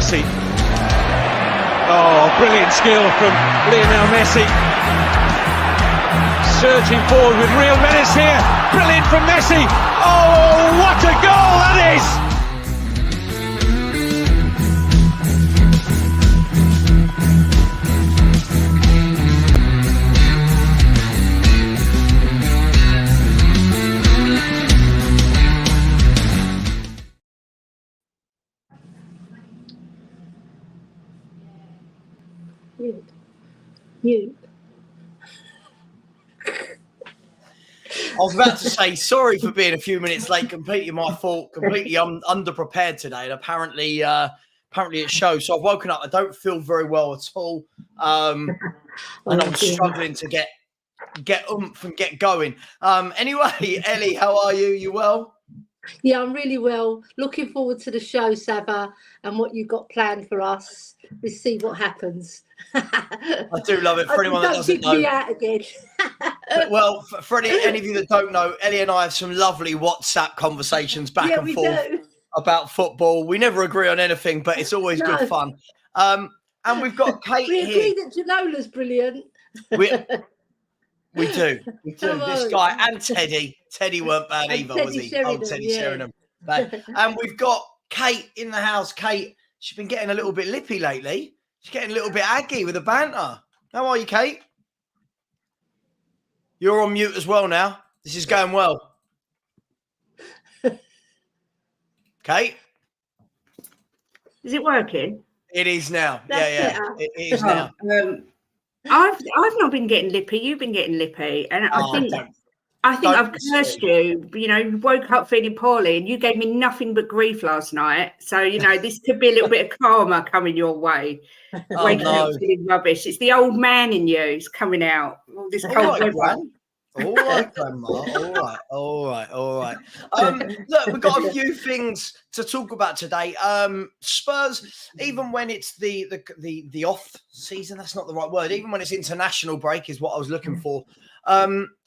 Messi. Oh, brilliant skill from Lionel Messi. Surging forward with real menace here. Brilliant from Messi. Oh, what a goal that is! You. I was about to say sorry for being a few minutes late. Completely my fault. Completely underprepared today, and apparently it shows. So I've woken up. I don't feel very well at all, and I'm struggling to get oomph and get going. Anyway, Ellie, how are you? You well? Yeah, I'm really well. Looking forward to the show, Savva, and what you've got planned for us. Let's see what happens. I do love it. For anyone that doesn't know, me out again. Well, for any of you that don't know, Ellie and I have some lovely WhatsApp conversations back and forth about football. We never agree on anything, but it's always good fun. And we've got Kate we here. agree that Janola's brilliant. We do. This guy and Teddy weren't bad either, was he? Teddy Sheringham. And we've got Kate in the house. Kate, she's been getting a little bit lippy lately. She's getting a little bit aggy with the banter. How are you, Kate? You're on mute as well now. This is going well. Kate? Is it working? It is now. That's yeah. better. It is now. I've not been getting lippy. You've been getting lippy, and I think I've cursed you. You know, woke up feeling poorly, and you gave me nothing but grief last night. So you know, this could be a little bit of karma coming your way. Waking up feeling rubbish. It's the old man in you. It's coming out. All this cold weather. All right, Grandma. All right. Look, we've got a few things to talk about today. Spurs, even when it's the off season, that's not the right word. Even when it's international break is what I was looking for.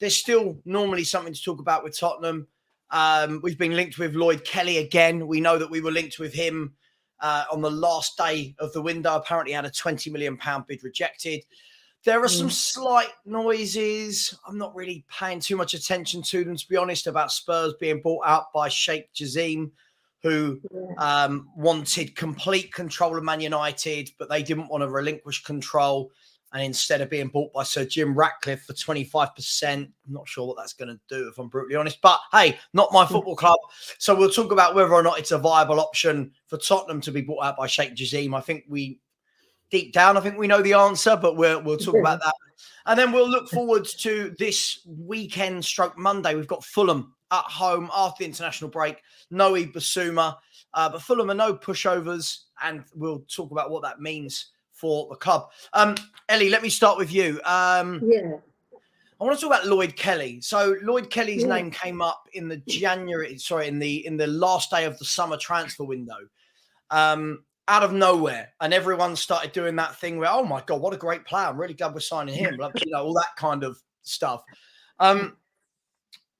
There's still normally something to talk about with Tottenham. We've been linked with Lloyd Kelly again. We know that we were linked with him on the last day of the window. Apparently had a £20 million bid rejected. There are some slight noises. I'm not really paying too much attention to them, to be honest, about Spurs being bought out by Sheikh Jassim, who wanted complete control of Man United, but they didn't want to relinquish control. And instead of being bought by Sir Jim Ratcliffe for 25%, I'm not sure what that's going to do, if I'm brutally honest. But, hey, not my football club. So we'll talk about whether or not it's a viable option for Tottenham to be bought out by Sheikh Jassim. Deep down, I think we know the answer, but we'll talk about that. And then we'll look forward to this weekend Monday. We've got Fulham at home after the international break. No Basuma, but Fulham are no pushovers, and we'll talk about what that means for the club. Ellie, let me start with you. I want to talk about Lloyd Kelly. So Lloyd Kelly's name came up in the in the last day of the summer transfer window. Out of nowhere, and everyone started doing that thing where, oh my God, what a great player. I'm really glad we're signing him. All that kind of stuff.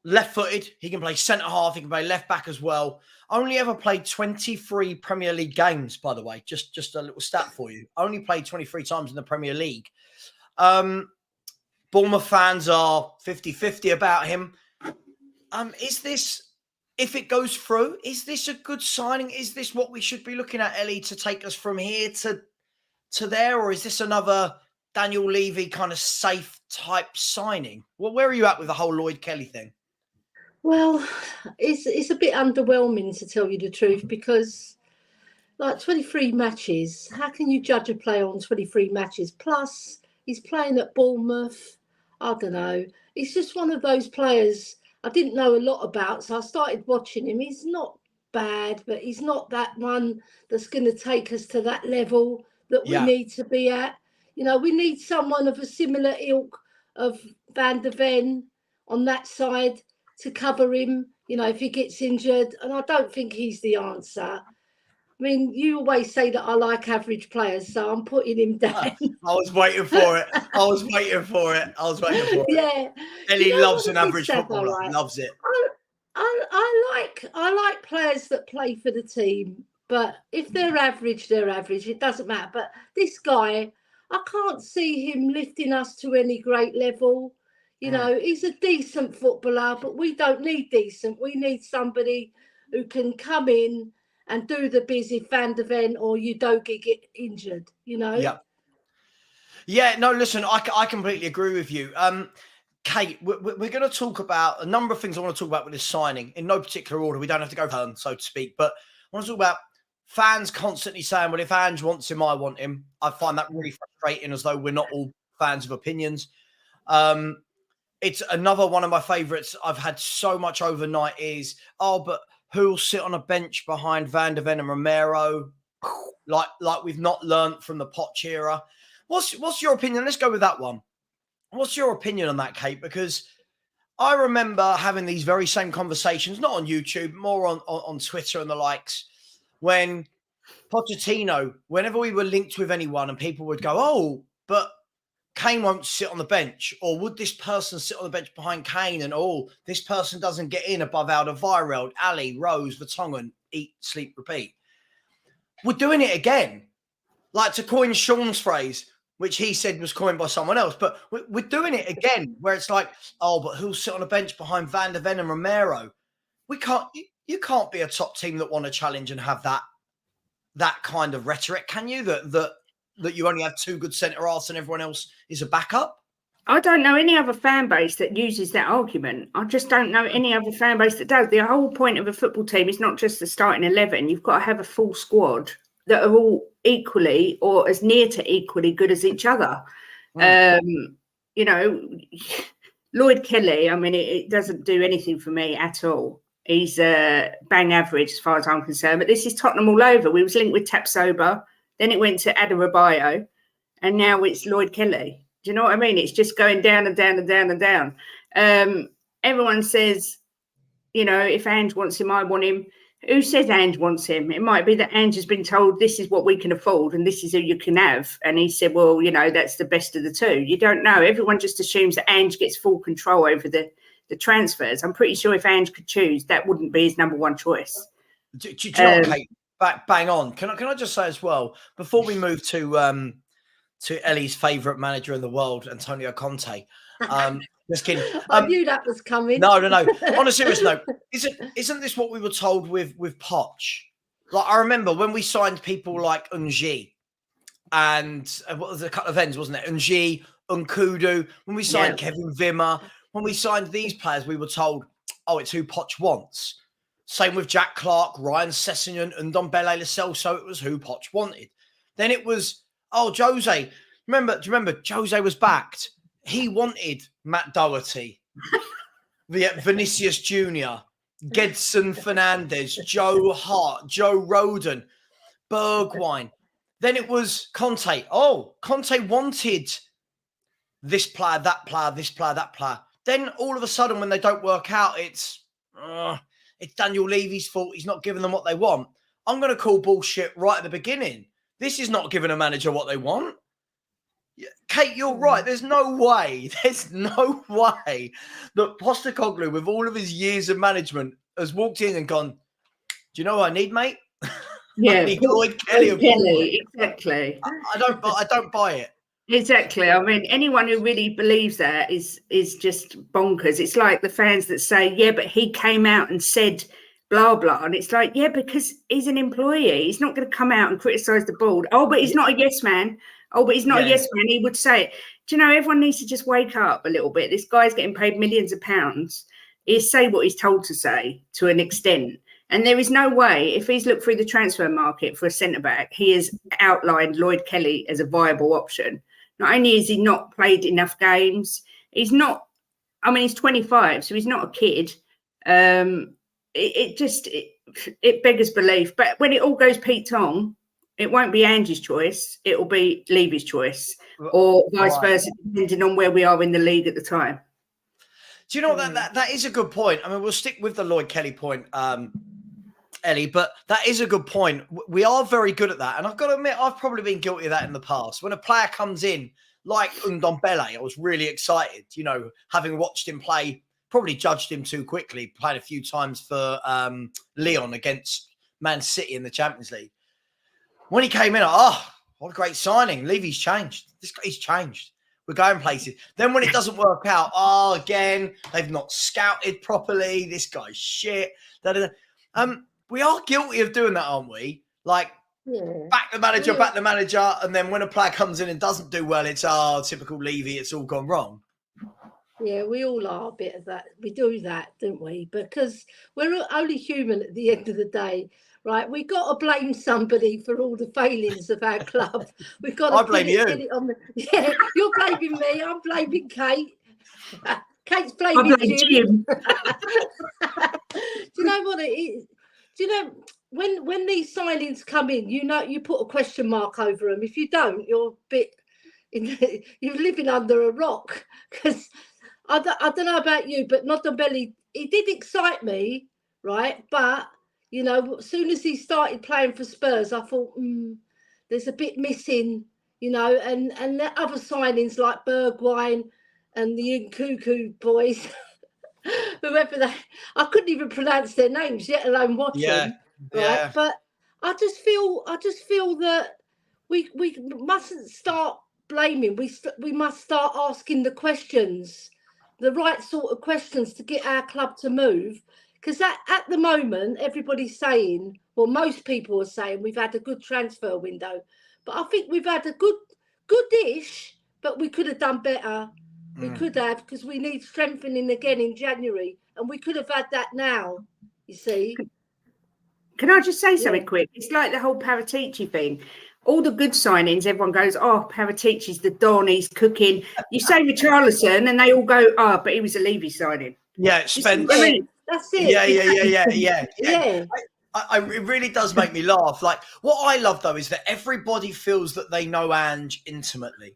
Left-footed, he can play centre-half, he can play left-back as well. Only ever played 23 Premier League games, by the way. Just a little stat for you. Only played 23 times in the Premier League. Bournemouth fans are 50-50 about him. If it goes through, is this a good signing? Is this what we should be looking at, Ellie, to take us from here to there? Or is this another Daniel Levy kind of safe type signing? Well, where are you at with the whole Lloyd Kelly thing? Well, it's a bit underwhelming, to tell you the truth, because like 23 matches, how can you judge a player on 23 matches? Plus, he's playing at Bournemouth. I don't know. He's just one of those players I didn't know a lot about, so I started watching him. He's not bad, but he's not that one that's going to take us to that level that we need to be at. You know, we need someone of a similar ilk of Van der Ven on that side to cover him, you know, if he gets injured. And I don't think he's the answer. I mean, you always say that I like average players, so I'm putting him down. I was waiting for it. Yeah. Ellie loves an average footballer. Loves it. I like players that play for the team, But if they're average, they're average. It doesn't matter. But this guy, I can't see him lifting us to any great level. You know, he's a decent footballer, but we don't need decent. We need somebody who can come in and do the busy Van der Ven or Udogie get injured, you know? Yeah. Yeah, no, listen, I completely agree with you. Kate, we're going to talk about a number of things I want to talk about with this signing in no particular order. We don't have to go turn, so to speak, but I want to talk about fans constantly saying, well, if Ange wants him, I want him. I find that really frustrating, as though we're not all fans of opinions. It's another one of my favourites I've had so much overnight is, but who'll sit on a bench behind Van der Ven and Romero? Like we've not learnt from the Poch era. What's your opinion? Let's go with that one. What's your opinion on that, Kate? Because I remember having these very same conversations, not on YouTube, more on Twitter and the likes, when Pochettino, whenever we were linked with anyone and people would go, oh, but Kane won't sit on the bench, or would this person sit on the bench behind Kane, and this person doesn't get in above Alderweireld, Elly, Rose, Vertonghen, eat, sleep, repeat. We're doing it again. Like, to coin Sean's phrase, which he said was coined by someone else, but we're doing it again, where it's like, but who'll sit on a bench behind Van der Ven and Romero? You can't be a top team that want to challenge and have that kind of rhetoric, can you? That you only have two good centre-halves and everyone else is a backup? I don't know any other fan base that uses that argument. I just don't know any other fan base that does. The whole point of a football team is not just the starting 11. You've got to have a full squad that are all equally or as near to equally good as each other. You know, Lloyd Kelly, I mean, it doesn't do anything for me at all. He's bang average as far as I'm concerned. But this is Tottenham all over. We was linked with Tapsoba, then it went to Adebayo, and now it's Lloyd Kelly. Do you know what I mean? It's just going down and down and down and down. Everyone says, you know, if Ange wants him, I want him. Who says Ange wants him? It might be that Ange has been told this is what we can afford and this is who you can have. And he said, well, you know, that's the best of the two. You don't know. Everyone just assumes that Ange gets full control over the transfers. I'm pretty sure if Ange could choose, that wouldn't be his number one choice. Do you know what, Kate? Bang on. Can I just say as well, before we move to Elly's favourite manager in the world, Antonio Conte. Just kidding. I knew that was coming. No. On a serious note, isn't this what we were told with Poch? Like, I remember when we signed people like Unji and what was a couple of ends, wasn't it? Unji, Nkudu. When we signed Kevin Wimmer, when we signed these players, we were told, it's who Poch wants. Same with Jack Clark, Ryan Sessegnon, and Ndombele Lo Celso. It was who Poch wanted. Then it was, Jose. Do you remember Jose was backed? He wanted Matt Doherty, Vinicius Jr., Gedson Fernandez, Joe Hart, Joe Roden, Bergwijn. Then it was Conte. Conte wanted this player, that player, this player, that player. Then all of a sudden, when they don't work out, it's Daniel Levy's fault. He's not giving them what they want. I'm going to call bullshit right at the beginning. This is not giving a manager what they want. Kate, you're right. There's no way that Postecoglou, with all of his years of management, has walked in and gone, do you know what I need, mate? Yeah, I need Lloyd Kelly. Exactly. I don't buy it. Exactly. I mean, anyone who really believes that is just bonkers. It's like the fans that say, yeah, but he came out and said blah, blah. And it's like, yeah, because he's an employee. He's not going to come out and criticise the board. But he's not a yes man. But he's not a yes man. He would say it. Do you know, everyone needs to just wake up a little bit. This guy's getting paid millions of pounds. He'll say what he's told to say to an extent. And there is no way, if he's looked through the transfer market for a centre-back, he has outlined Lloyd Kelly as a viable option. Not only has he not played enough games, he's 25, so he's not a kid. It beggars belief. But when it all goes Pete Tong, it won't be Ange's choice. It will be Levy's choice, or vice versa, depending on where we are in the league at the time. Do you know what? That is a good point. I mean, we'll stick with the Lloyd Kelly point, Elly, but that is a good point. We are very good at that. And I've got to admit, I've probably been guilty of that in the past. When a player comes in, like Ndombele, I was really excited, having watched him play, probably judged him too quickly, played a few times for Lyon against Man City in the Champions League. When he came in, what a great signing. Levy's changed. This guy's changed. We're going places. Then when it doesn't work out, again, they've not scouted properly. This guy's shit. We are guilty of doing that, aren't we? Like, back the manager, and then when a player comes in and doesn't do well, it's typical Levy. It's all gone wrong. Yeah, we all are a bit of that. We do that, don't we? Because we're only human at the end of the day, right? We've got to blame somebody for all the failings of our club. We've got to I blame you. Get it on yeah, you're blaming me. I'm blaming Kate. Kate's blaming Jim. Do you know what it is? Do you know when these signings come in, you put a question mark over them. If you don't, you're living under a rock. Because I don't know about you, but Nottingham, he did excite me, right? But as soon as he started playing for Spurs, I thought, there's a bit missing, and the other signings like Bergwijn and the Nkunku boys, whoever I couldn't even pronounce their names, let alone watch them. Right? Yeah. But I just feel that we mustn't start blaming. We must start asking the questions, the right sort of questions to get our club to move. Because at the moment, everybody's saying, well, most people are saying we've had a good transfer window. But I think we've had a good-ish, but we could have done better. We could have, because we need strengthening again in January. And we could have had that now, you see. Can I just say something quick? It's like the whole Paratici thing. All the good signings, everyone goes, Paratici's the Don, he's cooking. You say Richarlison, and they all go, but he was a Levy signing. Yeah, Spence. That's it. Yeah. It really does make me laugh. Like, what I love, though, is that everybody feels that they know Ange intimately.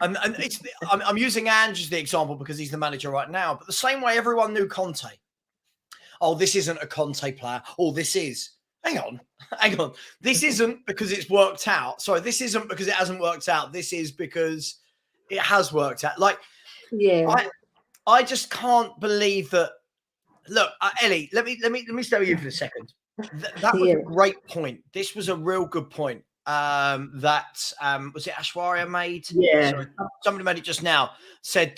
And I'm using Ange as the example because he's the manager right now. But the same way everyone knew Conte. Oh, this isn't a Conte player. Oh, this is. Hang on. This isn't because it's worked out. Sorry, this isn't because it hasn't worked out. This is because it has worked out. Like, I just can't believe that. Look, Elly, let me stay with you for a second. That was a great point. This was a real good point. That was it Ashwarya made? Yeah. Sorry, somebody made it just now. Said,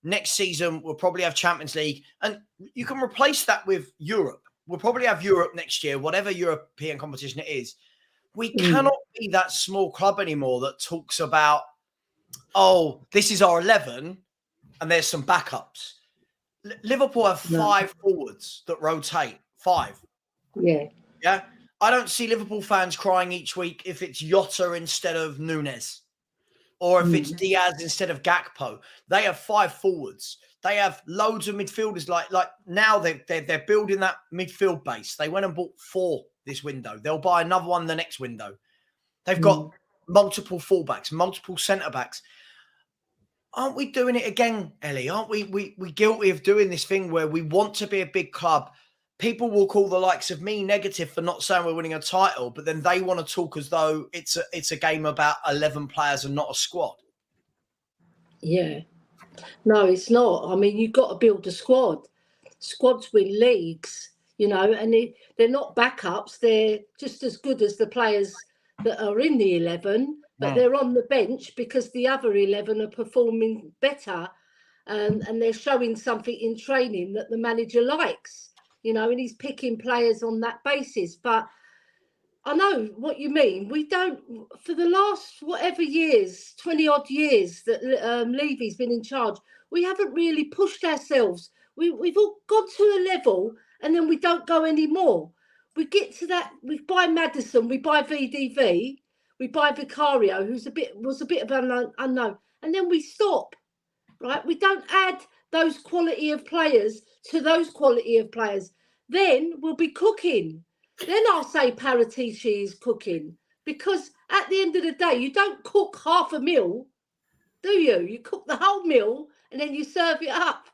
next season we'll probably have Champions League, and you can replace that with Europe. We'll probably have Europe next year, whatever European competition it is. We cannot be that small club anymore that talks about, this is our 11, and there's some backups. Liverpool have 5 forwards that rotate. 5. Yeah. I don't see Liverpool fans crying each week if it's Jota instead of Nunes or if it's Diaz instead of Gakpo. They have 5 forwards. They have loads of midfielders. Like now they're building that midfield base. They went and bought 4 this window. They'll buy another one the next window. They've got multiple fullbacks, multiple centre backs. Aren't we doing it again, Elly? Aren't we guilty of doing this thing where we want to be a big club? People will call the likes of me negative for not saying we're winning a title, but then they want to talk as though it's a game about 11 players and not a squad. Yeah. No, it's not. I mean, you've got to build a squad. Squads win leagues, and they're not backups. They're just as good as the players that are in the 11, but they're on the bench because the other 11 are performing better and they're showing something in training that the manager likes. And he's picking players on that basis. But I know what you mean. We don't, for the last whatever years, 20 odd years that Levy's been in charge, we haven't really pushed ourselves. We've all gone to a level and then we don't go anymore. We get to that, we buy Maddison, we buy VDV, we buy Vicario, who's was a bit of an unknown, and then we stop, right? We don't add those quality of players to those quality of players. Then we'll be cooking. Then I'll say Paratici is cooking, because at the end of the day, you don't cook half a meal, do you? You cook the whole meal and then you serve it up,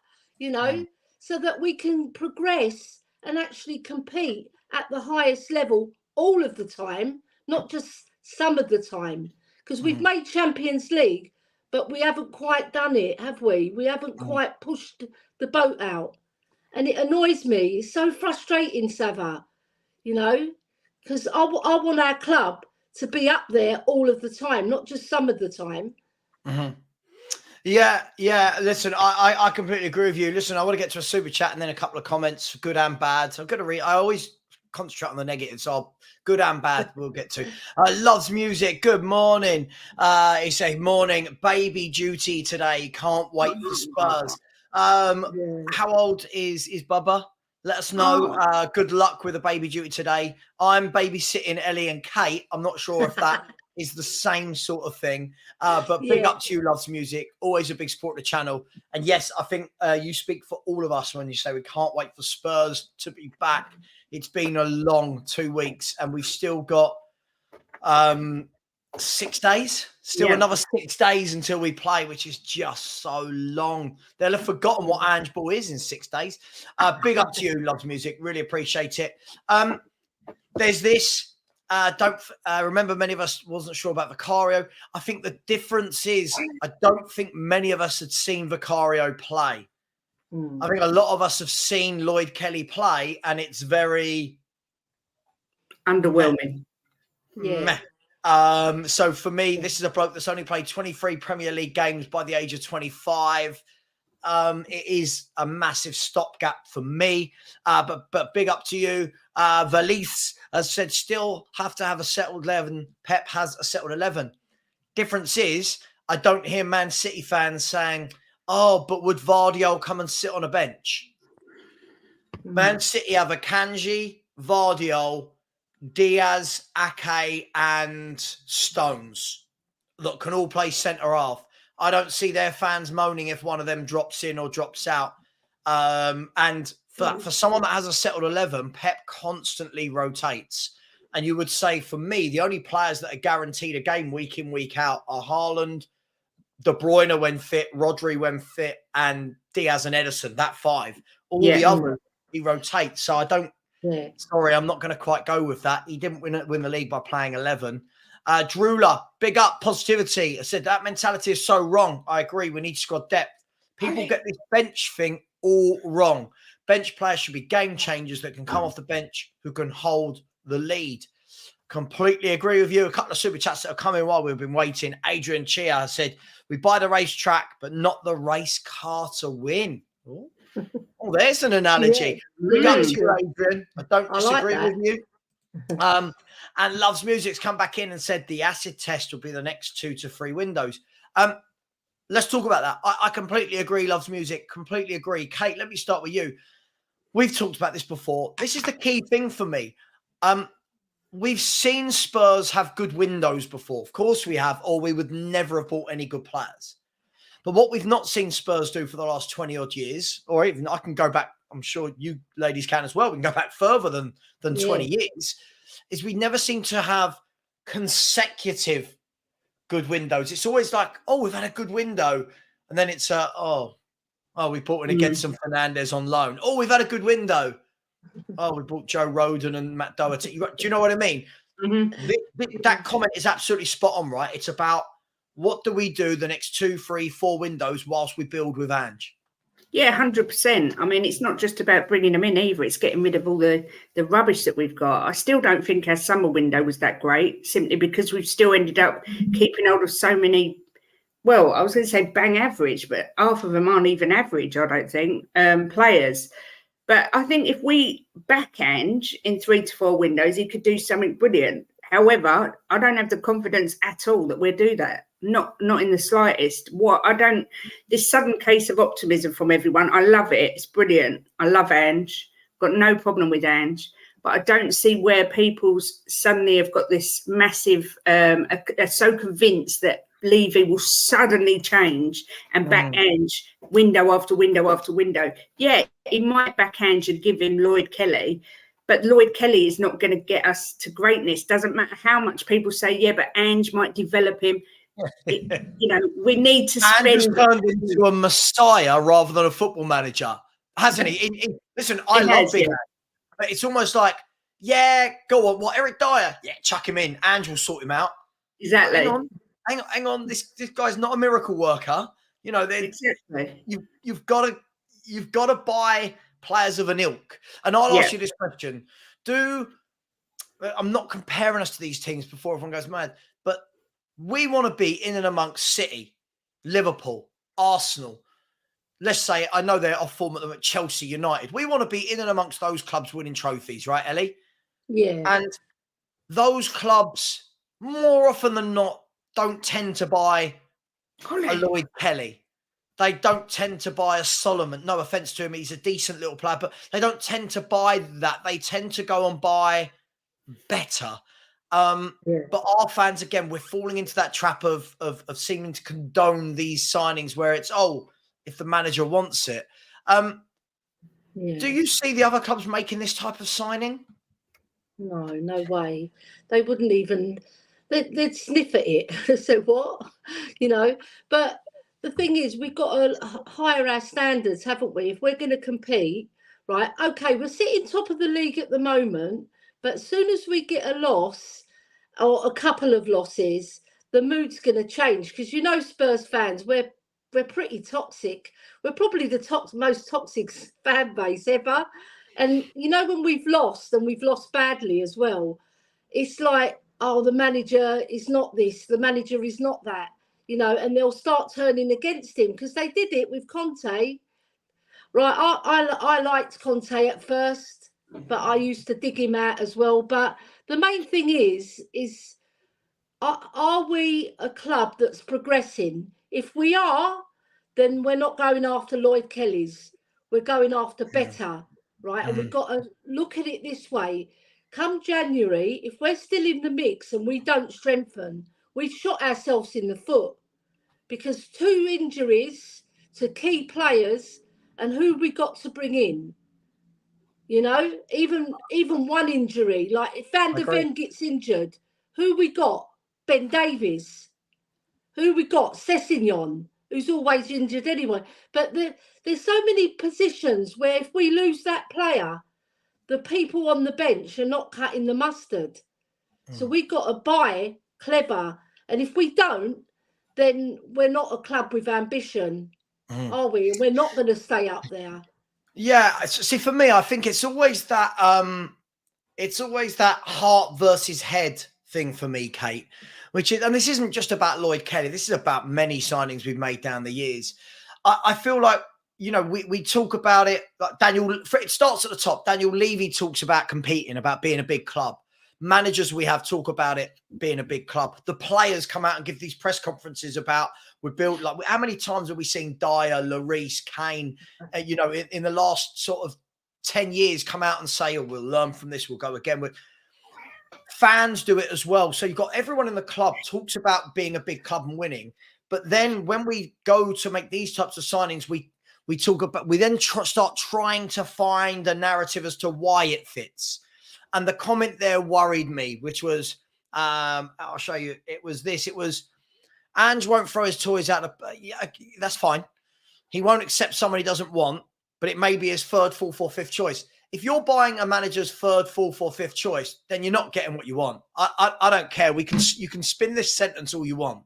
so that we can progress and actually compete at the highest level all of the time, not just some of the time. Because we've made Champions League, but we haven't quite done it, have we? We haven't quite pushed the boat out. And it annoys me. It's so frustrating, Savva. because I want our club to be up there all of the time, not just some of the time. Mm-hmm. Yeah. Listen, I completely agree with you. Listen, I want to get to a super chat and then a couple of comments, good and bad. So I'm going to read. I always concentrate on the negative, so good and bad we'll get to. Loves music. Good morning. He said, morning. Baby duty today. Can't wait for Spurs. How old is Bubba? Let us know. Good luck with the baby duty today. I'm babysitting Ellie and Kate. I'm not sure if that is the same sort of thing. But big up to you, loves music. Always a big support of the channel. And yes, I think you speak for all of us when you say we can't wait for Spurs to be back. It's been a long 2 weeks and we've still got 6 days. Still another 6 days until we play, which is just so long. They'll have forgotten what Ange Ball is in 6 days. Big up to you, loves music. Really appreciate it. There's this. Don't remember, many of us wasn't sure about Vicario. I think the difference is I don't think many of us had seen Vicario play. I think a lot of us have seen Lloyd Kelly play, and it's very underwhelming. Meh. So for me, this is a bloke that's only played 23 Premier League games by the age of 25. It is a massive stopgap for me. But big up to you. Valise has said still have to have a settled 11. Pep has a settled 11. Difference is I don't hear Man City fans saying, oh, but would Vardy come and sit on a bench? Man City have Akanji, Vardy, Diaz, Ake, and Stones that can all play centre half. I don't see their fans moaning if one of them drops in or drops out. And for someone that has a settled 11, Pep constantly rotates. And you would say, for me, the only players that are guaranteed a game week in, week out are Haaland, De Bruyne when fit, Rodri when fit, and Diaz and Ederson, that 5. All the others, he rotates. So I don't, sorry, I'm not going to quite go with that. He didn't win the league by playing 11. Drooler, big up, positivity. I said that mentality is so wrong. I agree. We need squad depth. People get this bench thing all wrong. Bench players should be game changers that can come off the bench, who can hold the lead. Completely agree with you. A couple of super chats that are coming while we've been waiting. Adrian Chia has said, we buy the racetrack, but not the race car to win. Oh, there's an analogy. Big up to you, Adrian. I don't disagree with you. And Loves Music's come back in and said the acid test will be the next 2 to 3 windows. Let's talk about that. I completely agree, Loves Music. Completely agree. Kate, let me start with you. We've talked about this before. This is the key thing for me. We've seen Spurs have good windows before. Of course we have, or we would never have bought any good players. But what we've not seen Spurs do for the last 20-odd years, or even I can go back, I'm sure you ladies can as well, we can go back further than 20 years, is we never seem to have consecutive good windows. It's always like, oh, we've had a good window. And then it's, we bought in Gedson Fernandez on loan. Oh, we've had a good window. Oh, we bought Joe Rodon and Matt Doherty. Do you know what I mean? That comment is absolutely spot on, right? It's about what do we do the next 2, 3, 4 windows whilst we build with Ange? Yeah, 100%. I mean, it's not just about bringing them in either. It's getting rid of all the rubbish that we've got. I still don't think our summer window was that great, simply because we've still ended up keeping hold of so many, well, I was going to say bang average, but half of them aren't even average, I don't think, players. But I think if we back Ange in 3 to 4 windows, he could do something brilliant. However, I don't have the confidence at all that we'll do that. Not in the slightest. This sudden case of optimism from everyone, I love it. It's brilliant. I love Ange. Got no problem with Ange. But I don't see where people suddenly have got this massive, are so convinced that Levy will suddenly change and back Ange window after window after window. Yeah, he might back Ange and give him Lloyd Kelly, but Lloyd Kelly is not going to get us to greatness. Doesn't matter how much people say, yeah, but Ange might develop him. We need to spend. Ange has turned into a messiah rather than a football manager, hasn't he? Listen, I love Big Ange, but it's almost like, yeah, go on. What, Eric Dyer? Yeah, chuck him in. Ange will sort him out. Exactly. Hang on. This guy's not a miracle worker. Exactly. You've got to buy players of an ilk. And I'll ask you this question: do I'm not comparing us to these teams before everyone goes mad, but we want to be in and amongst City, Liverpool, Arsenal. Let's say, I know they're off form at them at Chelsea, United. We want to be in and amongst those clubs winning trophies, right, Ellie? Yeah. And those clubs, more often than not, don't tend to buy a Lloyd Kelly. They don't tend to buy a Solomon. No offense to him, he's a decent little player, but they don't tend to buy that. They tend to go and buy better. But our fans, again, we're falling into that trap of seeming to condone these signings where it's, if the manager wants it. Do you see the other clubs making this type of signing? No way. They wouldn't even, they'd sniff at it. So what? But the thing is, we've got to higher our standards, haven't we? If we're going to compete, right? Okay, we're sitting top of the league at the moment, but as soon as we get a loss or a couple of losses, the mood's going to change. Because Spurs fans, we're pretty toxic. We're probably the most toxic fan base ever. And when we've lost, and we've lost badly as well, it's like, the manager is not this, the manager is not that, and they'll start turning against him because they did it with Conte. Right, I liked Conte at first, but I used to dig him out as well. But the main thing is are we a club that's progressing? If we are, then we're not going after Lloyd Kelly's. We're going after better, right? And we've got to look at it this way. Come January, if we're still in the mix and we don't strengthen, we've shot ourselves in the foot, because 2 injuries to key players, and who we got to bring in. Even 1 injury, like if Van der Ven gets injured, who we got? Ben Davies. Who we got? Sessegnon, who's always injured anyway. But there's so many positions where if we lose that player, the people on the bench are not cutting the mustard. So we've got to buy clever. And if we don't, then we're not a club with ambition, are we? And we're not going to stay up there. Yeah. See, for me, I think it's always that heart versus head thing for me, Kate, and this isn't just about Lloyd Kelly. This is about many signings we've made down the years. I feel like, we talk about it. Like it starts at the top. Daniel Levy talks about competing, about being a big club. Managers we have talk about it being a big club. The players come out and give these press conferences about we're built. Like, how many times have we seen Dyer, Lloris, Kane, in the last sort of 10 years come out and say, we'll learn from this, we'll go again. Fans do it as well. So you've got everyone in the club talks about being a big club and winning. But then when we go to make these types of signings, we then start trying to find a narrative as to why it fits. And the comment there worried me, which was, I'll show you. It was this. It was, Ange won't throw his toys out. Yeah, that's fine. He won't accept someone he doesn't want, but it may be his 3rd, 4th, or 5th choice. If you're buying a manager's 3rd, 4th, or 5th choice, then you're not getting what you want. I don't care. You can spin this sentence all you want.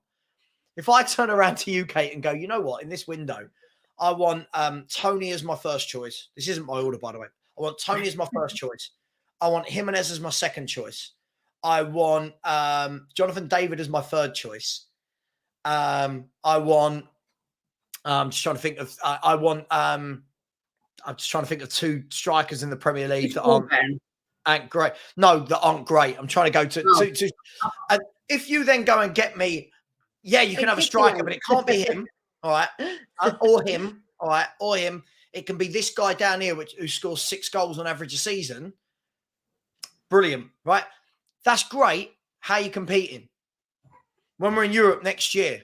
If I turn around to you, Kate, and go, you know what? In this window, I want Tony as my 1st choice. This isn't my order, by the way. I want Tony as my 1st choice. I want Jimenez as my 2nd choice. I want Jonathan David as my 3rd choice. I'm just trying to think of. I'm just trying to think of 2 strikers in the Premier League that aren't great. No, that aren't great. I'm trying to go to. And if you then go and get me, you can have a striker, but it can't be him. All right, or him. All right, or him. It can be this guy down here, who scores 6 goals on average a season. Brilliant, right? That's great. How are you competing? When we're in Europe next year,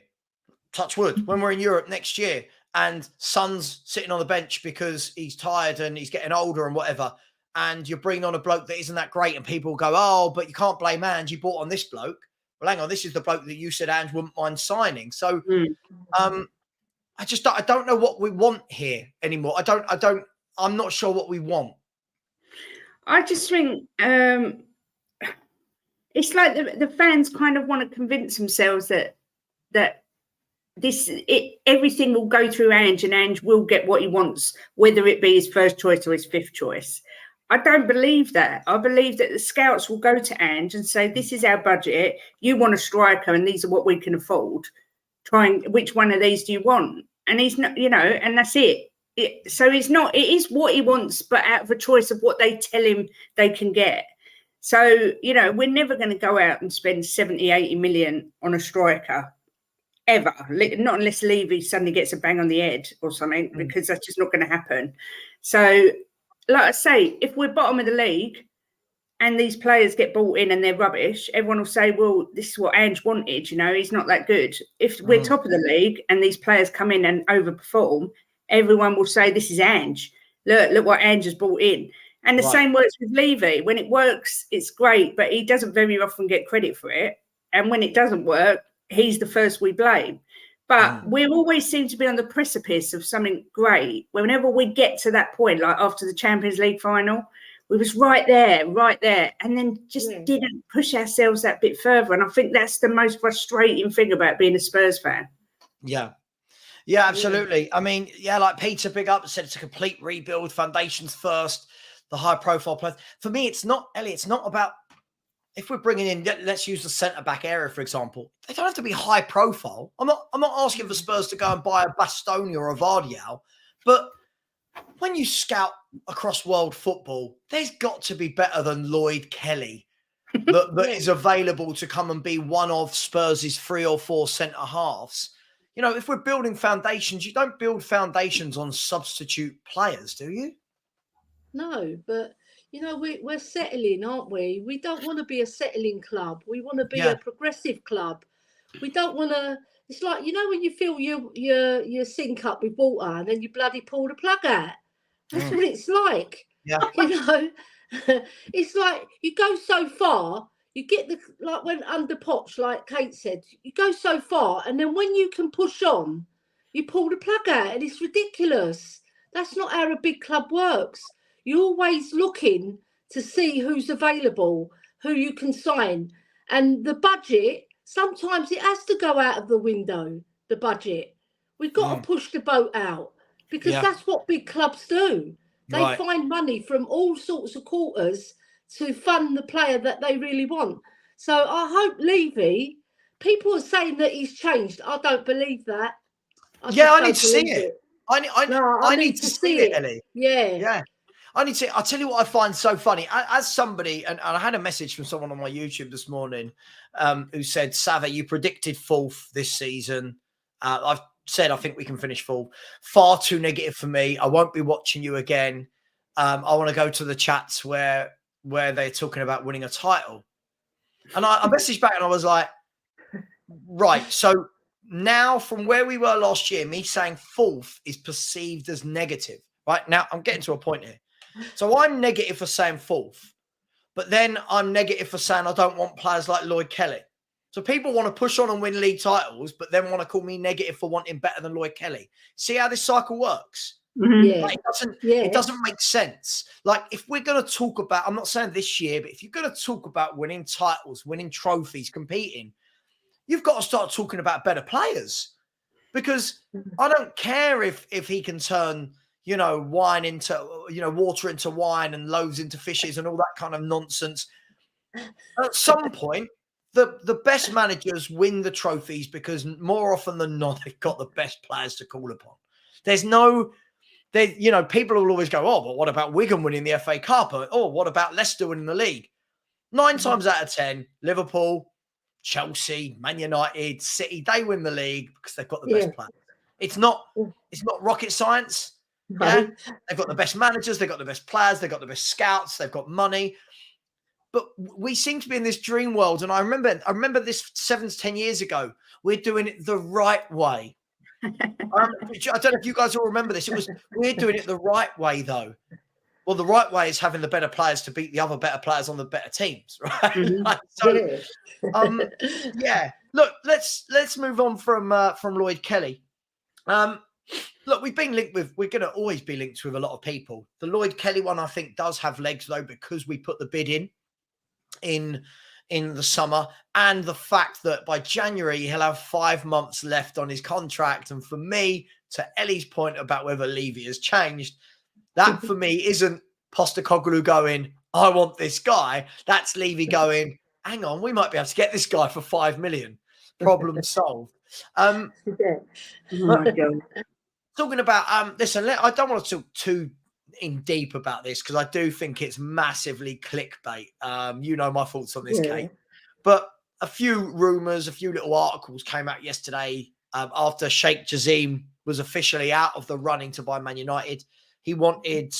touch wood, when we're in Europe next year and Son's sitting on the bench because he's tired and he's getting older and whatever, and you're bringing on a bloke that isn't that great, and people go, but you can't blame Ange, you bought on this bloke. Well, hang on, this is the bloke that you said Ange wouldn't mind signing. So I don't know what we want here anymore. I'm not sure what we want. I just think it's like the fans kind of want to convince themselves that everything will go through Ange, and Ange will get what he wants, whether it be his 1st choice or his 5th choice. I don't believe that. I believe that the scouts will go to Ange and say, this is our budget. You want a striker and these are what we can afford. Which one of these do you want? And he's not, and that's it. So he's not, it is what he wants, but out of a choice of what they tell him they can get. So, we're never going to go out and spend 70, 80 million on a striker. Ever, not unless Levy suddenly gets a bang on the head or something, because that's just not going to happen. So, like I say, if we're bottom of the league and these players get bought in and they're rubbish, everyone will say, well, this is what Ange wanted, he's not that good. If we're top of the league and these players come in and overperform, everyone will say, this is Ange. Look what Ange has brought in. And the same works with Levy. When it works, it's great, but he doesn't very often get credit for it. And when it doesn't work, he's the first we blame. But we always seem to be on the precipice of something great. Whenever we get to that point, like after the Champions League final, we was right there, and then just didn't push ourselves that bit further. And I think that's the most frustrating thing about being a Spurs fan. Yeah, absolutely. I mean, like Peter Big Up said, it's a complete rebuild, foundations first, the high-profile players. For me, it's not, Ellie, it's not about, if we're bringing in, let's use the centre-back area, for example, they don't have to be high-profile. I'm not asking for Spurs to go and buy a Bastoni or a Vardial, but when you scout across world football, there's got to be better than Lloyd Kelly that is available to come and be one of Spurs' 3 or 4 centre-halves. If we're building foundations, you don't build foundations on substitute players, do you? No, but... we're settling, aren't we? We don't want to be a settling club. We want to be a progressive club. We don't want to. It's like when you fill your sink up with water and then you bloody pull the plug out. That's what it's like. Yeah. It's like you go so far. You get when under Poch, like Kate said, you go so far, and then when you can push on, you pull the plug out, and it's ridiculous. That's not how a big club works. You're always looking to see who's available, who you can sign. And the budget, sometimes it has to go out of the window, the budget. We've got to push the boat out because that's what big clubs do. They find money from all sorts of quarters to fund the player that they really want. So I hope Levy, people are saying that he's changed. I don't believe that. I need to see it. I need to see it, Ellie. Yeah. I'll tell you what I find so funny. As somebody, and I had a message from someone on my YouTube this morning who said, Savva, you predicted 4th this season. I've said I think we can finish 4th. Far too negative for me. I won't be watching you again. I want to go to the chats where they're talking about winning a title. And I messaged back and I was like, right, so now from where we were last year, me saying 4th is perceived as negative. Right now, I'm getting to a point here. So I'm negative for saying 4th, but then I'm negative for saying I don't want players like Lloyd Kelly. So people want to push on and win league titles, but then want to call me negative for wanting better than Lloyd Kelly. See how this cycle works? Like it doesn't make sense. Like if we're going to talk about, I'm not saying this year, but if you're going to talk about winning titles, winning trophies, competing, you've got to start talking about better players, because I don't care if he can turn wine into, water into wine and loaves into fishes and all that kind of nonsense. At some point, the best managers win the trophies because more often than not, they've got the best players to call upon. People will always go, oh, but what about Wigan winning the FA Cup? Or what about Leicester winning the league? 9 times out of 10, Liverpool, Chelsea, Man United, City, they win the league because they've got the best players. It's not rocket science. Yeah, they've got the best managers, they've got the best players, they've got the best scouts, they've got money. But we seem to be in this dream world. And I remember this 7 to 10 years ago. We're doing it the right way. I don't know if you guys all remember this. We're doing it the right way, though. Well, the right way is having the better players to beat the other better players on the better teams, right? Look, let's move on from Lloyd Kelly. Look, we're going to always be linked with a lot of people. The Lloyd Kelly one, I think, does have legs, though, because we put the bid in the summer, and the fact that by January, he'll have 5 months left on his contract. And for me, to Ellie's point about whether Levy has changed, that for me isn't Postecoglou going, I want this guy. That's Levy going, hang on, we might be able to get this guy for 5 million. Problem solved. Oh my God. Talking about, listen, I don't want to talk too in deep about this because I do think it's massively clickbait. You know my thoughts on this, Kate. But a few rumours, a few little articles came out yesterday after Sheikh Jazim was officially out of the running to buy Man United. He wanted,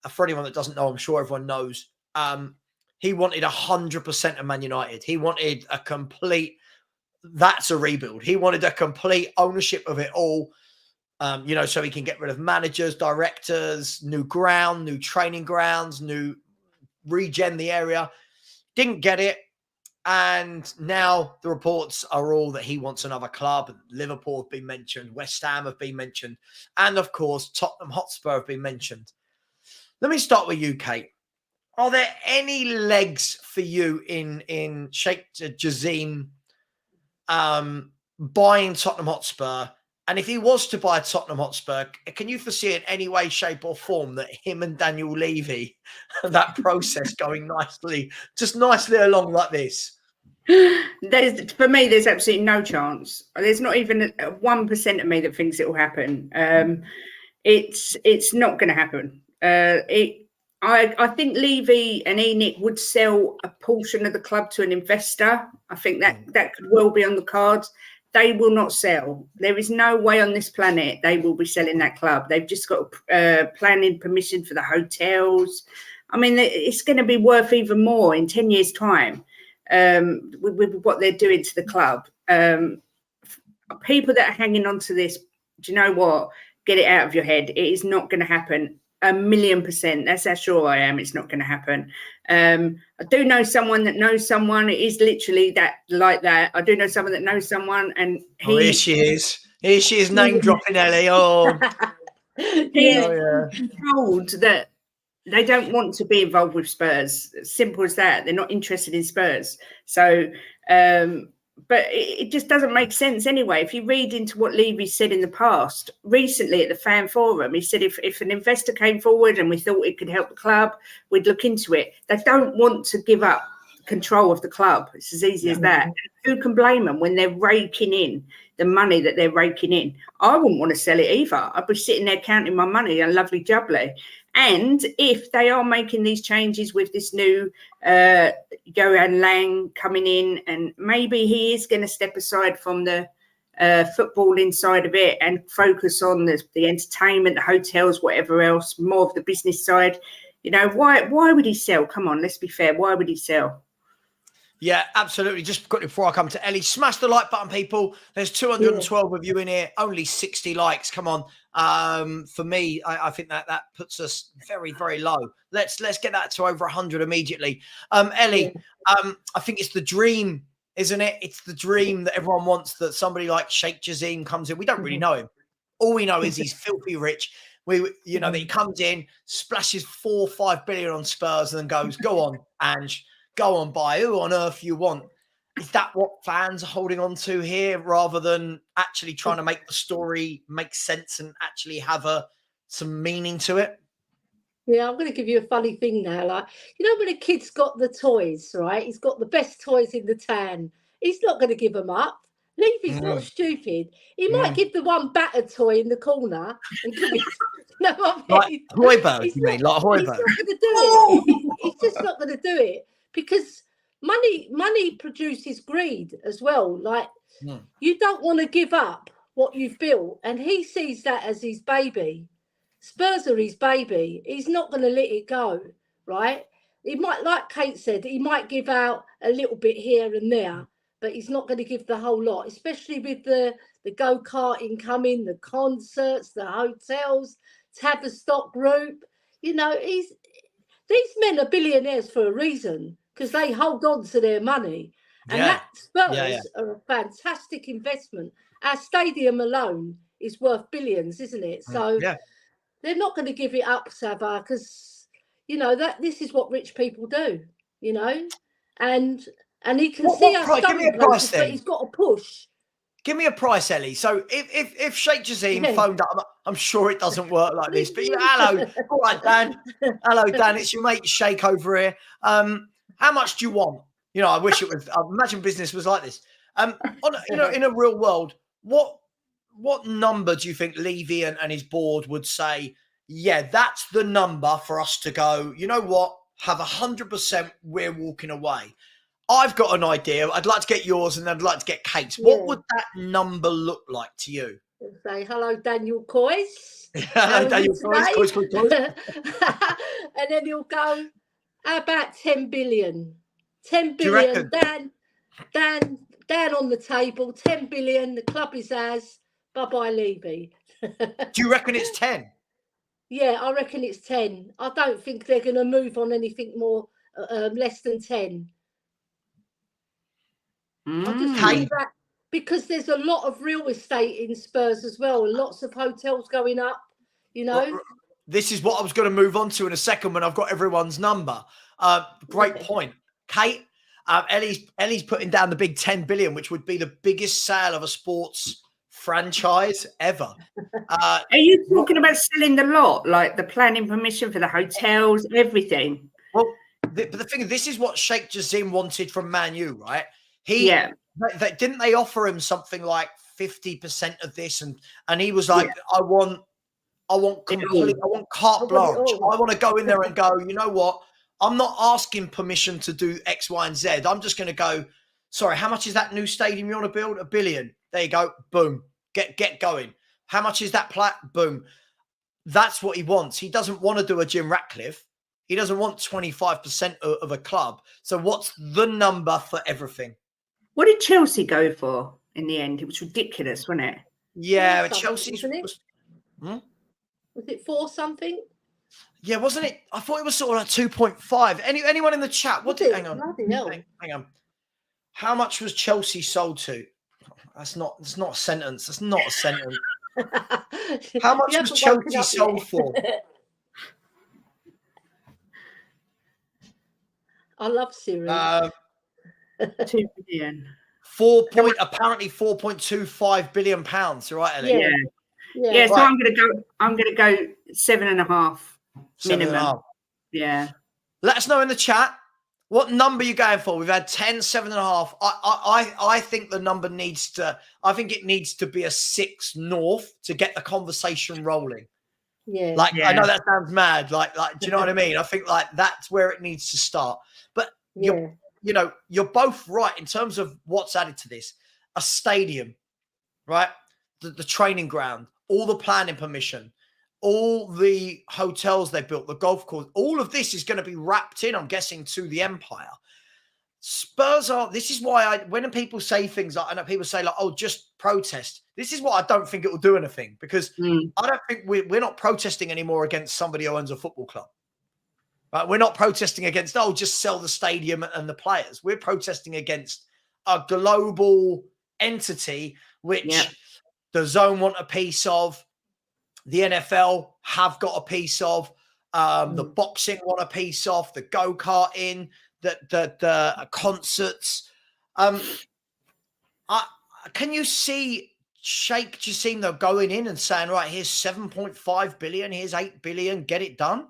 for anyone that doesn't know, I'm sure everyone knows, he wanted 100% of Man United. He wanted a complete, that's a rebuild. He wanted a complete ownership of it all. So he can get rid of managers, directors, new ground, new training grounds, new regen the area. Didn't get it. And now the reports are all that he wants another club. Liverpool have been mentioned. West Ham have been mentioned. And, of course, Tottenham Hotspur have been mentioned. Let me start with you, Kate. Are there any legs for you in Sheikh Jazim buying Tottenham Hotspur? And if he was to buy Tottenham Hotspur, can you foresee in any way, shape or form that him and Daniel Levy, that process going nicely along like this? For me, there's absolutely no chance. There's not even 1% of me that thinks it will happen. It's not going to happen. I think Levy and Enoch would sell a portion of the club to an investor. I think that could well be on the cards. They will not sell. There is no way on this planet they will be selling that club. They've just got planning permission for the hotels. I mean, it's going to be worth even more in 10 years' time with what they're doing to the club. People that are hanging on to this, do you know what? Get it out of your head. It is not going to happen. 1,000,000%. That's how sure I am. It's not going to happen. I do know someone that knows someone. It is literally that like that. I do know someone that knows someone, and here she is. Here she is, name dropping Elly. Oh, he's told that they don't want to be involved with Spurs. Simple as that. They're not interested in Spurs. So, but it just doesn't make sense anyway. If you read into what Levy said in the past, recently at the fan forum, he said if an investor came forward and we thought it could help the club, we'd look into it. They don't want to give up control of the club. It's as easy as that. Who can blame them when they're raking in the money that they're raking in? I wouldn't want to sell it either. I'd be sitting there counting my money, a lovely jubbly. And if they are making these changes with this new Johan Lang coming in, and maybe he is going to step aside from the footballing side of it and focus on the entertainment, the hotels, whatever else, more of the business side. You know, why would he sell? Come on, let's be fair. Why would he sell? Yeah, absolutely. Just quickly before I come to Elly, smash the like button, people. There's 212 of you in here, only 60 likes. Come on. For me, I think that puts us very, very low. Let's get that to over 100 immediately. Elly, I think it's the dream, isn't it? It's the dream that everyone wants, that somebody like Sheikh Jazim comes in. We don't really know him. All we know is he's filthy rich. That he comes in, splashes 4 or 5 billion on Spurs, and then goes, "Go on, Ange. Go on, buy who on earth you want." Is that what fans are holding on to here, rather than actually trying to make the story make sense and actually have some meaning to it? Yeah, I'm going to give you a funny thing now. Like, when a kid's got the toys, right? He's got the best toys in the town. He's not going to give them up. Levy's not stupid. He might give the one battered toy in the corner and give it. Like Højbjerg, you mean? Like Højbjerg? He's not going to do it. He's just not going to do it. Because money produces greed as well. Like, you don't want to give up what you've built. And he sees that as his baby. Spurs are his baby. He's not going to let it go, right? He might, like Kate said, he might give out a little bit here and there, but he's not going to give the whole lot, especially with the go-karting coming, the concerts, the hotels, Tavistock Group. These men are billionaires for a reason, because they hold on to their money. And that Spurs are a fantastic investment. Our stadium alone is worth billions, isn't it? So they're not going to give it up, Savva, because, this is what rich people do, and he can see us stumbling places, but he's got to push. Give me a price, Elly. So if Sheikh Jazim phoned up, I'm sure it doesn't work like this. But hello. All right, Dan. Hello, Dan. It's your mate Shake over here. How much do you want? I wish it was. I imagine business was like this. In a real world, what number do you think Levy and his board would say? Yeah, that's the number for us to go. You know what? Have 100%. We're walking away. I've got an idea. I'd like to get yours, and I'd like to get Kate's. Yeah. What would that number look like to you? Say hello, Daniel Coyce. Hello, Daniel Coyce. And then he'll go, how about 10 billion? 10 billion. Dan on the table. 10 billion. The club is ours. Bye-bye, Levy. Do you reckon it's 10? Yeah, I reckon it's 10. I don't think they're going to move on anything more less than 10. I just think that because there's a lot of real estate in Spurs as well, lots of hotels going up, Well, this is what I was going to move on to in a second when I've got everyone's number. Great point. Kate, Elly's putting down the big 10 billion, which would be the biggest sale of a sports franchise ever. Are you talking about selling the lot, like the planning permission for the hotels, everything? Well, but the thing is, this is what Sheikh Jassim wanted from Man U, right? Didn't they offer him something like 50% of this, and he was like, I want carte blanche. I want to go in there and go, you know what? I'm not asking permission to do X, Y, and Z. I'm just going to go, sorry, how much is that new stadium you want to build? $1 billion. There you go. Boom. Get going. How much is that Boom. That's what he wants. He doesn't want to do a Jim Ratcliffe. He doesn't want 25% of a club. So what's the number for everything? What did Chelsea go for in the end? It was ridiculous, wasn't it? Yeah, Chelsea was it 4 something? Yeah, wasn't it? I thought it was sort of like 2.5. Anyone in the chat? Hang on. How much was Chelsea sold to? It's not a sentence. That's not a sentence. How much was Chelsea sold for? I love Siri. 2 billion. Apparently 4.25 billion pounds, right, Elly? Yeah. So right. I'm gonna go 7.5 minimum. Yeah. Let us know in the chat what number you're going for. We've had 10, 7.5. I think the number needs to be a 6 north to get the conversation rolling. Yeah. I know that sounds mad. Like, do you know what I mean? I think that's where it needs to start. But you're both right in terms of what's added to this. A stadium, right? The training ground, all the planning permission, all the hotels they built, the golf course, all of this is going to be wrapped in, I'm guessing, to the empire. Spurs this is why when people say things like, I know people say like, oh, just protest. This is what I don't think it will do anything, because I don't think we're not protesting anymore against somebody who owns a football club. Right? We're not protesting against, just sell the stadium and the players. We're protesting against a global entity, which the Zone want a piece of, the NFL have got a piece of, the boxing want a piece of, the go-karting, the concerts. Can you see Sheikh Jassim though going in and saying, right, here's 7.5 billion, here's 8 billion, get it done?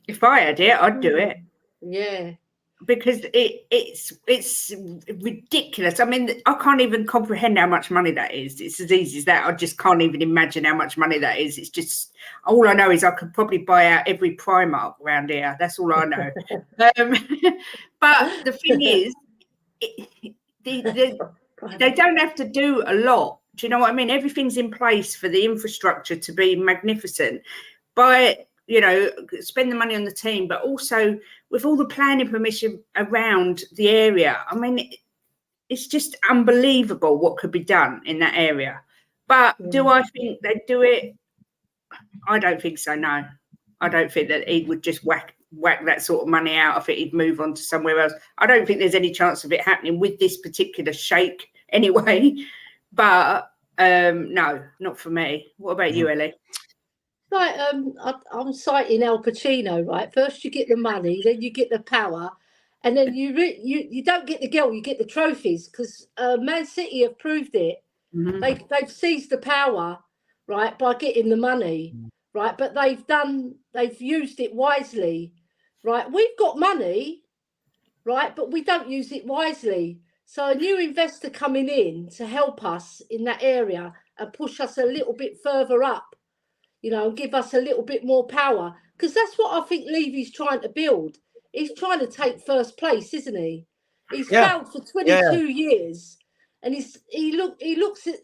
If I had it, I'd do it. Yeah. Because it's ridiculous. I mean, I can't even comprehend how much money that is. It's as easy as that. I just can't even imagine how much money that is. It's just, all I know is I could probably buy out every Primark around here. That's all I know. But the thing is, they don't have to do a lot. Do you know what I mean? Everything's in place for the infrastructure to be magnificent. Spend the money on the team, but also with all the planning permission around the area. I mean, it's just unbelievable what could be done in that area. But do I think they'd do it? I don't think so, no. I don't think that he would just whack that sort of money out. I think he'd move on to somewhere else. I don't think there's any chance of it happening with this particular sheikh anyway. But no, not for me. What about you, Elly? Like I'm citing Al Pacino, right? First you get the money, then you get the power, and then you don't get the girl, you get the trophies, because Man City have proved it. Mm-hmm. They've seized the power right, by getting the money, right? But they've used it wisely, right? We've got money, right, but we don't use it wisely. So a new investor coming in to help us in that area and push us a little bit further up, you know, and give us a little bit more power, because that's what I think Levy's trying to build. He's trying to take first place, isn't he? He's failed for 22 years, and he looks at,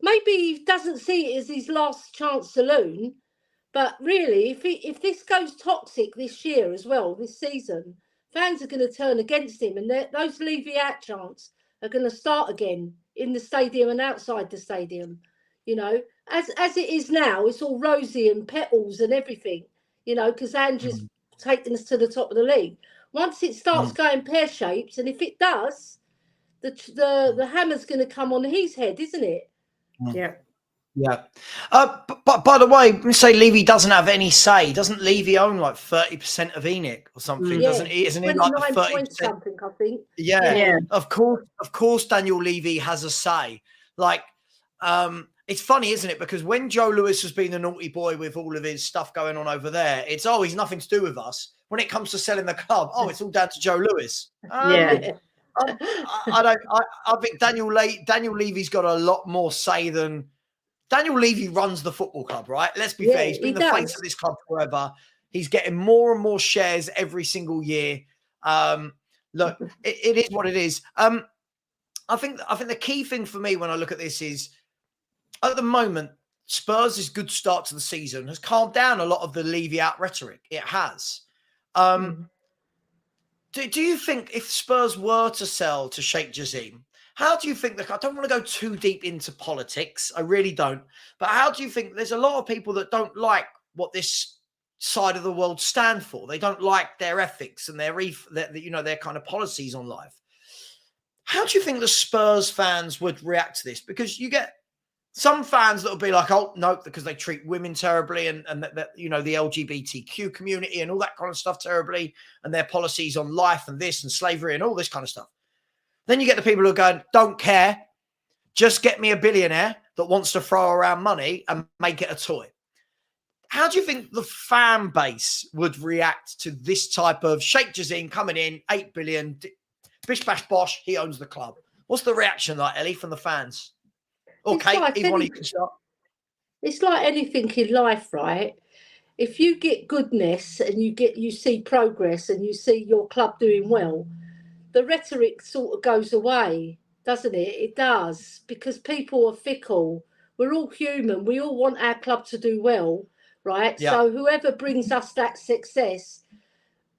maybe he doesn't see it as his last chance saloon, but really, if this goes toxic this year as well, this season, fans are going to turn against him, and those Levy out chants are going to start again in the stadium and outside the stadium. You know, as it is now, it's all rosy and petals and everything, you know, because Andrew's taken us to the top of the league. Once it starts going pear-shaped, and if it does, the hammer's going to come on his head, isn't it? Yeah. Yeah. But by the way, we say Levy doesn't have any say. Doesn't Levy own like 30% of Enoch or something? Yeah. Doesn't he? Isn't he like the 30%? Something, I think. Yeah. Of course, Daniel Levy has a say. Like, it's funny, isn't it? Because when Joe Lewis has been the naughty boy with all of his stuff going on over there, it's he's nothing to do with us. When it comes to selling the club, it's all down to Joe Lewis. I think Daniel Levy's got a lot more say than Daniel Levy runs the football club, right? Let's be fair. He's been the face of this club forever. He's getting more and more shares every single year. Look, it is what it is. I think the key thing for me when I look at this is, at the moment, Spurs' good start to the season has calmed down a lot of the Levy out rhetoric. It has. Do you think if Spurs were to sell to Sheikh Jassim, how do you think I don't want to go too deep into politics. I really don't. But how do you think there's a lot of people that don't like what this side of the world stand for? They don't like their ethics and their kind of policies on life. How do you think the Spurs fans would react to this? Because you get some fans that will be like, oh, no, because they treat women terribly and that the LGBTQ community and all that kind of stuff terribly, and their policies on life and this and slavery and all this kind of stuff. Then you get the people who are going, don't care, just get me a billionaire that wants to throw around money and make it a toy. How do you think the fan base would react to this type of Sheikh Jassim coming in, 8 billion, bish bash bosh, he owns the club? What's the reaction like, Ellie, from the fans? Or Kate, either one of you can start. It's like anything in life, right? If you get goodness and you see progress and you see your club doing well, the rhetoric sort of goes away, doesn't it? It does, because people are fickle. We're all human. We all want our club to do well, right? Yeah. So whoever brings us that success,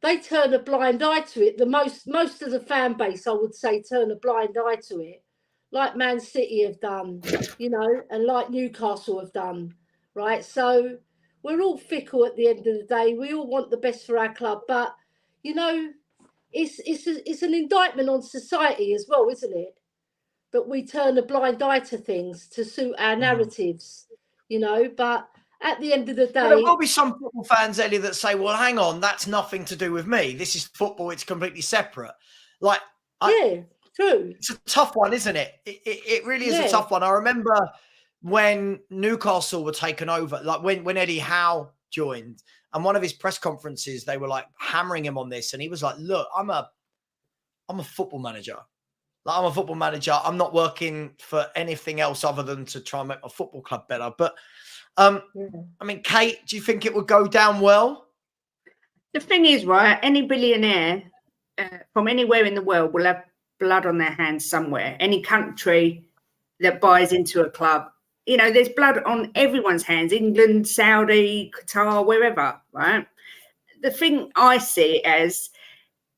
they turn a blind eye to it. Most of the fan base, I would say, turn a blind eye to it, like Man City have done, and like Newcastle have done, right? So we're all fickle at the end of the day. We all want the best for our club, but it's an indictment on society as well, isn't it? That we turn a blind eye to things to suit our narratives, but at the end of the day... Well, there will be some football fans, Ellie, that say, well, hang on, that's nothing to do with me. This is football. It's completely separate. True. It's a tough one, isn't it? It really is a tough one. I remember when Newcastle were taken over, like when Eddie Howe joined, and one of his press conferences, they were like hammering him on this. And he was like, look, I'm a football manager. Like, I'm a football manager. I'm not working for anything else other than to try and make my football club better. But, I mean, Kate, do you think it would go down well? The thing is, right, any billionaire from anywhere in the world will have blood on their hands somewhere. Any country that buys into a club, there's blood on everyone's hands. England, Saudi, Qatar, wherever, right? The thing I see it as,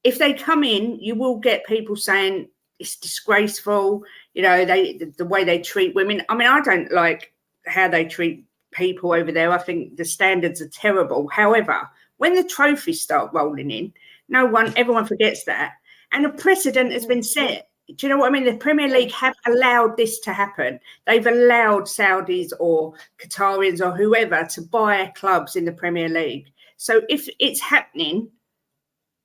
if they come in, you will get people saying it's disgraceful, the way they treat women. I mean, I don't like how they treat people over there. I think the standards are terrible. However, when the trophies start rolling in, everyone forgets that. And a precedent has been set. Do you know what I mean? The Premier League have allowed this to happen. They've allowed Saudis or Qataris or whoever to buy clubs in the Premier League. So if it's happening,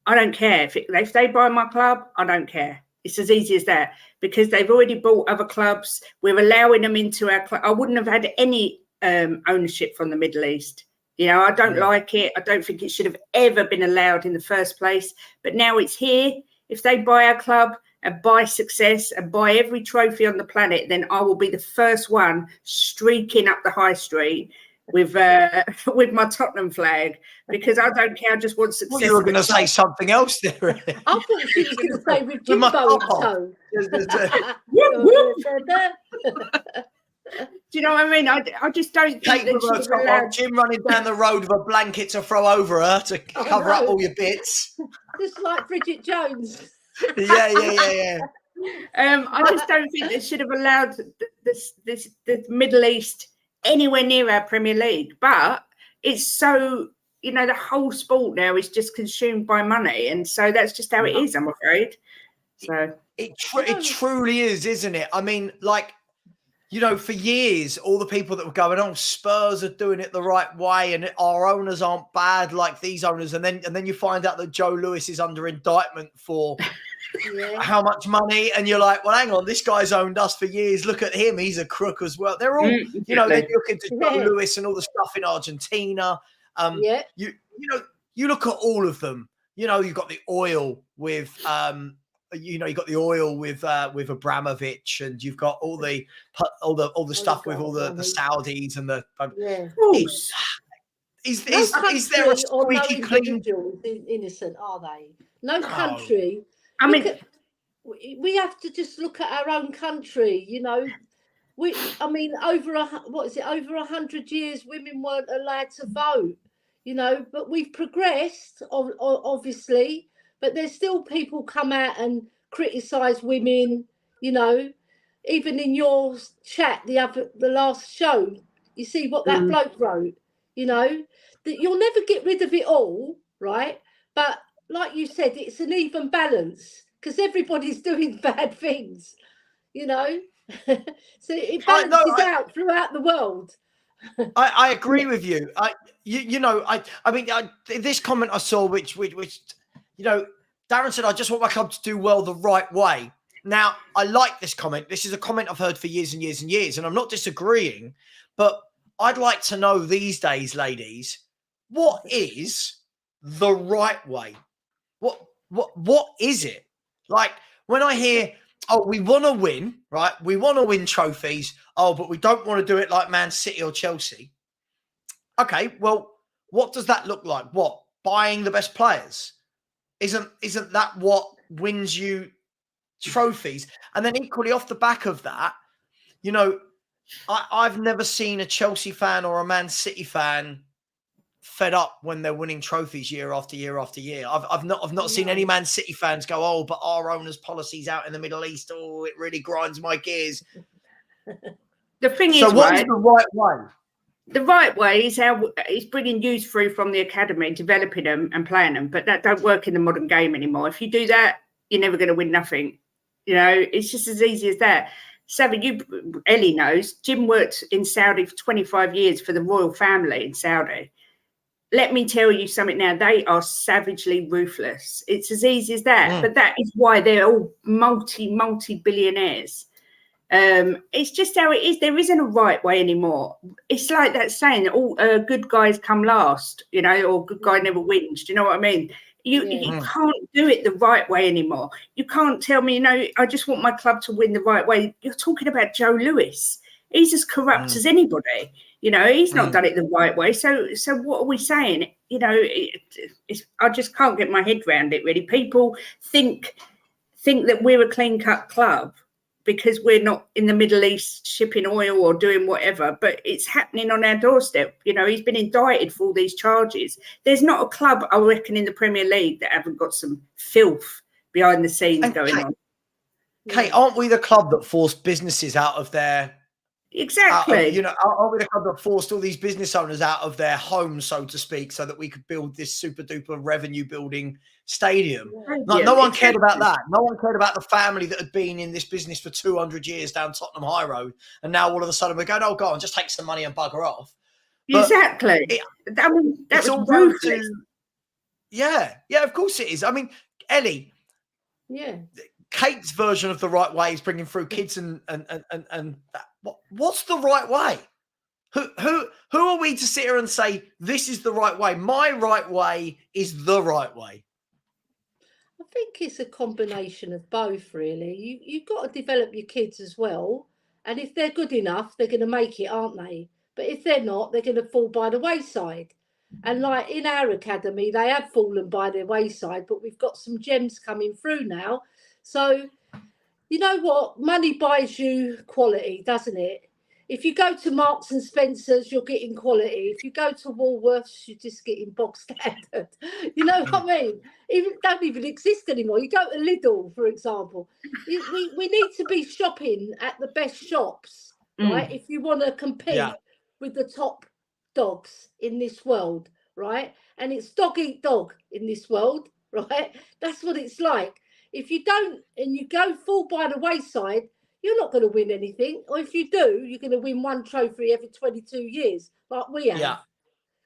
I don't care. If they buy my club, I don't care. It's as easy as that, because they've already bought other clubs. We're allowing them into our club. I wouldn't have had any ownership from the Middle East. You know, I don't like it. I don't think it should have ever been allowed in the first place. But now it's here. If they buy our club and buy success and buy every trophy on the planet, then I will be the first one streaking up the high street with my Tottenham flag, because I don't care. I just want success. Well, you were going to say something else there. I thought she was going to say with With my Jimbo top. Do you know what I mean? I just don't think Kate with her top on, Jim running down the road with a blanket to throw over her to cover up all your bits. Just like Bridget Jones. Yeah. I just don't think they should have allowed the Middle East anywhere near our Premier League. But it's so, you know, the whole sport now is just consumed by money, and so that's just how it is, I'm afraid. So it truly is, isn't it? I mean, like, you know, for years, all the people that were going, "Oh, Spurs are doing it the right way, and our owners aren't bad like these owners," and then you find out that Joe Lewis is under indictment for how much money, and you're like, "Well, hang on, this guy's owned us for years. Look at him; he's a crook as well." They're all, you know, they look into Joe Lewis and all the stuff in Argentina. You look at all of them. You know, you've got the oil with with Abramovich, and you've got all the stuff with all the Saudis and the. Is there a squeaky clean? Innocent, are they? No country. I mean, we have to just look at our own country. You know, over 100 years, women weren't allowed to vote. You know, but we've progressed, obviously. But there's still people come out and criticise women, you know. Even in your chat, the last show, you see what that bloke wrote, you know. That you'll never get rid of it all, right? But like you said, it's an even balance, because everybody's doing bad things, you know. So it balances out throughout the world. I agree with you. I mean, this comment I saw, which you know, Darren said, "I just want my club to do well the right way." Now, I like this comment. This is a comment I've heard for years and years and years, and I'm not disagreeing, but I'd like to know these days, ladies, what is the right way? What is it? Like, when I hear, "Oh, we want to win, right? We want to win trophies. Oh, but we don't want to do it like Man City or Chelsea." Okay, well, what does that look like? What? Buying the best players? Isn't that what wins you trophies? And then equally off the back of that, you know, I've never seen a Chelsea fan or a Man City fan fed up when they're winning trophies year after year after year. I've not seen any Man City fans go, "Oh, but our owner's policies out in the Middle East, oh, it really grinds my gears." The thing is, so what is the right way? The right way is how it's bringing youth through from the academy, developing them and playing them. But that don't work in the modern game anymore. If you do that, you're never going to win nothing. You know, it's just as easy as that. Savva, Elly knows, Jim worked in Saudi for 25 years for the royal family in Saudi. Let me tell you something now. They are savagely ruthless. It's as easy as that. But that is why they're all multi-billionaires. It's just how it is. There isn't a right way anymore. It's like that saying, "All good guys come last," you know, or "good guy never wins." Do you know what I mean? You can't do it the right way anymore. You can't tell me, "No, I just want my club to win the right way." You're talking about Joe Lewis. He's as corrupt as anybody. You know, he's not done it the right way. So what are we saying? You know, I just can't get my head around it, really. People think that we're a clean-cut club because we're not in the Middle East shipping oil or doing whatever, but it's happening on our doorstep. You know, he's been indicted for all these charges. There's not a club, I reckon, in the Premier League that haven't got some filth behind the scenes going on. Kate, aren't we the club that forced businesses out of their... Exactly. Aren't we the club that forced all these business owners out of their homes, so to speak, so that we could build this super duper revenue building stadium? No one cared about that. No one cared about the family that had been in this business for 200 years down Tottenham High Road. And now all of a sudden we're going, "Oh, go on, just take some money and bugger off." But exactly. That was ruthless. Yeah, of course it is. I mean, Elly. Yeah. Kate's version of the right way is bringing through kids and what's the right way? Who we to sit here and say this is the right way? My right way is the right way. I think it's a combination of both, really. You've got to develop your kids as well. And if they're good enough, they're going to make it, aren't they? But if they're not, they're going to fall by the wayside. And like in our academy, they have fallen by their wayside, but we've got some gems coming through now. So, you know what? Money buys you quality, doesn't it? If you go to Marks and Spencer's, you're getting quality. If you go to Woolworths, you're just getting bog standard. You know what I mean? Even don't even exist anymore. You go to Lidl, for example. We need to be shopping at the best shops, right? If you want to compete with the top dogs in this world, right? And it's dog eat dog in this world, right? That's what it's like. If you don't, and you go fall by the wayside, you're not going to win anything. Or if you do, you're going to win one trophy every 22 years, like we have.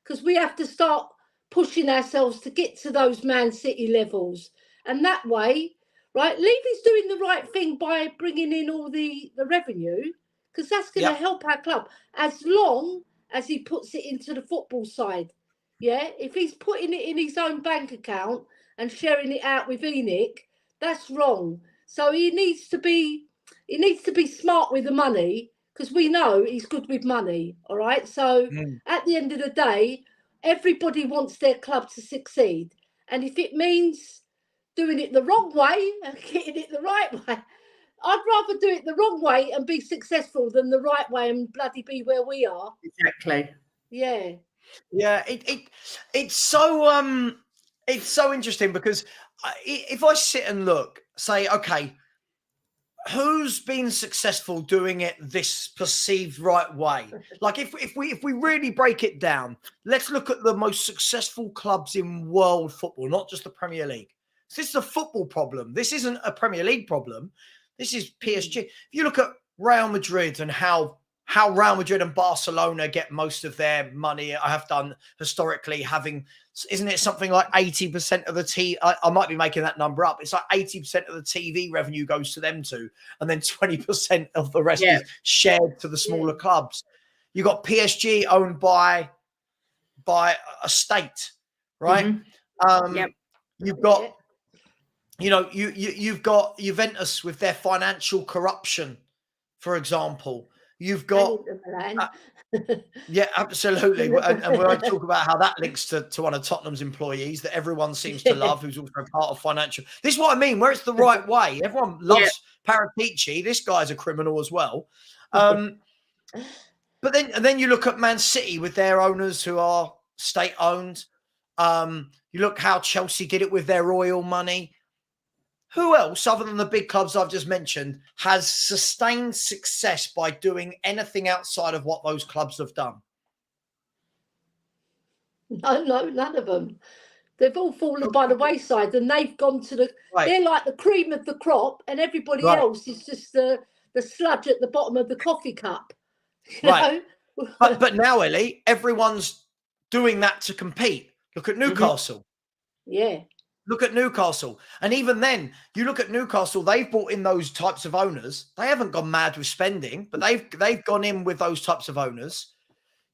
Because we have to start pushing ourselves to get to those Man City levels. And that way, right, Levy's doing the right thing by bringing in all the revenue, because that's going to help our club, as long as he puts it into the football side. Yeah, if he's putting it in his own bank account and sharing it out with Enoch, that's wrong. So he needs to be smart with the money, because we know he's good with money. All right. So at the end of the day, everybody wants their club to succeed. And if it means doing it the wrong way and getting it the right way, I'd rather do it the wrong way and be successful than the right way and bloody be where we are. Exactly. Yeah. Yeah. It's so interesting, because if I sit and look, say, okay, who's been successful doing it this perceived right way? Like if we really break it down, let's look at the most successful clubs in world football, not just the Premier League. So this is a football problem. This isn't a Premier League problem. This is PSG. If you look at Real Madrid and how Real Madrid and Barcelona get most of their money, I have done historically, having, isn't it something like 80% of the I might be making that number up. It's like 80% of the TV revenue goes to them two, and then 20% of the rest is shared to the smaller clubs. You got PSG owned by a state, right? You've got, you've got Juventus with their financial corruption, for example. You've got, yeah, absolutely. And when I talk about how that links to one of Tottenham's employees that everyone seems to love, who's also part of financial. This is what I mean, where it's the right way. Everyone loves Paratici. This guy's a criminal as well. But then you look at Man City with their owners who are state owned. You look how Chelsea did it with their oil money. Who else, other than the big clubs I've just mentioned, has sustained success by doing anything outside of what those clubs have done? No, none of them. They've all fallen by the wayside, and they've gone to the. They're like the cream of the crop, and everybody else is just the sludge at the bottom of the coffee cup. You know? But now, Elly, everyone's doing that to compete. Look at Newcastle. Yeah. Look at Newcastle. And even then, you look at Newcastle, they've brought in those types of owners. They haven't gone mad with spending, but they've gone in with those types of owners.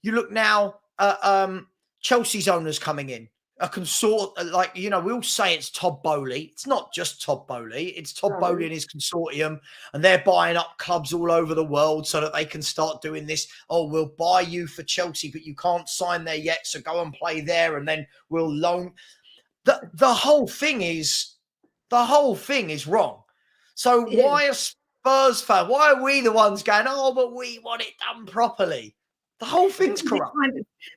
You look now at Chelsea's owners coming in. A consort, like, we all say it's Todd Boehly. It's not just Todd Boehly. It's Todd Boehly and his consortium, and they're buying up clubs all over the world so that they can start doing this. Oh, we'll buy you for Chelsea, but you can't sign there yet, so go and play there, and then we'll loan. The whole thing is wrong. So why are Spurs fans? Why are we the ones going, oh, but we want it done properly? The whole thing's corrupt.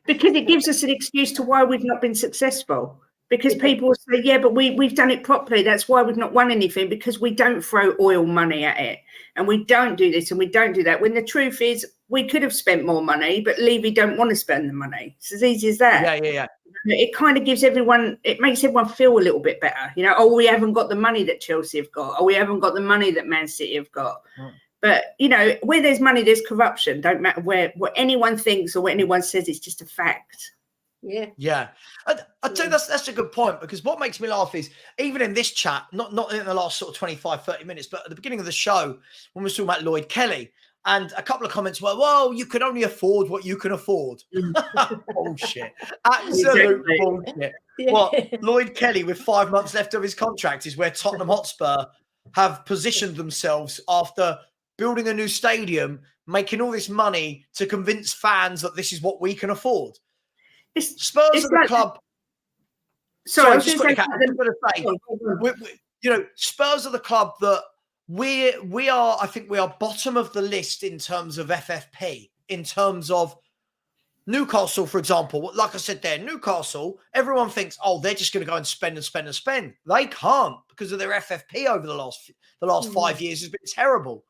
Because it gives us an excuse to why we've not been successful. Because people will say, yeah, but we've done it properly. That's why we've not won anything, because we don't throw oil money at it. And we don't do this and we don't do that. When the truth is, we could have spent more money, but Levy don't want to spend the money. It's as easy as that. Yeah. It kind of gives everyone, it makes everyone feel a little bit better. Oh, we haven't got the money that Chelsea have got. Oh, we haven't got the money that Man City have got. But, where there's money, there's corruption. Don't matter what anyone thinks or what anyone says, it's just a fact. Yeah. I tell you, that's a good point, because what makes me laugh is, even in this chat, not in the last sort of 25, 30 minutes, but at the beginning of the show, when we were talking about Lloyd Kelly, And a couple of comments were, well, you can only afford what you can afford. Bullshit. Absolute bullshit. Yeah. What, Lloyd Kelly, with 5 months left of his contract, is where Tottenham Hotspur have positioned themselves after building a new stadium, making all this money to convince fans that this is what we can afford. Spurs are the club. Sorry, I'm just going to say, you know, Spurs are the club that we are. I think we are bottom of the list in terms of FFP. In terms of Newcastle, for example, like I said there, Newcastle, everyone thinks, oh, they're just going to go and spend and spend and spend. They can't, because of their FFP over the last 5 years has been terrible.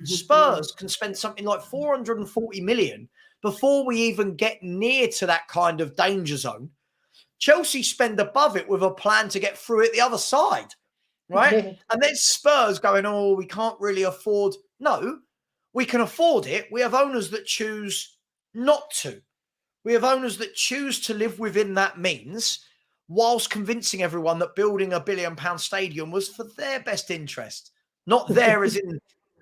Spurs can spend something like 440 million before we even get near to that kind of danger zone. Chelsea spend above it with a plan to get through it the other side, right? And then Spurs going, oh, we can't really afford. No, we can afford it. We have owners that choose not to. We have owners that choose to live within that means, whilst convincing everyone that building £1 billion stadium was for their best interest. Not there as in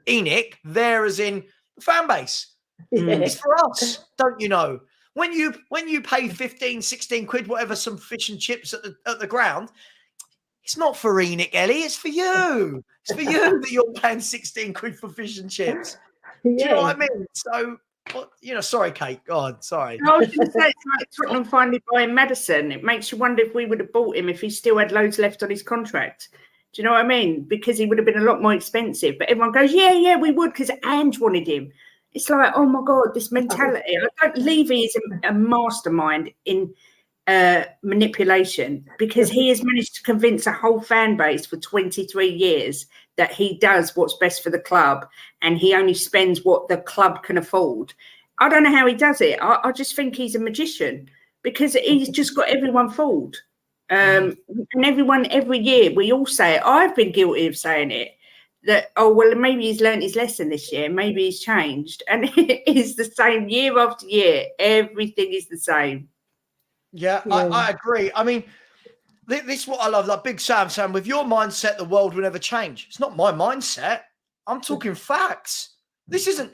Enoch, there as in the fan base. It's for us, don't you know? When you pay 15, 16 quid, whatever, some fish and chips at the ground, it's not for Enoch, Elly, it's for you. It's for you that you're paying 16 quid for fish and chips. Do you know what I mean? So, you know, sorry, Kate. God, sorry. I was going to say, it's like Tottenham finally buying Maddison. It makes you wonder if we would have bought him if he still had loads left on his contract. Do you know what I mean? Because he would have been a lot more expensive. But everyone goes, yeah, we would, because Ange wanted him. It's like, oh my God, this mentality. Levy is a mastermind in manipulation, because he has managed to convince a whole fan base for 23 years that he does what's best for the club and he only spends what the club can afford. I don't know how he does it. I just think he's a magician, because he's just got everyone fooled. And everyone, every year, we all say it. I've been guilty of saying it. That, oh, well, maybe he's learned his lesson this year. Maybe he's changed. And it is the same year after year. Everything is the same. Yeah. I agree. I mean, this is what I love. Like Big Sam saying, with your mindset, the world will never change. It's not my mindset. I'm talking facts. This isn't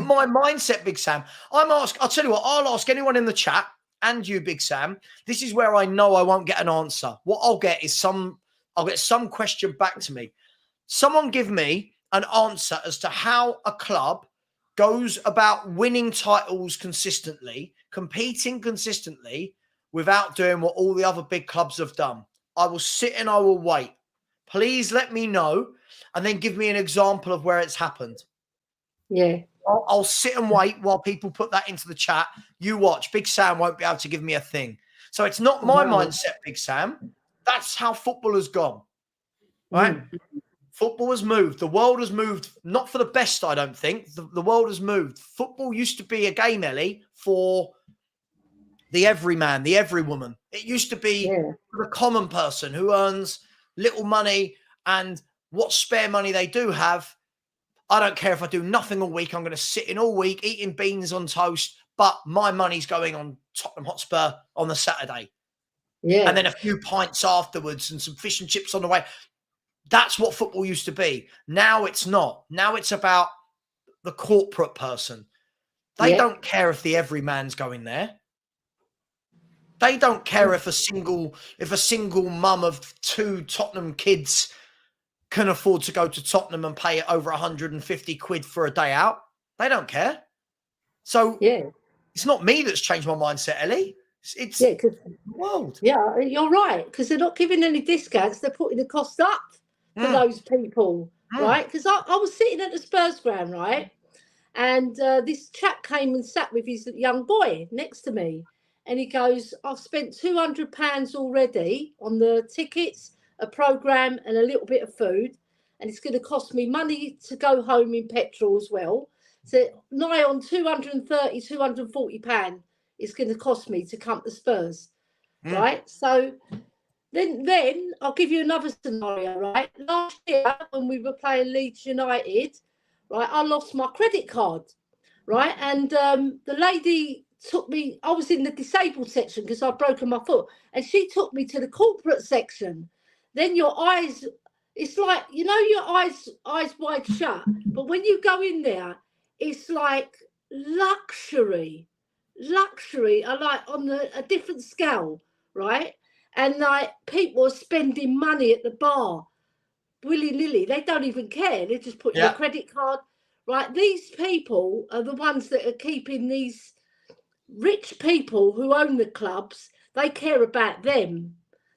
my mindset, Big Sam. I'll tell you what, I'll ask anyone in the chat and you, Big Sam. This is where I know I won't get an answer. What I'll get is I'll get some question back to me. Someone give me an answer as to how a club goes about winning titles consistently, competing consistently, without doing what all the other big clubs have done. I will sit and I will wait. Please let me know, and then give me an example of where it's happened. Yeah. I'll sit and wait while people put that into the chat. You watch. Big Sam won't be able to give me a thing. So it's not my mindset, Big Sam. That's how football has gone. Right? Football has moved. The world has moved, not for the best, I don't think. The world has moved. Football used to be a game, Elly, for the everyman, the everywoman. It used to be for the common person who earns little money, and what spare money they do have, I don't care if I do nothing all week. I'm going to sit in all week eating beans on toast, but my money's going on Tottenham Hotspur on the Saturday. Yeah. And then a few pints afterwards and some fish and chips on the way. That's what football used to be. Now it's not. Now it's about the corporate person. They don't care if the everyman's going there. They don't care if a single mum of 2 Tottenham kids can afford to go to Tottenham and pay over 150 quid for a day out. They don't care. So it's not me that's changed my mindset, Elly. It's the world. Yeah, you're right, because they're not giving any discounts. They're putting the cost up for those people, right? Because I was sitting at the Spurs ground, right? And this chap came and sat with his young boy next to me. And he goes, I've spent £200 already on the tickets, a programme and a little bit of food. And it's going to cost me money to go home in petrol as well. So nigh on £230, £240 it's going to cost me to come to Spurs, right? So then I'll give you another scenario, right? Last year when we were playing Leeds United, right, I lost my credit card, right? And the lady took me, I was in the disabled section because I'd broken my foot, and she took me to the corporate section. Then your eyes, it's like, you know, your eyes wide shut, but when you go in there, it's like luxury, are like on a different scale, right? And like people are spending money at the bar willy-nilly. They don't even care. They just put in a credit card, right? These people are the ones that are keeping these rich people who own the clubs. They care about them.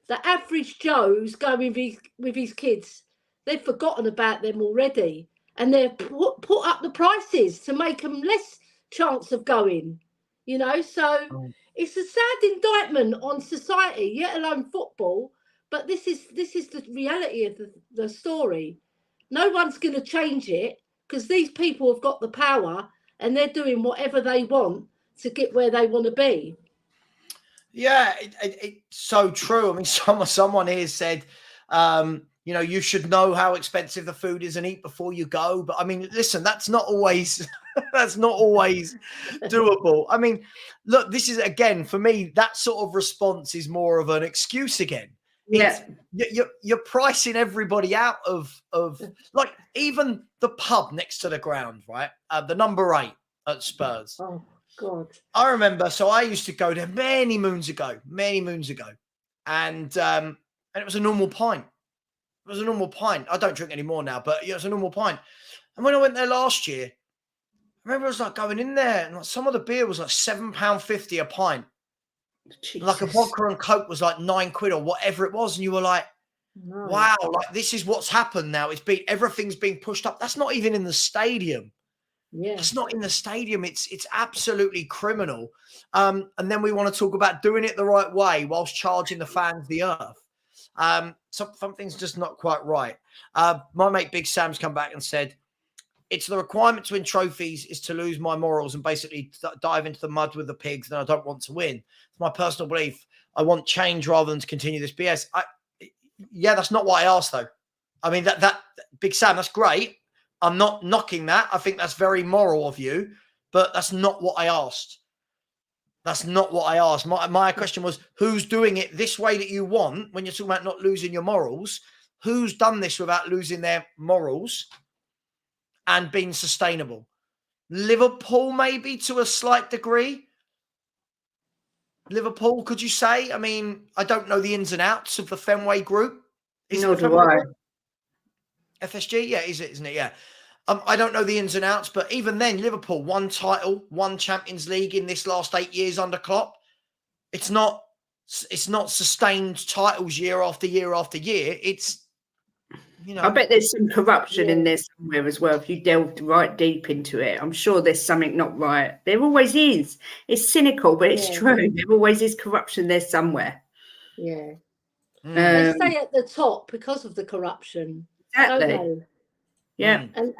The average Joe's going with his kids. They've forgotten about them already, and they've put up the prices to make them less chance of going. You know, so it's a sad indictment on society, yet alone football. But this is the reality of the story. No one's going to change it because these people have got the power and they're doing whatever they want to get where they want to be. Yeah, it's so true. I mean, someone here said, you know, you should know how expensive the food is and eat before you go. But I mean, listen, that's not always doable. I mean, look, this is, again, for me, that sort of response is more of an excuse again. Yeah, you're pricing everybody out of like even the pub next to the ground, right? The number 8 at Spurs. Oh God! I remember. So I used to go there many moons ago, and it was a normal pint. It was a normal pint. I don't drink anymore now, but it was a normal pint. And when I went there last year, I remember I was like going in there, and like some of the beer was like £7.50 a pint. Jesus. Like a vodka and Coke was like £9 or whatever it was. And you were like, wow, like this is what's happened now. Everything's being pushed up. That's not even in the stadium. Yeah. It's not in the stadium. It's absolutely criminal. And then we want to talk about doing it the right way whilst charging the fans the earth. Something's just not quite right. My mate Big Sam's come back and said, it's the requirement to win trophies is to lose my morals and basically dive into the mud with the pigs, and I don't want to win. It's my personal belief. I want change rather than to continue this BS. Yeah, that's not what I asked, though. I mean, that Big Sam, that's great. I'm not knocking that. I think that's very moral of you, but that's not what I asked. That's not what I asked. My question was, who's doing it this way that you want when you're talking about not losing your morals? Who's done this without losing their morals and being sustainable? Liverpool, maybe to a slight degree. Liverpool, could you say? I mean, I don't know the ins and outs of the Fenway group. Nor do I. FSG? Yeah, isn't it? Yeah. I don't know the ins and outs, but even then, Liverpool, one title, one Champions League in this last 8 years under Klopp. It's not sustained titles year after year after year. It's, you know. I bet there's some corruption in there somewhere as well. If you delved right deep into it, I'm sure there's something not right. There always is. It's cynical, but it's true. There always is corruption there somewhere. Yeah. They stay at the top because of the corruption. Exactly. Don't they? Yeah. And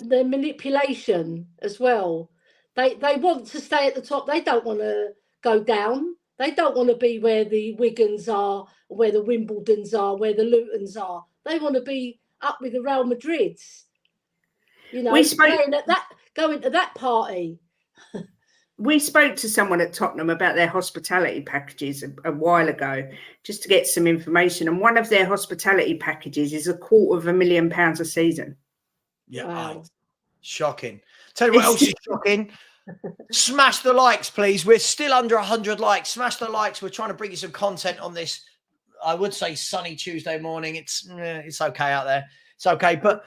the manipulation as well. They want to stay at the top. They don't want to go down. They don't want to be where the Wigans are, where the Wimbledons are, where the Lutons are. They want to be up with the Real Madrids. You know, going to that party. We spoke to someone at Tottenham about their hospitality packages a while ago, just to get some information. And one of their hospitality packages is £250,000 a season. Yeah, wow. Shocking. Tell you what else is shocking. Smash the likes, please. We're still under 100 likes. Smash the likes. We're trying to bring you some content on this, I would say, sunny Tuesday morning. It's okay out there. It's okay. But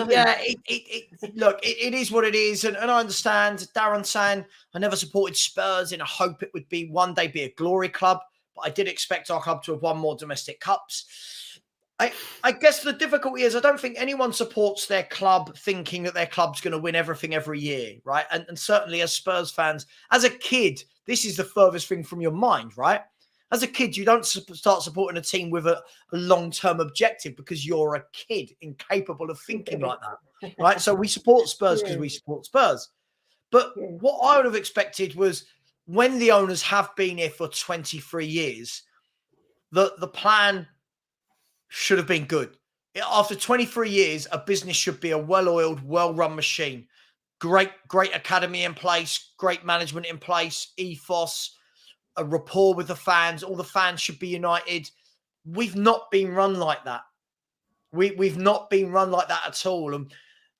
yeah, look, it is what it is. And I understand Darren saying, I never supported Spurs in a hope it would be one day be a glory club. But I did expect our club to have won more domestic cups. I guess the difficulty is I don't think anyone supports their club thinking that their club's going to win everything every year, right? And certainly as Spurs fans, as a kid, this is the furthest thing from your mind, right? As a kid, you don't start supporting a team with a long-term objective because you're a kid incapable of thinking like that, right? So we support Spurs because we support Spurs. But what I would have expected was when the owners have been here for 23 years, the plan should have been good. After 23 years, a business should be a well-oiled, well-run machine. Great academy in place, great management in place, ethos, a rapport with the fans. All the fans should be united. We've not been run like that. We've not been run like that at all. And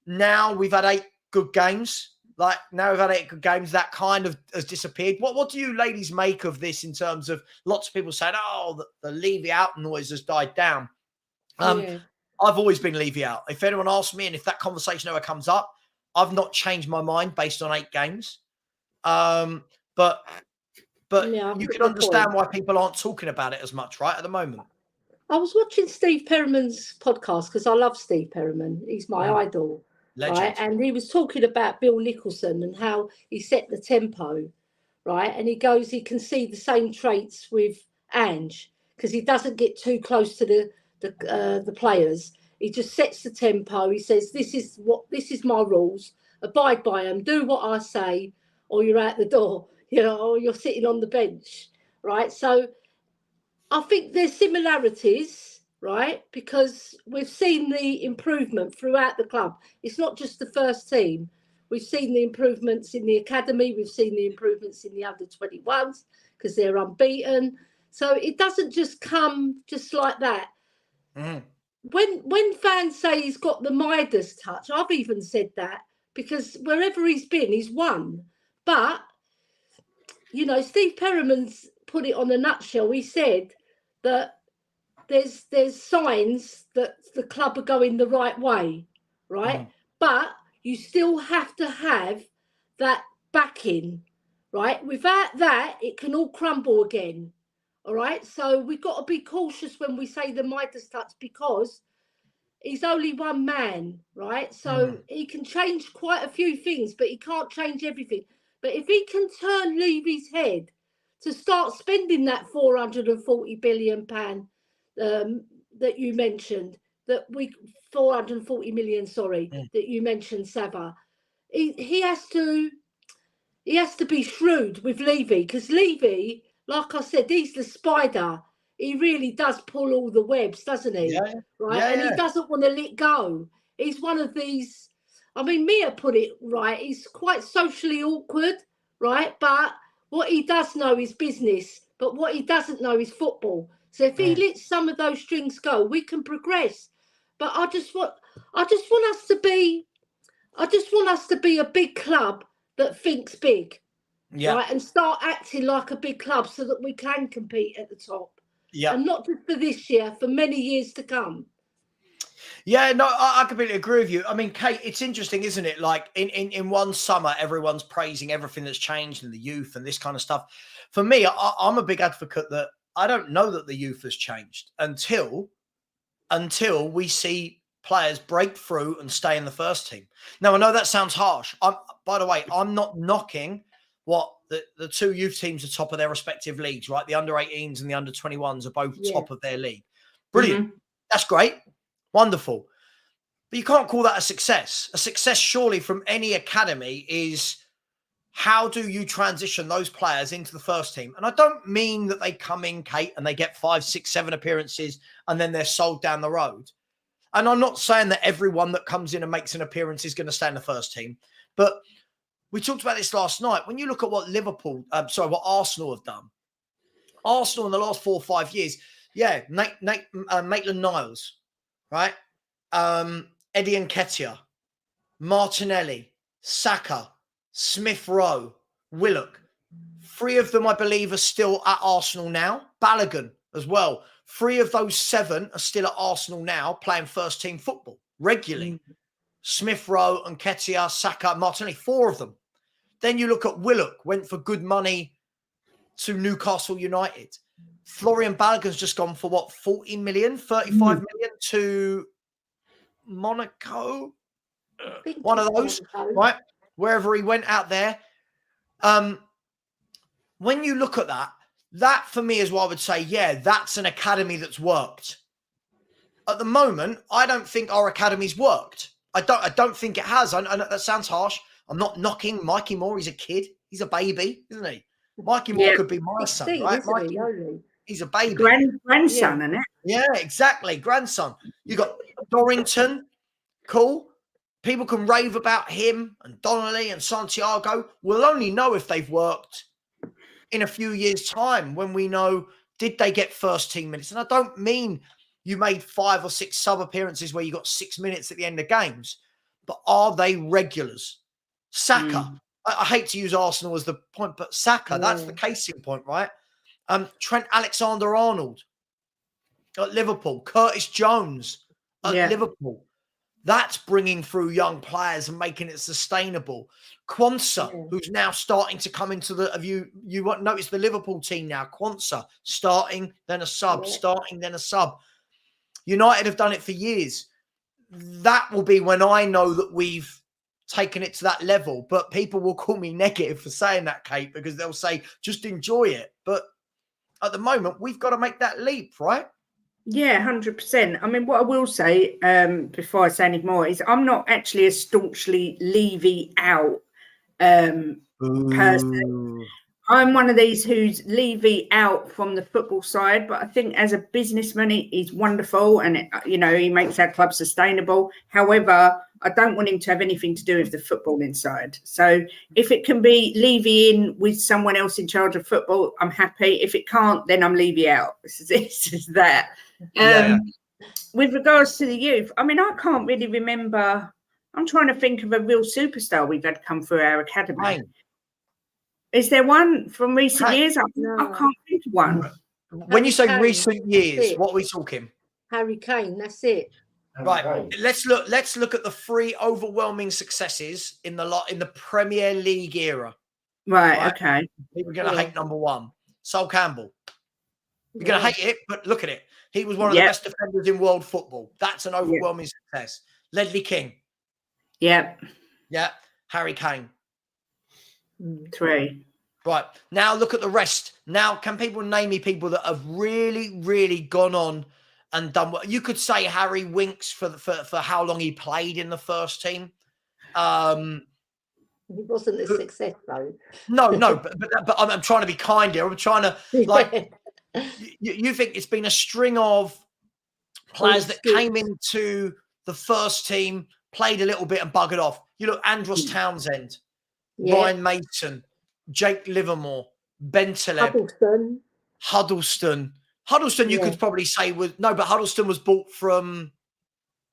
now we've had good games. Like now we've had 8 good games, that kind of has disappeared. What do you ladies make of this in terms of lots of people saying, oh, the Levy out noise has died down? I've always been Levy out. If anyone asks me, and if that conversation ever comes up, I've not changed my mind based on 8 games. But you can understand why people aren't talking about it as much, right, at the moment. I was watching Steve Perriman's podcast because I love Steve Perriman. He's my idol. Legend. Right? And he was talking about Bill Nicholson and how he set the tempo, right? And he goes, he can see the same traits with Ange because he doesn't get too close to the players. He just sets the tempo. He says, this is my rules. Abide by them. Do what I say, or you're out the door. Or you're sitting on the bench, right? So I think there's similarities, right? Because we've seen the improvement throughout the club. It's not just the first team. We've seen the improvements in the academy. We've seen the improvements in the under-21s because they're unbeaten. So it doesn't just come just like that. When fans say he's got the Midas touch, I've even said that because wherever he's been, he's won. But Steve Perriman's put it on a nutshell. He said that there's signs that the club are going the right way, right? But you still have to have that backing, right? Without that, it can all crumble again, all right? So we've got to be cautious when we say the Midas touch because he's only one man, right? So he can change quite a few things, but he can't change everything. But if he can turn Levy's head to start spending that £440 billion that you mentioned, 440 million, that you mentioned, Savva, he has to be shrewd with Levy because Levy, like I said, he's the spider. He really does pull all the webs, doesn't he? Yeah. Right, yeah, and he doesn't want to let go. He's one of these. I mean, Mia put it right. He's quite socially awkward, right? But what he does know is business. But what he doesn't know is football. So if he lets some of those strings go, we can progress. But I just want us to be a big club that thinks big, right? And start acting like a big club so that we can compete at the top. Yeah, and not just for this year, for many years to come. Yeah, no, I completely agree with you. I mean, Kate, it's interesting, isn't it? Like in one summer, everyone's praising everything that's changed in the youth and this kind of stuff. For me, I'm a big advocate that I don't know that the youth has changed until we see players break through and stay in the first team. Now, I know that sounds harsh. By the way, I'm not knocking what the 2 youth teams are top of their respective leagues, right? The under-18s and the under-21s are both top of their league. Brilliant. That's great. Wonderful. But you can't call that a success. A success surely from any academy is how do you transition those players into the first team? And I don't mean that they come in, Kate, and they get 5, 6, 7 appearances and then they're sold down the road. And I'm not saying that everyone that comes in and makes an appearance is going to stay in the first team. But we talked about this last night. When you look at what what Arsenal have done. Arsenal in the last 4 or 5 years, Maitland-Niles, right? Eddie Nketiah, Martinelli, Saka, Smith Rowe, Willock. 3 of them, I believe, are still at Arsenal now. Balogun as well. 3 of those 7 are still at Arsenal now playing first team football regularly. Smith Rowe, Nketiah, Saka, Martinelli, 4 of them. Then you look at Willock, went for good money to Newcastle United. Florian Balogun's just gone for what, 40 million, 35 million to Monaco? One of those, right? Wherever he went out there. When you look at that for me is what I would say, that's an academy that's worked. At the moment, I don't think our academy's worked. I don't think it has. I know that sounds harsh. I'm not knocking Mikey Moore. He's a kid. He's a baby, isn't he? Mikey Moore could be my son, right? Mikey, he's a baby. Grandson, isn't it? Yeah, exactly. Grandson. You got Dorrington. Cool. People can rave about him and Donnelly and Santiago. We'll only know if they've worked in a few years' time when we know, did they get first team minutes? And I don't mean you made 5 or 6 sub appearances where you got 6 minutes at the end of games, but are they regulars? Saka. I hate to use Arsenal as the point, but Saka, that's the case in point, right? Trent Alexander-Arnold at Liverpool. Curtis Jones at Liverpool. That's bringing through young players and making it sustainable. Quansah, who's now starting to come into the... Have you noticed the Liverpool team now? Quansah, starting, then a sub, starting, then a sub. United have done it for years. That will be when I know that we've taken it to that level. But people will call me negative for saying that, Kate, because they'll say, just enjoy it. But at the moment, we've got to make that leap, right? Yeah, 100%. I mean, what I will say before I say any more is I'm not actually a staunchly Levy out person. I'm one of these who's Levy out from the football side, but I think as a businessman, he's wonderful and, he makes our club sustainable. However, I don't want him to have anything to do with the footballing side. So if it can be Levy in with someone else in charge of football, I'm happy. If it can't, then I'm Levy out. This is that. With regards to the youth, I mean, I can't really remember. I'm trying to think of a real superstar we've had come through our academy. Right. Is there one from recent years? I can't think of one. When you say recent years, what are we talking? Harry Kane, that's it. Right. Let's look at the 3 overwhelming successes in the Premier League era. Right. Okay. People are going to hate number 1, Sol Campbell. You're going to hate it, but look at it. He was one of the best defenders in world football. That's an overwhelming success. Ledley King. Yeah. Yeah. Harry Kane. 3. Right. Now look at the rest. Now, can people name me people that have really, really gone on and done what you could say? Harry Winks for how long he played in the first team. He wasn't a success though. No, but I'm trying to be kind here. I'm trying to you think it's been a string of players that came into the first team, played a little bit and buggered off. You look, Andros Townsend, Ryan Mason, Jake Livermore, Bentaleb, Huddleston. You could probably say but Huddleston was bought from...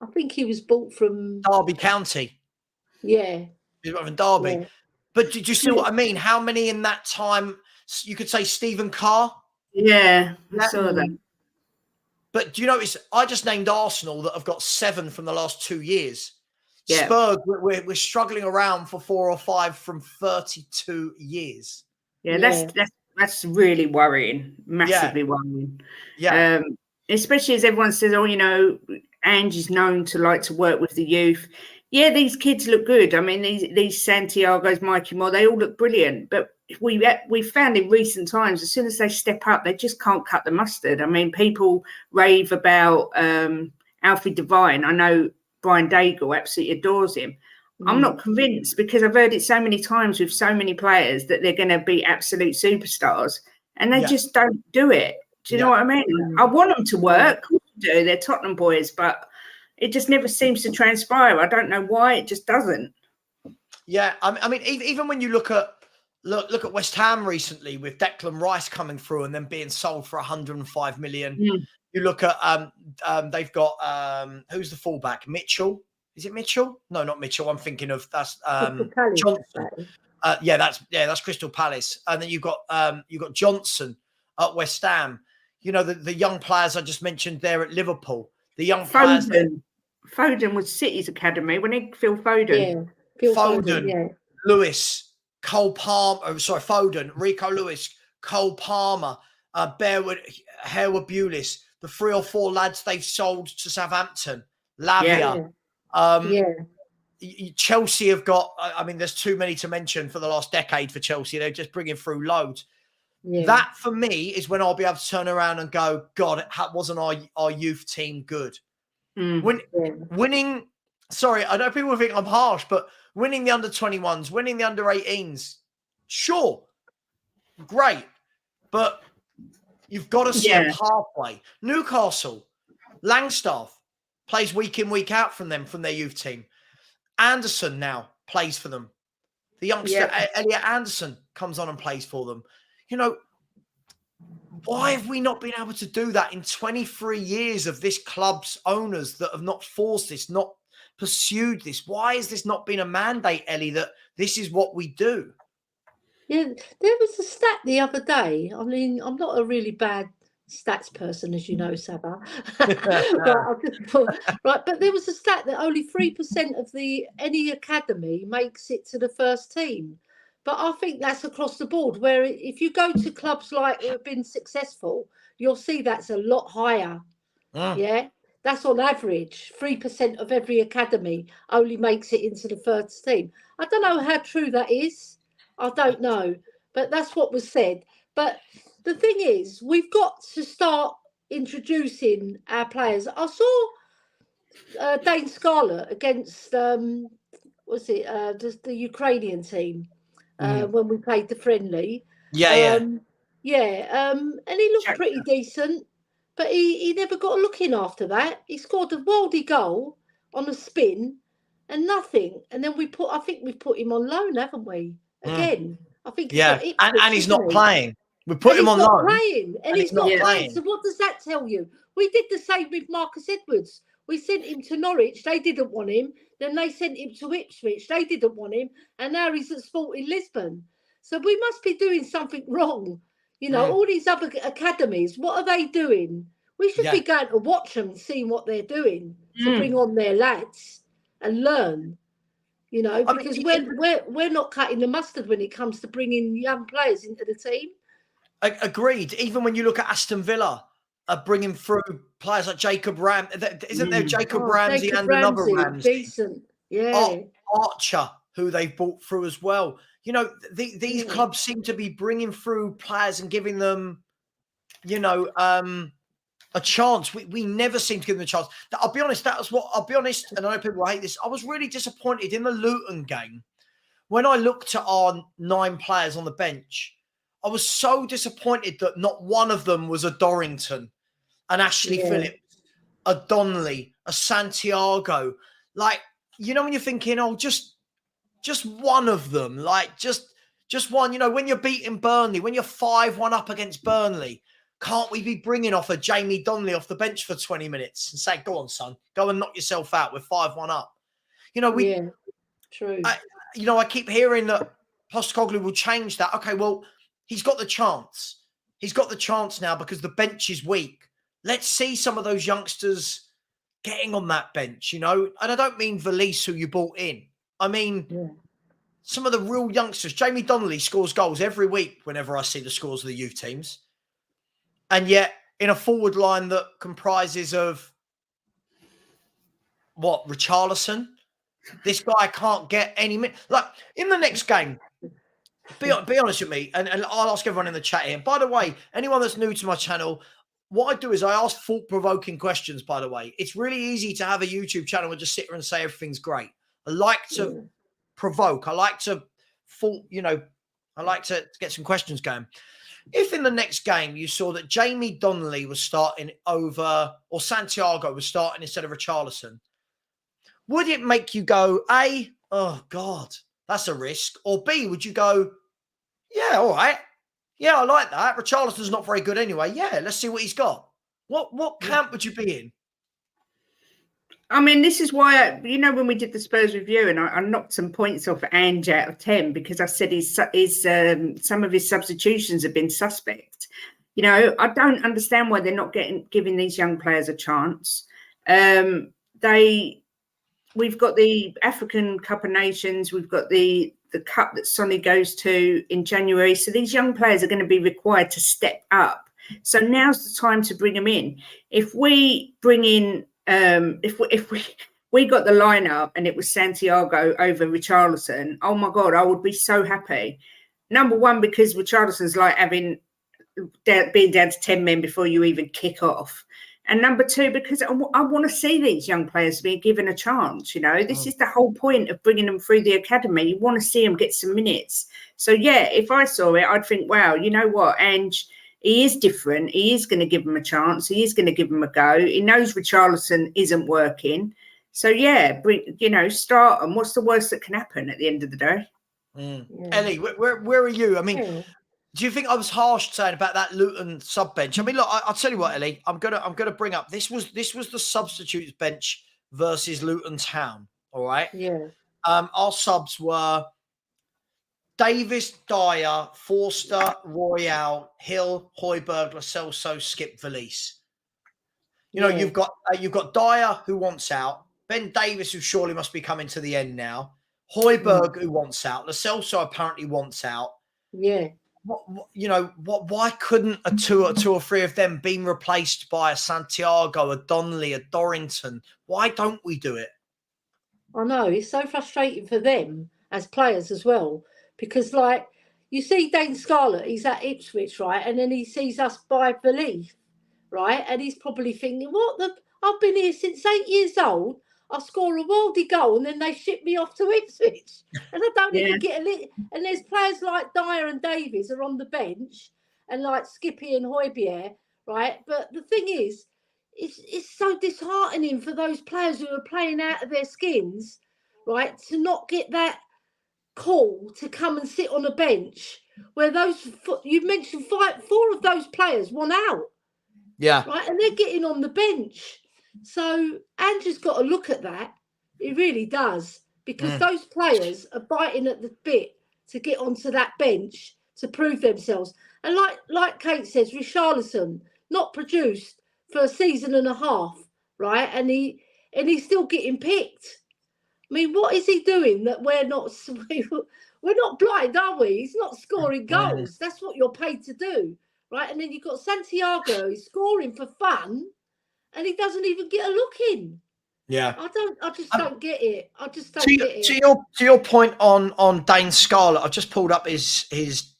I think he was bought from... Derby County. Yeah. He was from Derby. Yeah. But did you see what I mean? How many in that time? You could say Stephen Carr. Yeah, I saw that. But do you notice, I just named Arsenal that have got 7 from the last 2 years. Yeah. Spurs, we're struggling around for 4 or 5 from 32 years. Yeah, that's really worrying, massively worrying. Yeah. Especially as everyone says, Angie's known to like to work with the youth. Yeah, these kids look good. I mean, these Santiago's, Mikey Moore, they all look brilliant. But we found in recent times, as soon as they step up, they just can't cut the mustard. I mean, people rave about Alfie Devine. I know Brian Daigle absolutely adores him. I'm not convinced because I've heard it so many times with so many players that they're going to be absolute superstars and they just don't do it. Do you know what I mean? I want them to work. They're Tottenham boys, but it just never seems to transpire. I don't know why. It just doesn't. Yeah. I mean, even when you look at West Ham recently with Declan Rice coming through and then being sold for 105 million. You look at they've got who's the fullback? Mitchell. Is it Mitchell? No, not Mitchell. I'm thinking of that's Johnson. That's Crystal Palace. And then you've got Johnson at West Ham. You know, the young players I just mentioned there at Liverpool. The young players. Foden was City's academy. When he Phil Foden. Yeah. Foden, Lewis, Cole Palmer. Oh, sorry, Foden, Rico Lewis, Cole Palmer, Harewood Bulis. The 3 or 4 lads they've sold to Southampton. Lavia. Chelsea have got, I mean, there's too many to mention for the last decade for Chelsea. They're just bringing through loads. Yeah. That, for me, is when I'll be able to turn around and go, God, wasn't our youth team good? Winning, sorry, I know people think I'm harsh, but winning the under-21s, winning the under-18s, sure, great. But you've got to see them halfway. Newcastle, Langstaff plays week in, week out from their youth team. Anderson now plays for them. The youngster, Elliot Anderson, comes on and plays for them. You know, why have we not been able to do that in 23 years of this club's owners that have not forced this, not pursued this? Why has this not been a mandate, Ellie, that This is what we do. Yeah, there was a stat the other day. I mean, I'm not a really bad stats person, as you know, Savva. Right, but there was a stat that only 3% of any academy makes it to the first team. But I think that's across the board. Where if you go to clubs like who have been successful, you'll see that's a lot higher. Yeah, that's on average. 3% of every academy only makes it into the first team. I don't know how true that is. I don't know, but that's what was said. But the thing is, we've got to start introducing our players. I saw Dane Scarlett against just the Ukrainian team when we played the friendly. And he looked pretty decent, but he never got a look in after that. He scored a worldy goal on a spin and nothing. And then I think we've put him on loan, haven't we? Again, I think and he's not playing. We put him on loan, and he's not playing. So what does that tell you? We did the same with Marcus Edwards. We sent him to Norwich. They didn't want him. Then they sent him to Ipswich. They didn't want him, and now he's at Sporting Lisbon. So we must be doing something wrong. You know, all these other academies. What are they doing? We should be going to watch them, seeing what they're doing to bring on their lads and learn. You know, because we're not cutting the mustard when it comes to bringing young players into the team. Agreed. Even when you look at Aston Villa, bringing through players like Jacob Ramsey. Isn't there Jacob Ramsey and another Ramsey? Decent. Yeah. Archer, who they've brought through as well. You know, these clubs seem to be bringing through players and giving them, you know, a chance. We never seem to give them a chance. I'll be honest, and I know people hate this. I was really disappointed in the Luton game. When I looked at our 9 players on the bench, I was so disappointed that not one of them was a Dorrington, an Ashley Phillips, a Donnelly, a Santiago. Like, you know, when you're thinking, oh, just one of them, like just one, you know, when you're beating Burnley, when you're 5-1 up against Burnley, can't we be bringing off a Jamie Donnelly off the bench for 20 minutes and say, go on, son, go and knock yourself out. We're 5-1 up. You know, true. I keep hearing that Postecoglou will change that. Okay, well, he's got the chance. He's got the chance now because the bench is weak. Let's see some of those youngsters getting on that bench, you know. And I don't mean Valise, who you brought in. I mean some of the real youngsters. Jamie Donnelly scores goals every week whenever I see the scores of the youth teams. And yet, in a forward line that comprises of, Richarlison? This guy can't get any minutes. Like, in the next game, be honest with me, and I'll ask everyone in the chat here. By the way, anyone that's new to my channel, what I do is I ask thought-provoking questions, by the way. It's really easy to have a YouTube channel and just sit there and say everything's great. I like to provoke. I like to get some questions going. If in the next game you saw that Jamie Donnelly was starting over, or Santiago was starting instead of Richarlison, would it make you go, A, oh God, that's a risk, or B, would you go, yeah, all right, yeah, I like that. Richarlison's not very good anyway. Yeah, let's see what he's got. What camp would you be in? I mean, this is why, when we did the Spurs review and I knocked some points off Ange out of 10 because I said some of his substitutions have been suspect. You know, I don't understand why they're not giving these young players a chance. We've got the African Cup of Nations. We've got the cup that Sonny goes to in January. So these young players are going to be required to step up. So now's the time to bring them in. If we bring in, if we got the lineup and it was Santiago over Richarlison, oh my God, I would be so happy. Number one, because Richarlison's like being down to 10 men before you even kick off. And number two, because I want to see these young players being given a chance. You know, this is the whole point of bringing them through the academy. You want to see them get some minutes. So, yeah, if I saw it, I'd think, wow, you know what, Ange, he is different. He is going to give them a chance. He is going to give them a go. He knows Richarlison isn't working. So, yeah, start them. What's the worst that can happen at the end of the day? Yeah. Elly, where are you? I mean, do you think I was harsh saying about that Luton sub bench? I mean, look, I'll tell you what, Elly, I'm gonna bring up this was the substitutes bench versus Luton Town. All right. Yeah. Our subs were Davis, Dyer, Forster, Royale, Hill, Højbjerg, Lo Celso, Skip, Valise. You know, you've got Dyer who wants out, Ben Davis who surely must be coming to the end now, Højbjerg who wants out, Lo Celso apparently wants out. Yeah. Why couldn't a two or three of them been replaced by a Santiago, a Donnelly, a Dorrington? Why don't we do it? I know, it's so frustrating for them as players as well, because like you see Dane Scarlett, he's at Ipswich, right, and then he sees us by Belief, right, and he's probably thinking, I've been here since 8 years old, I score a worldie goal and then they ship me off to Ipswich and I don't even get a lick. And there's players like Dyer and Davies are on the bench and like Skippy and Højbjerg, right? But the thing is, it's so disheartening for those players who are playing out of their skins, right, to not get that call to come and sit on a bench where you mentioned four of those players won out. Yeah. Right, and they're getting on the bench. So Andrew's got to look at that. He really does. Because those players are biting at the bit to get onto that bench to prove themselves. And like Kate says, Richarlison not produced for a season and a half, right? And he's still getting picked. I mean, what is he doing that we're not blind, are we? He's not scoring goals. That's what you're paid to do, right? And then you've got Santiago, he's scoring for fun, and he doesn't even get a look in. Yeah, I just don't get it. I just don't get it. To your point on Dane Scarlett, I've just pulled up his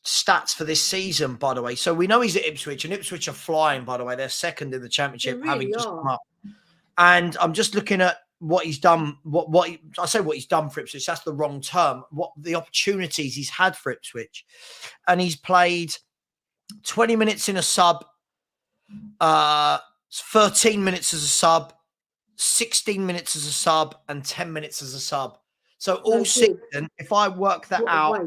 stats for this season, by the way. So we know he's at Ipswich, and Ipswich are flying, by the way. They're second in the Championship, They really having just are. come up. And I'm just looking at what he's done. What he's done for Ipswich. That's the wrong term. What the opportunities he's had for Ipswich, and he's played 20 minutes in a sub, 13 minutes as a sub, 16 minutes as a sub, and 10 minutes as a sub. So all season, if I work that out,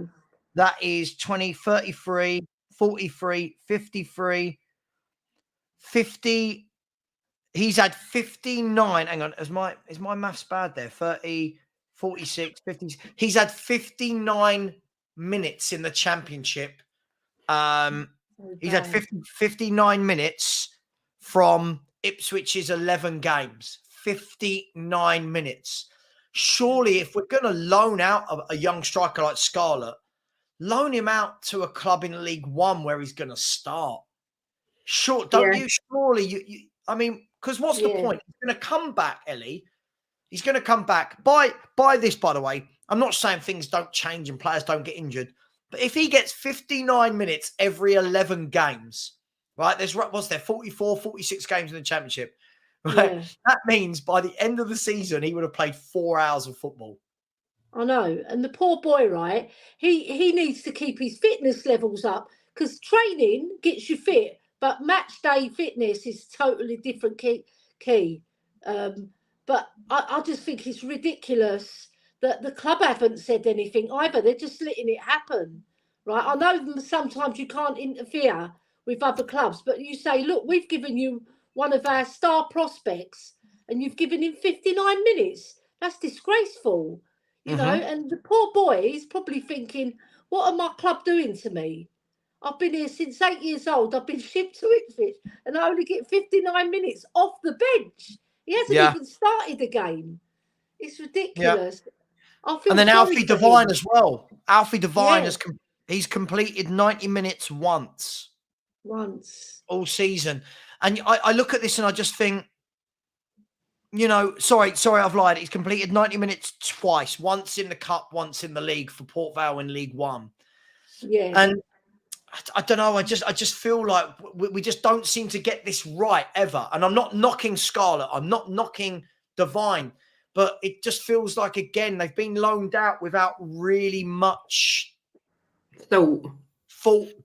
that is 20, 33, 43, 53, 50. He's had 59. Hang on, is my maths bad there? 30, 46, 50. He's had 59 minutes in the Championship. He's had 59 minutes from Ipswich's 11 games. 59 minutes. Surely, if we're going to loan out a young striker like Scarlett, loan him out to a club in League One where he's going to start. Sure, don't you? Surely, you I mean, because what's the point? He's going to come back, Ellie. He's going to come back. By this, by the way, I'm not saying things don't change and players don't get injured, but if he gets 59 minutes every 11 games, right? There's 44, 46 games in the Championship. Right? Yeah. That means by the end of the season, he would have played 4 hours of football. I know. And the poor boy, right? He needs to keep his fitness levels up because training gets you fit, but match day fitness is totally different key. But I just think it's ridiculous that the club haven't said anything either. They're just letting it happen, right? I know sometimes you can't interfere with other clubs, but you say, look, we've given you one of our star prospects and you've given him 59 minutes. That's disgraceful, you know. And the poor boy is probably thinking, what are my club doing to me? I've been here since 8 years old. I've been shipped to Ipswich and I only get 59 minutes off the bench. He hasn't even started the game. It's ridiculous. And then Alfie Devine as well. Alfie Devine he's completed 90 minutes once all season. And I look at this and I just think, you know, sorry, I've lied. He's completed 90 minutes twice, once in the cup, once in the league for Port Vale in League One. Yeah. And I don't know. I just feel like we just don't seem to get this right ever. And I'm not knocking Scarlett. I'm not knocking Devine. But it just feels like, again, they've been loaned out without really much thought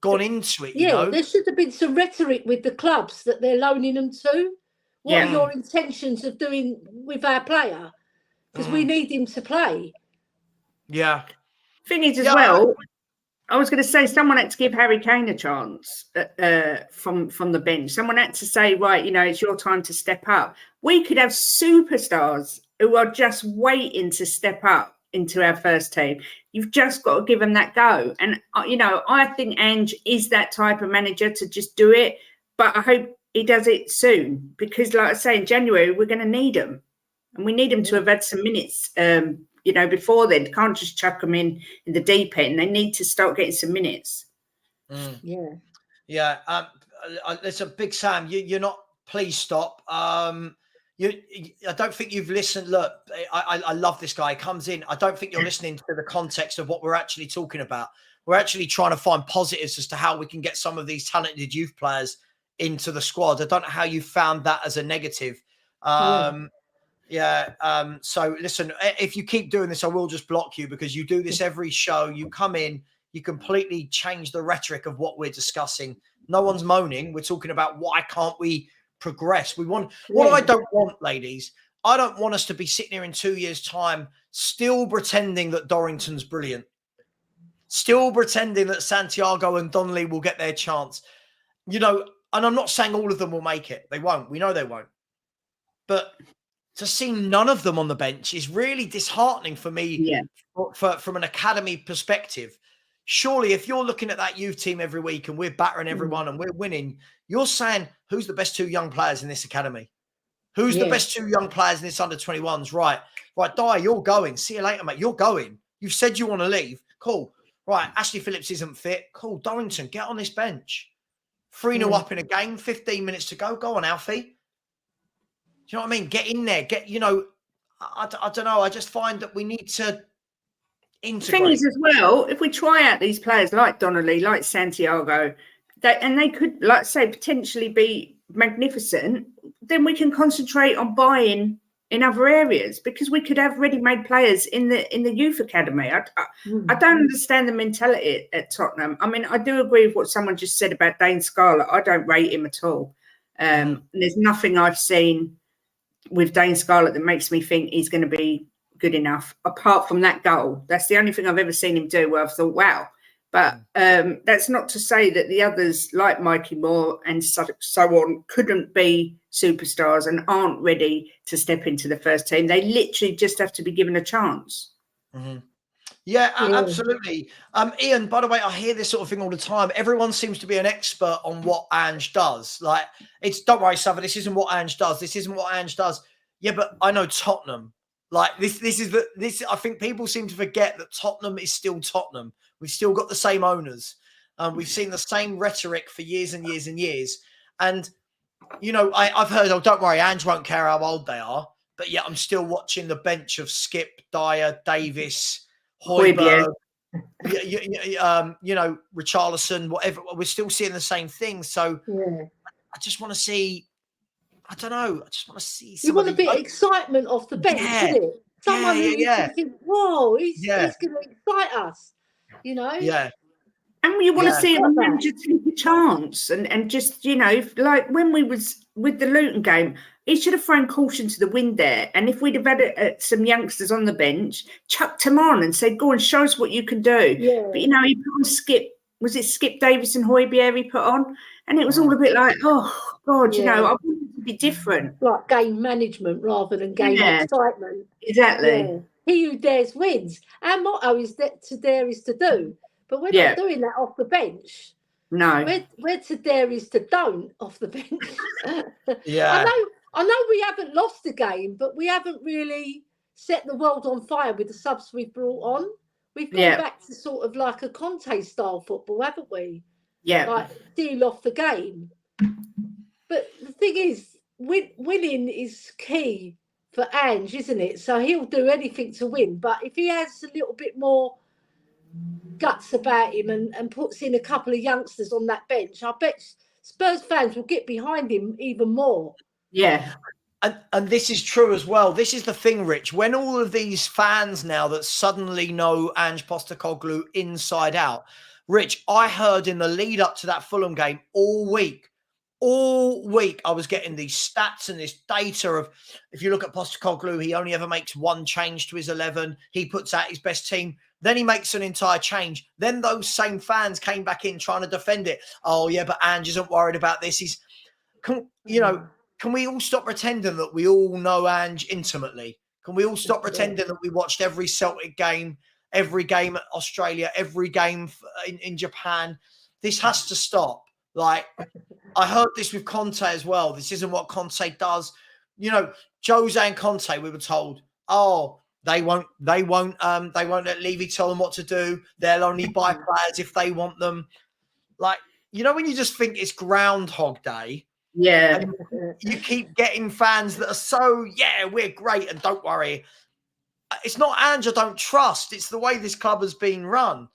gone into it. You know? There should have been some rhetoric with the clubs that they're loaning them to. What are your intentions of doing with our player? Because we need him to play. Yeah. Thing is, as well, I was going to say someone had to give Harry Kane a chance from the bench. Someone had to say, right, you know, it's your time to step up. We could have superstars who are just waiting to step up into our first team. You've just got to give them that go. And, I think Ange is that type of manager to just do it. But I hope he does it soon because, like I say, in January, we're going to need him. And we need him to have had some minutes, before then. Can't just chuck them in the deep end. They need to start getting some minutes. Yeah. Yeah. Listen, Big Sam, you're not. Please stop. I don't think you've listened. Look, I love this guy. He comes in. I don't think you're listening to the context of what we're actually talking about. We're actually trying to find positives as to how we can get some of these talented youth players into the squad. I don't know how you found that as a negative. So listen, if you keep doing this, I will just block you because you do this every show. You come in, you completely change the rhetoric of what we're discussing. No one's moaning. We're talking about why can't we progress? We want what I don't want, ladies. I don't want us to be sitting here in 2 years' time still pretending that Dorrington's brilliant, still pretending that Santiago and Donnelly will get their chance. And I'm not saying all of them will make it. They won't. We know they won't. But to see none of them on the bench is really disheartening for me from an academy perspective. Surely, if you're looking at that youth team every week and we're battering everyone and we're winning, you're saying, who's the best 2 young players in this academy? Who's the best 2 young players in this under-21s? Right, Dyer, you're going. See you later, mate. You're going. You've said you want to leave. Cool. Right, Ashley Phillips isn't fit. Cool. Dorrington, get on this bench. 3-0 up in a game, 15 minutes to go. Go on, Alfie. Do you know what I mean? Get in there. I don't know. I just find that we need to integrate. Thing is, as well, if we try out these players like Donnelly, like Santiago, they could, like I say, potentially be magnificent, then we can concentrate on buying in other areas because we could have ready-made players in the youth academy. I don't understand the mentality at Tottenham. I mean, I do agree with what someone just said about Dane Scarlett. I don't rate him at all. And there's nothing I've seen with Dane Scarlett that makes me think he's going to be good enough, apart from that goal. That's the only thing I've ever seen him do where I've thought, wow. But that's not to say that the others, like Mikey Moore and so on, couldn't be superstars and aren't ready to step into the first team. They literally just have to be given a chance. Yeah, absolutely. Ian, by the way, I hear this sort of thing all the time. Everyone seems to be an expert on what Ange does. Like, don't worry, Savva, this isn't what Ange does. This isn't what Ange does. Yeah, but I know Tottenham. Like, this. I think people seem to forget that Tottenham is still Tottenham. We've still got the same owners. We've seen the same rhetoric for years and years and years. And, I've heard, don't worry, Ange won't care how old they are. But yet I'm still watching the bench of Skip, Dyer, Davis, Højbjerg, Richarlison, whatever. We're still seeing the same thing. So I just want to see, I don't know. I just want to see. You want a bit of excitement off the bench, isn't it? Someone who you can think, whoa, he's going to excite us, Yeah. And you want to see a manager take a chance and just, like when we was with the Luton game, he should have thrown caution to the wind there. And if we'd have had some youngsters on the bench, chucked them on and said, go and show us what you can do. Yeah. But, he put on Skip Davis and Højbjerg he put on? And it was all a bit like, oh, God, I want it to be different. Like game management rather than game excitement. Exactly. Yeah. He who dares wins. Our motto is that to dare is to do. But we're not doing that off the bench. No. We're to dare is to don't off the bench. Yeah. I know we haven't lost the game, but we haven't really set the world on fire with the subs we've brought on. We've gone back to sort of like a Conte style football, haven't we? Yeah. Like deal off the game. But the thing is, winning is key for Ange, isn't it? So he'll do anything to win. But if he has a little bit more guts about him and puts in a couple of youngsters on that bench, I bet Spurs fans will get behind him even more. Yeah. And this is true as well. This is the thing, Rich. When all of these fans now that suddenly know Ange Postecoglou inside out, Rich, I heard in the lead up to that Fulham game all week, I was getting these stats and this data of, if you look at Postecoglou, he only ever makes one change to his 11. He puts out his best team. Then he makes an entire change. Then those same fans came back in trying to defend it. Oh, yeah, but Ange isn't worried about this. Can we all stop pretending that we all know Ange intimately? Can we all stop pretending that we watched every Celtic game every game at Australia, every game in Japan. This has to stop. Like, I heard this with Conte as well. This isn't what Conte does. You know, Jose and Conte, we were told, oh, they won't let Levy tell them what to do. They'll only buy players if they want them. Like, you know, when you just think it's Groundhog Day. Yeah. And you keep getting fans that are so, yeah, we're great. And don't worry. It's not Ange I don't trust. It's the way this club has been run.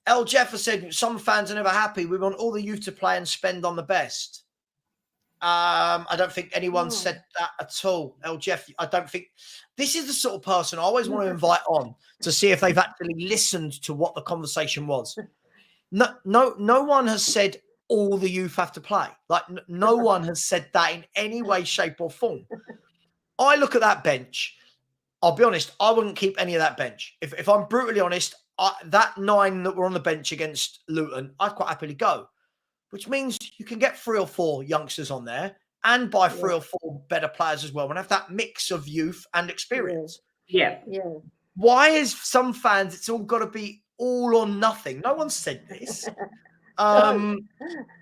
El Jeff has said some fans are never happy. We want all the youth to play and spend on the best. I don't think anyone said that at all. El Jeff, I don't think this is the sort of person I always want to invite on to see if they've actually listened to what the conversation was. No one has said all the youth have to play. Like no one has said that in any way, shape, or form. I look at that bench. I'll be honest, I wouldn't keep any of that bench. If I'm brutally honest, that 9 that were on the bench against Luton, I'd quite happily go. Which means you can get 3 or 4 youngsters on there and buy 3 or 4 better players as well and have that mix of youth and experience. Yeah. Why is some fans, it's all got to be all or nothing? No one said this. And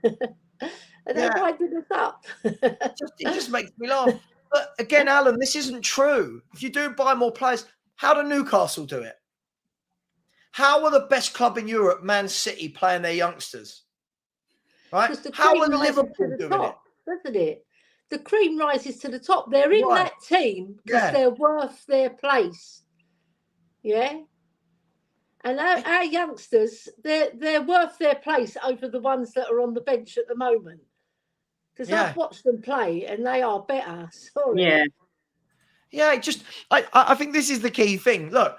they're winding us up. It just makes me laugh. But again, Alan, this isn't true. If you do buy more players, how do Newcastle do it? How are the best club in Europe, Man City, playing their youngsters? Right? How are Liverpool doing it? Doesn't it? The cream rises to the top. They're in that team because they're worth their place. Yeah. And our youngsters, they're worth their place over the ones that are on the bench at the moment. Because I've watched them play and they are better. Sorry. Yeah. Yeah, I think this is the key thing. Look,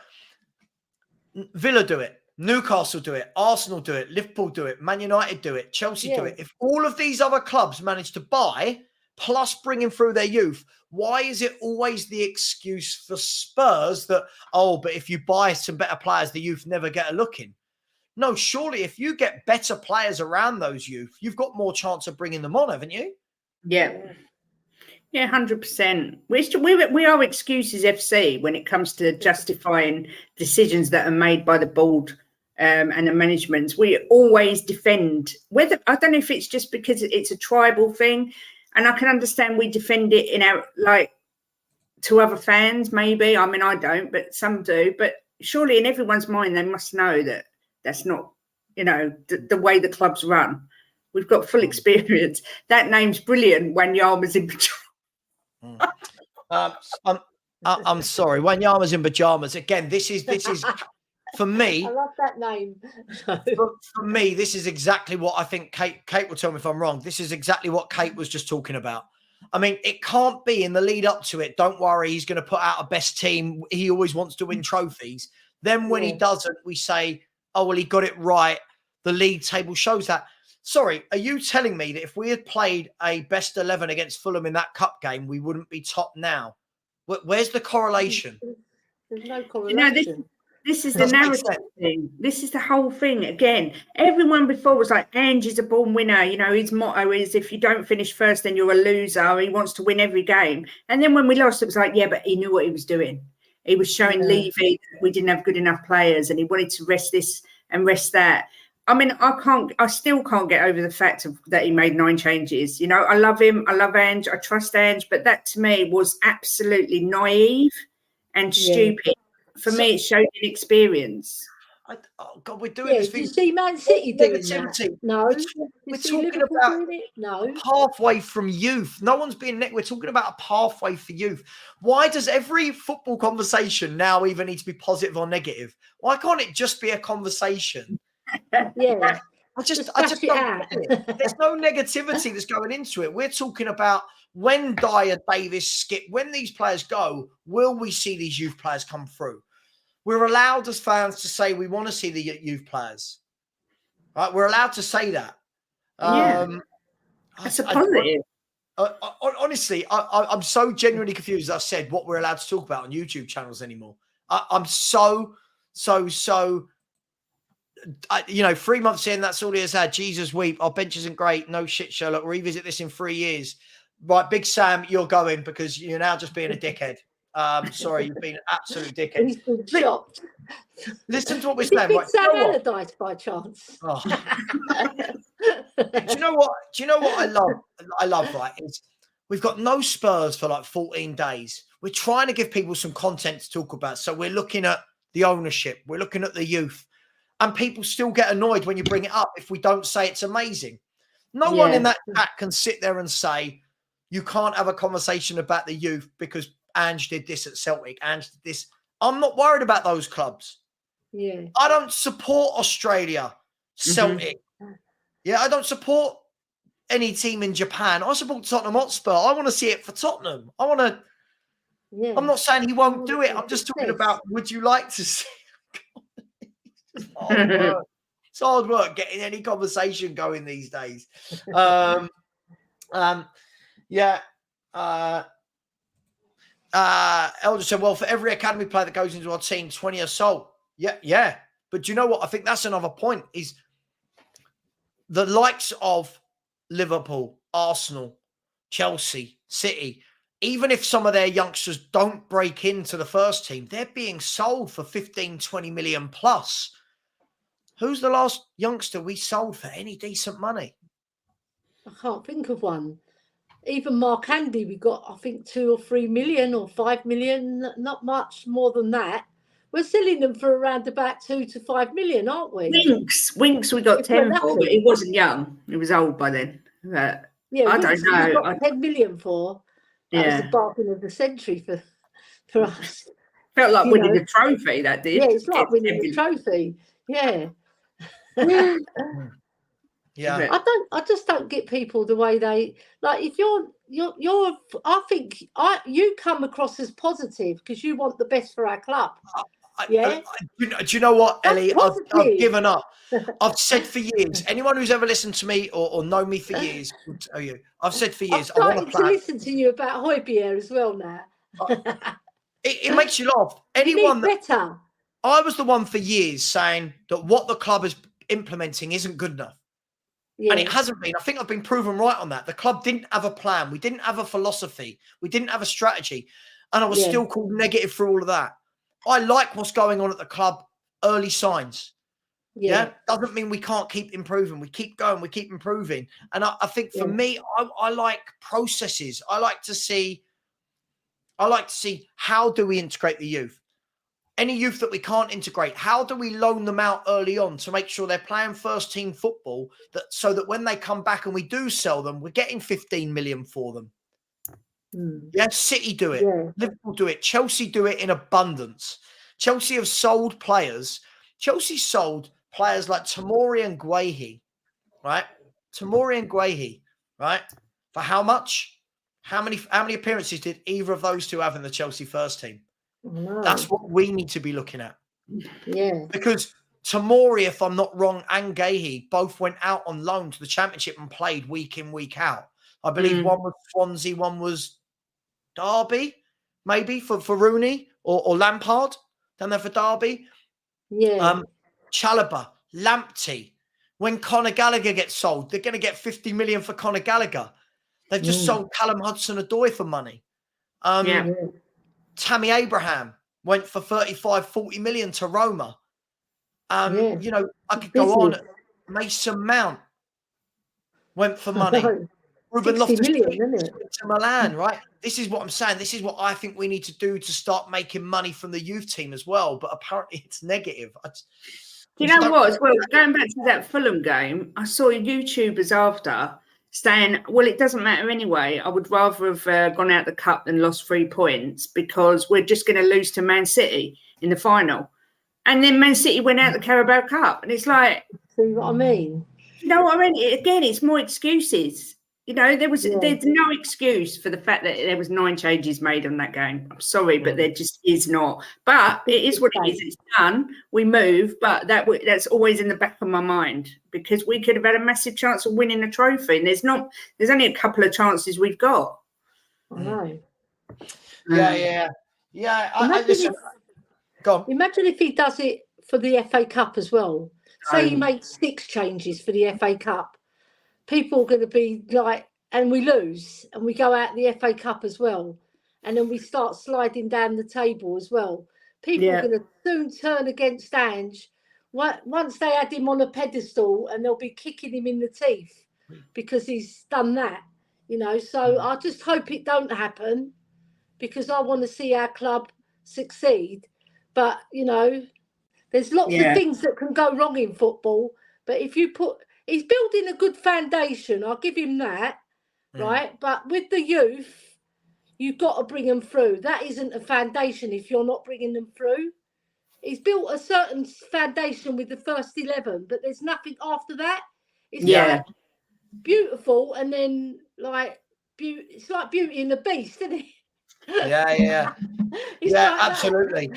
Villa do it. Newcastle do it. Arsenal do it. Liverpool do it. Man United do it. Chelsea do it. If all of these other clubs manage to buy, plus bringing through their youth, why is it always the excuse for Spurs that, but if you buy some better players, the youth never get a look in? No, surely if you get better players around those youth, you've got more chance of bringing them on, haven't you? Yeah. Yeah, 100%. We are excuses FC when it comes to justifying decisions that are made by the board and the management. We always defend whether, I don't know if it's just because it's a tribal thing, and I can understand we defend it in our, like, to other fans, maybe. I mean, I don't, but some do. But surely in everyone's mind, they must know that that's not, the way the club's run. We've got full experience. That name's brilliant. Wanyama's in pajamas. I'm sorry. Wanyama's in pajamas. Again, this is for me. I love that name. For me, this is exactly what I think Kate will tell me if I'm wrong. This is exactly what Kate was just talking about. I mean, it can't be in the lead up to it. Don't worry, he's going to put out a best team. He always wants to win trophies. Then when he doesn't, we say, oh, well, he got it right. The league table shows that. Sorry, are you telling me that if we had played a best 11 against Fulham in that cup game, we wouldn't be top now? Where's the correlation? There's no correlation. This is the narrative thing. This is the whole thing. Again, everyone before was like, Ange is a born winner. His motto is, if you don't finish first, then you're a loser. He wants to win every game. And then when we lost, it was like, yeah, but he knew what he was doing. He was showing Levy that we didn't have good enough players and he wanted to rest this and rest that. I mean, I still can't get over the fact that he made 9 changes. I love him. I love Ange. I trust Ange. But that to me was absolutely naive and stupid. For me, it showed inexperience. Oh God, we're doing this thing. Did you see Man City doing that? No. We're talking about pathway from youth. No one's being we're talking about a pathway for youth. Why does every football conversation now even need to be positive or negative? Why can't it just be a conversation? Yeah. I just don't get it. There's no negativity that's going into it. We're talking about when Dyer, Davis, Skip, when these players go, will we see these youth players come through? We're allowed as fans to say we want to see the youth players. Right? We're allowed to say that. That's a positive. Honestly, I'm so genuinely confused. I've said what we're allowed to talk about on YouTube channels anymore. I'm so 3 months in, that's all he has had. Jesus weep. Our bench isn't great. No shit, Sherlock. We'll revisit this in 3 years. Right, Big Sam, you're going because you're now just being a dickhead. Sorry, you've been an absolute dickhead. He's been shocked. Listen to what we're Is it saying. Big Right? Sam Allardyce by chance? Oh. Do you know what? I love, right? Is we've got no Spurs for like 14 days. We're trying to give people some content to talk about. So we're looking at the ownership. We're looking at the youth. And people still get annoyed when you bring it up if we don't say it's amazing. No one in that chat can sit there and say, you can't have a conversation about the youth because Ange did this at Celtic, Ange did this. I'm not worried about those clubs. Yeah. I don't support Australia, Celtic. Yeah, I don't support any team in Japan. I support Tottenham Hotspur. I want to see it for Tottenham. I'm not saying he won't do it. I'm just talking about, would you like to see it? It's hard work. It's hard work getting any conversation going these days. Elder said, well, for every academy player that goes into our team, 20 are sold. Yeah. But do you know what? I think that's another point is the likes of Liverpool, Arsenal, Chelsea, City, even if some of their youngsters don't break into the first team, they're being sold for 15, 20 million plus. Who's the last youngster we sold for any decent money? I can't think of one. Even Mark Andy, we got, I think, 2 or 3 million or 5 million, not much more than that. We're selling them for around about 2 to 5 million, aren't we? Winks, we got 10 for, but he wasn't young. He was old by then. But yeah, I don't know. We got 10 million for. That was the bargain of the century for us. Felt like winning the trophy, that did. Yeah, it's like winning the trophy. Yeah. Yeah. I just don't get people the way they like. If you're I think you come across as positive because you want the best for our club. Do you know what, Ellie? I've given up. I've said for years, anyone who's ever listened to me or known me for years will tell you, I've said for years, I'm starting to listen to you about Højbjerg as well now. It makes you laugh. Better. I was the one for years saying that what the club is implementing isn't good enough. Yeah. And it hasn't been. I think I've been proven right on that. The club didn't have a plan. We didn't have a philosophy. We didn't have a strategy. And I was still called negative for all of that. I like what's going on at the club. Early signs. Yeah. Doesn't mean we can't keep improving. We keep going. We keep improving. And I think for me, I like processes. I like to see how do we integrate the youth? Any youth that we can't integrate, how do we loan them out early on to make sure they're playing first team football so that when they come back and we do sell them, we're getting 15 million for them. Yeah, City do it. Yeah. Liverpool do it. Chelsea do it in abundance. Chelsea have sold players. Chelsea sold players like Tomori and Guehi, right? For how much? How many appearances did either of those two have in the Chelsea first team? No. That's what we need to be looking at. Yeah. Because Tomori, if I'm not wrong, and Guehi both went out on loan to the Championship and played week in, week out. I believe one was Swansea, one was Derby, maybe for Rooney or Lampard down there for Derby. Yeah. Chalobah, Lamptey. When Conor Gallagher gets sold, they're going to get 50 million for Conor Gallagher. They've just sold Callum Hudson-Odoi for money. Tammy Abraham went for 35, 40 million to Roma. You know, I could go on. Mason Mount went for money. Ruben Loftus-Cheek to Milan, right? This is what I'm saying. This is what I think we need to do to start making money from the youth team as well. But apparently it's negative. You know what? As well, going back to that Fulham game, I saw YouTubers after saying, well, it doesn't matter anyway. I would rather have gone out the cup than lost 3 points because we're just going to lose to Man City in the final. And then Man City went out the Carabao Cup. And it's like... See what I mean? You know what I mean? Again, it's more excuses. You know, there's no excuse for the fact that there was 9 changes made on that game. I'm sorry, but there just is not. But it is what it is. It's done. We move, but that's always in the back of my mind because we could have had a massive chance of winning a trophy. And there's only a couple of chances we've got. I know. Yeah. Go on. Imagine if he does it for the FA Cup as well. Say he makes 6 changes for the FA Cup. People are going to be like, and we lose, and we go out the FA Cup as well. and then we start sliding down the table as well. People are going to soon turn against Ange. Once they had him on a pedestal, and they'll be kicking him in the teeth because he's done that, So I just hope it don't happen, because I want to see our club succeed. But, there's lots of things that can go wrong in football. But if you he's building a good foundation, I'll give him that, right? But with the youth, you've got to bring them through. That isn't a foundation if you're not bringing them through. He's built a certain foundation with the first 11, but there's nothing after that. It's like beautiful, and then it's like Beauty and the Beast, isn't it? Yeah. It's like absolutely.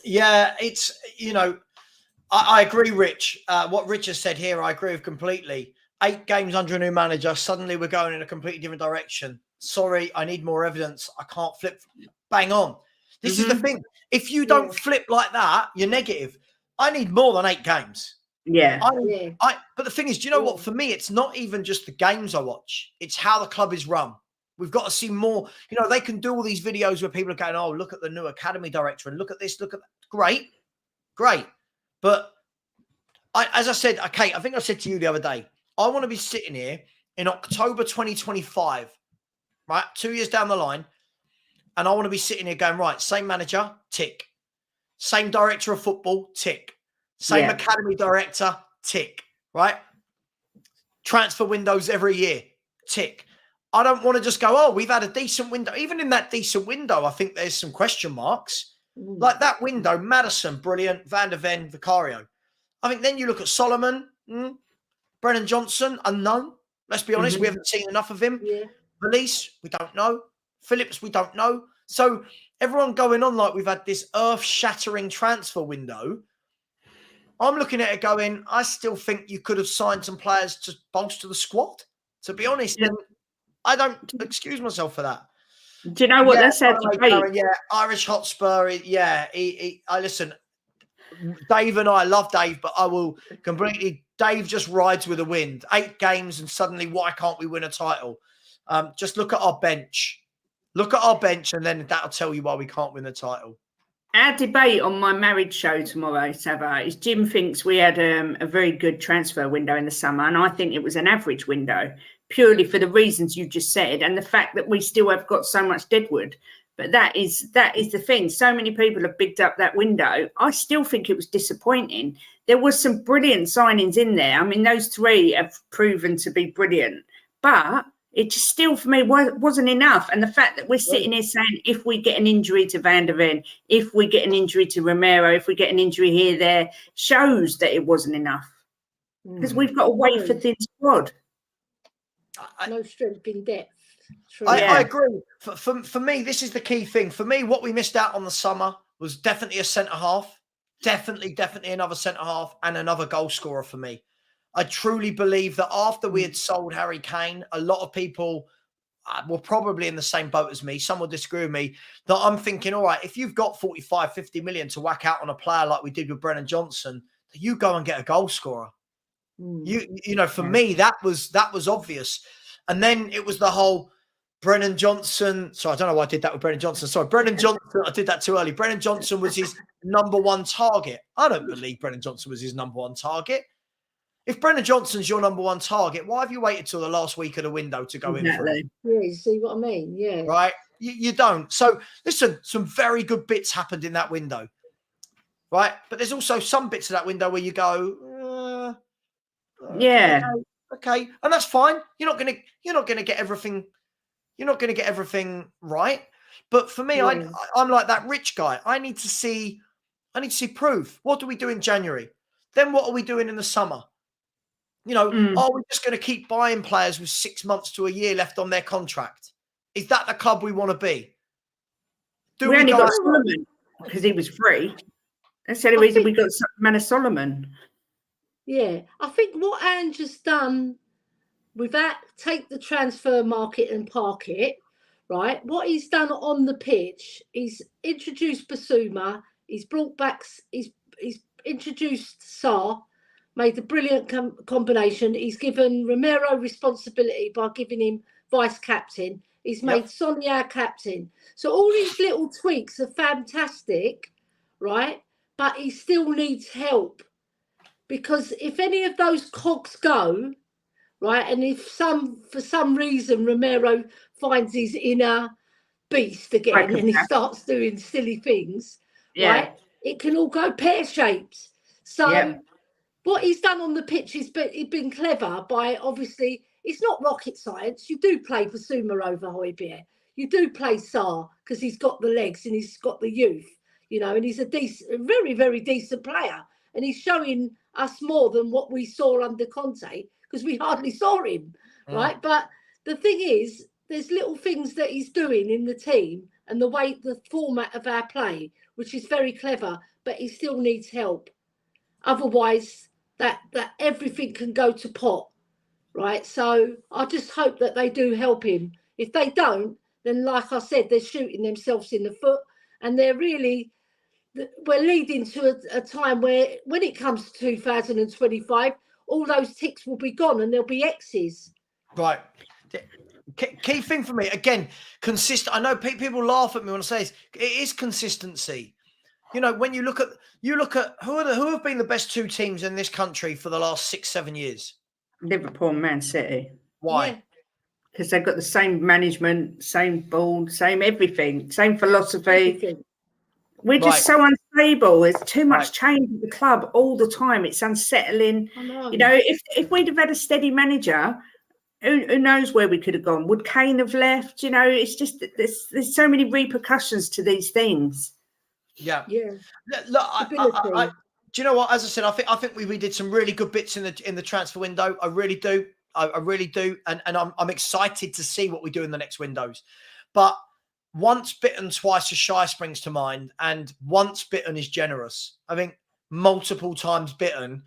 It's, I agree, Rich. What Rich has said here, I agree with completely. 8 games under a new manager, suddenly we're going in a completely different direction. Sorry, I need more evidence. I can't flip. Bang on. This is the thing. If you don't flip like that, you're negative. I need more than 8 games. But the thing is, do you know what? For me, it's not even just the games I watch. It's how the club is run. We've got to see more. They can do all these videos where people are going, oh, look at the new academy director and look at this, look at that. Great. But as I said, Kate, I think I said to you the other day, I want to be sitting here in October 2025, right? 2 years down the line. And I want to be sitting here going, right, same manager, tick. Same director of football, tick. Same academy director, tick. Right? Transfer windows every year, tick. I don't want to just go, oh, we've had a decent window. Even in that decent window, I think there's some question marks. Like that window, Maddison, brilliant. Van der Ven, Vicario. I think then you look at Solomon, Brennan Johnson, unknown. Let's be honest, we haven't seen enough of him. Valise, we don't know. Phillips, we don't know. So everyone going on like we've had this earth-shattering transfer window. I'm looking at it going, I still think you could have signed some players to bolster the squad. To be honest, and I don't excuse myself for that. Do you know what they said? Irish Hotspur. I listen. Dave and I love Dave, but I will completely. Dave just rides with the wind. 8 games, and suddenly, why can't we win a title? Just look at our bench. Look at our bench, and then that'll tell you why we can't win the title. Our debate on my marriage show tomorrow, Savva, is Jim thinks we had a very good transfer window in the summer, and I think it was an average window, purely for the reasons you just said, and the fact that we still have got so much deadwood. But that is the thing. So many people have bigged up that window. I still think it was disappointing. There was some brilliant signings in there. I mean, those 3 have proven to be brilliant, but it just still, for me, wasn't enough. And the fact that we're sitting here saying, if we get an injury to Van der Ven, if we get an injury to Romero, if we get an injury here, there, shows that it wasn't enough. Because we've got to wait for thin squad. No strength in depth. I agree. For me, this is the key thing. For me, what we missed out on the summer was definitely a centre-half. Definitely another centre-half and another goal scorer for me. I truly believe that after we had sold Harry Kane, a lot of people were probably in the same boat as me. Some will disagree with me. That I'm thinking, all right, if you've got 45, 50 million to whack out on a player like we did with Brennan Johnson, you go and get a goal scorer. For me, that was obvious. And then it was the whole Brennan Johnson. Sorry, I don't know why I did that with Brennan Johnson. Sorry, Brennan Johnson. I did that too early. Brennan Johnson was his number 1 target. I don't believe Brennan Johnson was his number 1 target. If Brennan Johnson's your number 1 target, why have you waited till the last week of the window to go in for him? Yeah, you see what I mean? Yeah. Right? You don't. So, listen, some very good bits happened in that window. Right? But there's also some bits of that window where you go, okay. And that's fine. You're not gonna get everything. You're not gonna get everything right. But for me, I'm like that rich guy. I need to see proof. What do we do in January? Then what are we doing in the summer? Are we just going to keep buying players with 6 months to a year left on their contract? Is that the club we want to be? We only got Solomon because he was free. That's the only reason we got Manor Solomon. Yeah, I think what Ange has done with that, take the transfer market and park it, right? What he's done on the pitch, he's introduced Basuma, he's brought back, he's introduced Sarr, made a brilliant combination. He's given Romero responsibility by giving him vice captain. He's made Sonia our captain. So all these little tweaks are fantastic, right? But he still needs help. Because if any of those cogs go, right, and if for some reason Romero finds his inner beast again and he starts doing silly things, right, it can all go pear-shaped. So what he's done on the pitch is been clever by, obviously, it's not rocket science. You do play Basuma over Højbjerg. You do play Sarr because he's got the legs and he's got the youth, you know, and he's a very, very decent player. And he's showing us more than what we saw under Conte because we hardly saw him, right? But the thing is, there's little things that he's doing in the team and the format of our play, which is very clever, but he still needs help. Otherwise, that everything can go to pot, right? So I just hope that they do help him. If they don't, then like I said, they're shooting themselves in the foot, and we're leading to a time where, when it comes to 2025, all those ticks will be gone and there'll be X's. Right. Key thing for me, again, consistent. I know people laugh at me when I say this. It is consistency. You know, when you look at who have been the best two teams in this country for the last 6-7 years? Liverpool and Man City. Why? Because they've got the same management, same board, same everything, same philosophy. Everything. We're just so unstable. There's too much change at the club all the time. It's unsettling. I know. You know, if we'd have had a steady manager, who knows where we could have gone? Would Kane have left? You know, it's just there's so many repercussions to these things. Yeah. Look, do you know what? As I said, I think we did some really good bits in the transfer window. I really do. I really do, and I'm excited to see what we do in the next windows. But once bitten, twice as shy springs to mind, and once bitten is generous. I think multiple times bitten,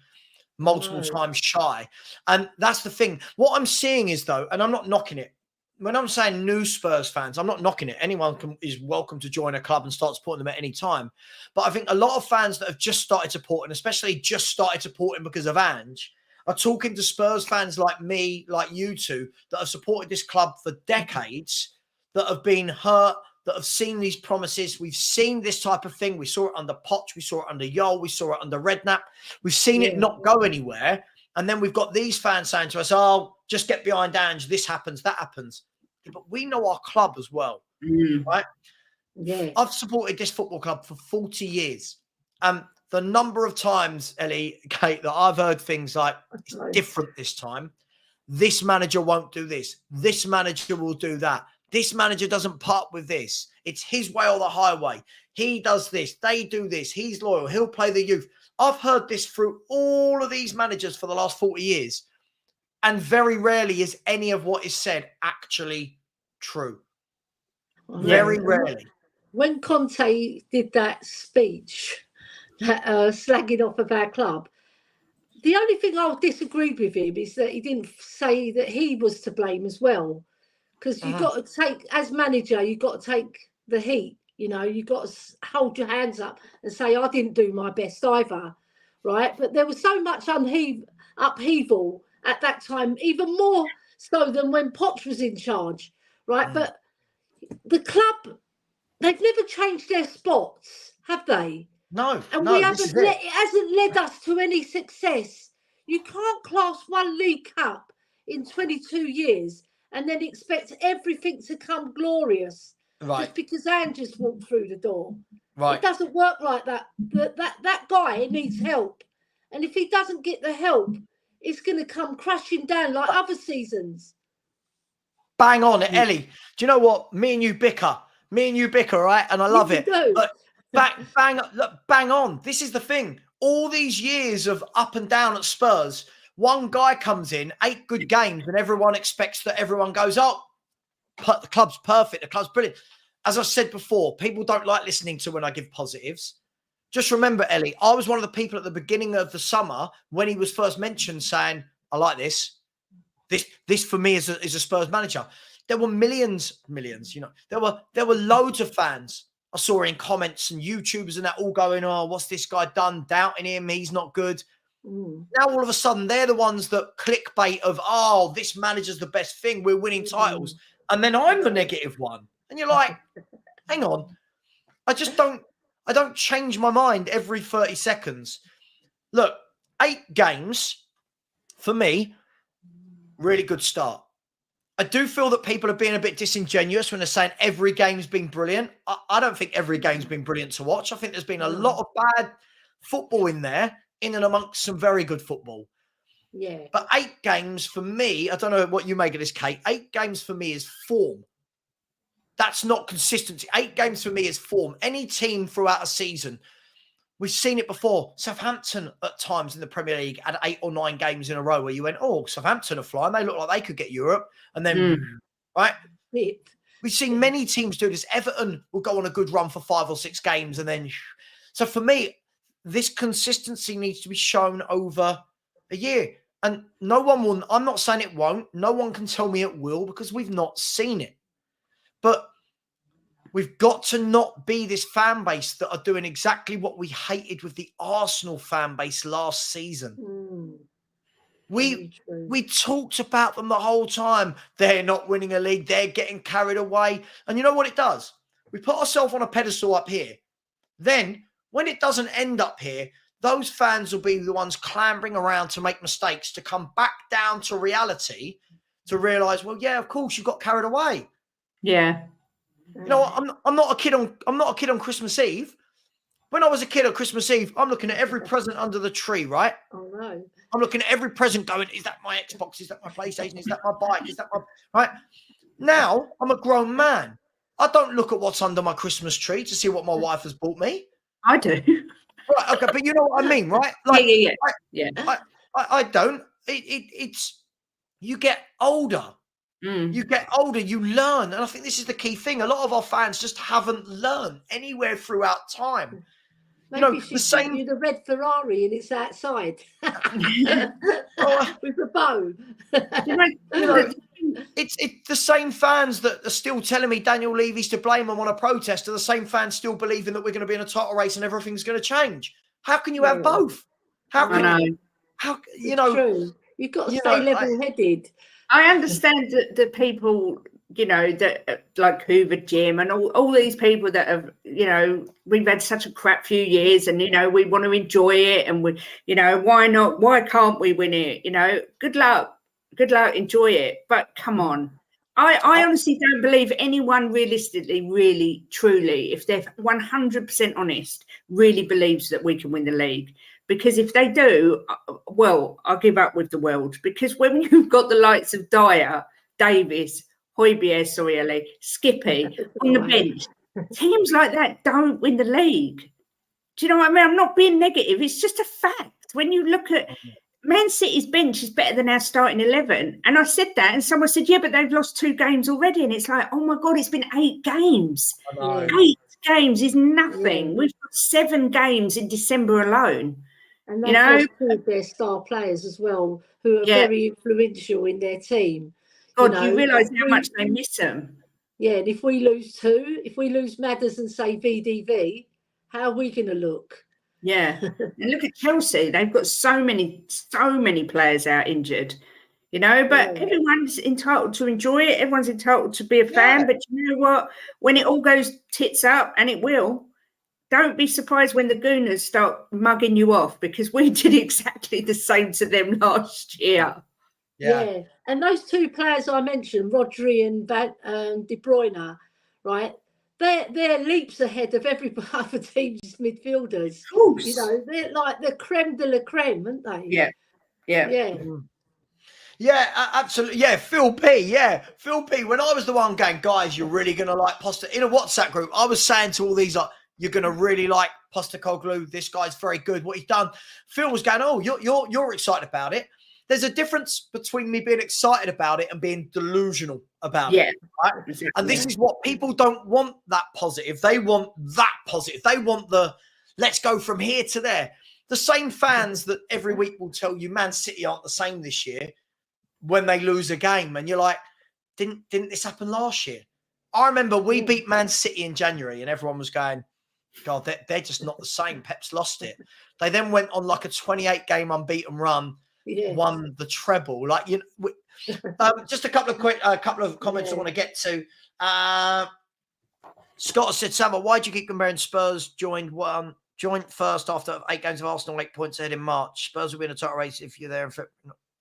multiple times shy, and that's the thing. What I'm seeing is, though, and I'm not knocking it. When I'm saying new Spurs fans, I'm not knocking it. Anyone is welcome to join a club and start supporting them at any time. But I think a lot of fans that have just started supporting, especially just started supporting because of Ange, are talking to Spurs fans like me, like you two, that have supported this club for decades, that have been hurt, that have seen these promises. We've seen this type of thing. We saw it under Poch. We saw it under Yol. We saw it under Redknapp. We've seen it not go anywhere. And then we've got these fans saying to us, oh, just get behind Ange. This happens, that happens. But we know our club as well, right? Yeah. I've supported this football club for 40 years. The number of times, Ellie, Kate, that I've heard things like, it's different this time. This manager won't do this. This manager will do that. This manager doesn't part with this. It's his way or the highway. He does this. They do this. He's loyal. He'll play the youth. I've heard this through all of these managers for the last 40 years. And very rarely is any of what is said actually true. Very rarely. When Conte did that speech, slagging off of our club, the only thing I'll disagree with him is that he didn't say that he was to blame as well. Because you've got to take, as manager, you've got to take the heat. You know, you've got to hold your hands up and say, I didn't do my best either, right? But there was so much upheaval at that time, even more so than when Poch was in charge, right? But the club, they've never changed their spots, have they? No. And no, it hasn't led us to any success. You can't class one League Cup in 22 years and then expect everything to come glorious just because Ange just walked through the door. Right. It doesn't work like that. That guy needs help. And if he doesn't get the help, it's going to come crashing down like other seasons. Bang on, Ellie. Do you know what? Me and you bicker, right? And I love it. But bang on. This is the thing. All these years of up and down at Spurs, one guy comes in, 8 good games, and everyone expects that everyone goes, oh, the club's perfect, the club's brilliant. As I said before, people don't like listening to when I give positives. Just remember, Ellie, I was one of the people at the beginning of the summer when he was first mentioned saying, I like this. This for me is a Spurs manager. There were millions, you know. There were loads of fans I saw in comments and YouTubers and that all going, oh, what's this guy done? Doubting him, he's not good. Now all of a sudden they're the ones that clickbait of, oh, this manager's the best thing. We're winning titles. and then I'm the negative one. And you're like, hang on, I don't change my mind every 30 seconds. Look, 8 games, for me, really good start. I do feel that people are being a bit disingenuous when they're saying every game's been brilliant. I don't think every game's been brilliant to watch. I think there's been a lot of bad football in there, in and amongst some very good football. Yeah. But 8 games for me, I don't know what you make of this, Kate. 8 games for me is form. That's not consistency. 8 games for me is form. Any team throughout a season, we've seen it before. Southampton at times in the Premier League had 8 or 9 games in a row where you went, oh, Southampton are flying. They look like they could get Europe. And then, right? We've seen many teams do this. Everton will go on a good run for 5 or 6 games. And then, so for me, this consistency needs to be shown over a year. And no one will, I'm not saying it won't. No one can tell me it will because we've not seen it. But we've got to not be this fan base that are doing exactly what we hated with the Arsenal fan base last season. We talked about them the whole time. They're not winning a league. They're getting carried away. And you know what it does? We put ourselves on a pedestal up here. Then when it doesn't end up here, those fans will be the ones clambering around to make mistakes, to come back down to reality, to realise, well, yeah, of course you got carried away. Yeah. You know what? I'm not a kid on Christmas Eve. When I was a kid on Christmas Eve, I'm looking at every present under the tree, right? Oh no. I'm looking at every present going, is that my Xbox? Is that my PlayStation? Is that my bike? Is that my right? Now I'm a grown man. I don't look at what's under my Christmas tree to see what my wife has bought me. I do. Right, okay, but you know what I mean, right? Like, yeah. I don't. It's you get older. You get older, you learn. And I think this is the key thing. A lot of our fans just haven't learned anywhere throughout time. Maybe you should send you the red Ferrari and it's outside with a bow. It's the same fans that are still telling me Daniel Levy's to blame and want to protest are the same fans still believing that we're going to be in a title race and everything's going to change. How can you have both? How can you know? True. You've got to stay level-headed. I understand that the people, that like Hoover Jim and all these people that have, we've had such a crap few years and, we want to enjoy it and we, why not? Why can't we win it? Good luck, enjoy it. But come on. I honestly don't believe anyone realistically, really, truly, if they're 100% honest, really believes that we can win the league. Because if they do, well, I'll give up with the world. Because when you've got the likes of Dyer, Davis, Højbjerg, Elly, Skippy on the bench, teams like that don't win the league. Do you know what I mean? I'm not being negative. It's just a fact. When you look at Man City's bench is better than our starting 11. And I said that and someone said, yeah, but they've lost 2 games already. And it's like, oh, my God, it's been 8 games. 8 games is nothing. We've got 7 games in December alone. And they've lost 2 of their star players as well, who are very influential in their team. God, you realise how much they miss them. Yeah, and if we lose 2, if we lose Madders and say VDV, how are we going to look? Yeah, and look at Chelsea. They've got so many players out injured, but everyone's entitled to enjoy it. Everyone's entitled to be a fan. But you know what? When it all goes tits up, and it will, don't be surprised when the Gooners start mugging you off because we did exactly the same to them last year. Yeah. And those 2 players I mentioned, Rodri and De Bruyne, right? They're leaps ahead of every other team's midfielders. Of course. They're like the creme de la creme, aren't they? Yeah. Yeah, absolutely. Yeah, Phil P. Yeah, Phil P. When I was the one going, guys, you're really going to like Posta. In a WhatsApp group, I was saying to all these, like, you're going to really like Postecoglou. This guy's very good. What he's done. Phil was going, oh, you're excited about it. There's a difference between me being excited about it and being delusional about it. Right? And this is what people don't want, that positive. They want that positive. They want the let's go from here to there. The same fans that every week will tell you Man City aren't the same this year when they lose a game. And you're like, didn't this happen last year? I remember we beat Man City in January and everyone was going, God, they're just not the same. Pep's lost it. They then went on like a 28-game unbeaten run. won the treble. Like, you know, just a couple of comments I want to get to. Scott said, Savva, why do you keep comparing Spurs joined first after 8 games of Arsenal, 8 points ahead in March? Spurs will be in a title race if you're there.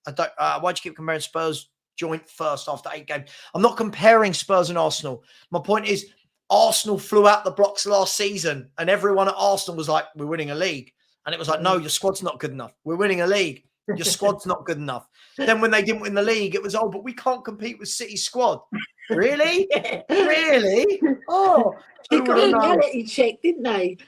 Why do you keep comparing Spurs joint first after 8 games? I'm not comparing Spurs and Arsenal. My point is, Arsenal flew out the blocks last season, and everyone at Arsenal was like, we're winning a league. And it was like, no, your squad's not good enough. We're winning a league. Your squad's not good enough. Then when they didn't win the league, it was, oh, but we can't compete with City's squad. Really? Really? Oh, they got a reality check, didn't they?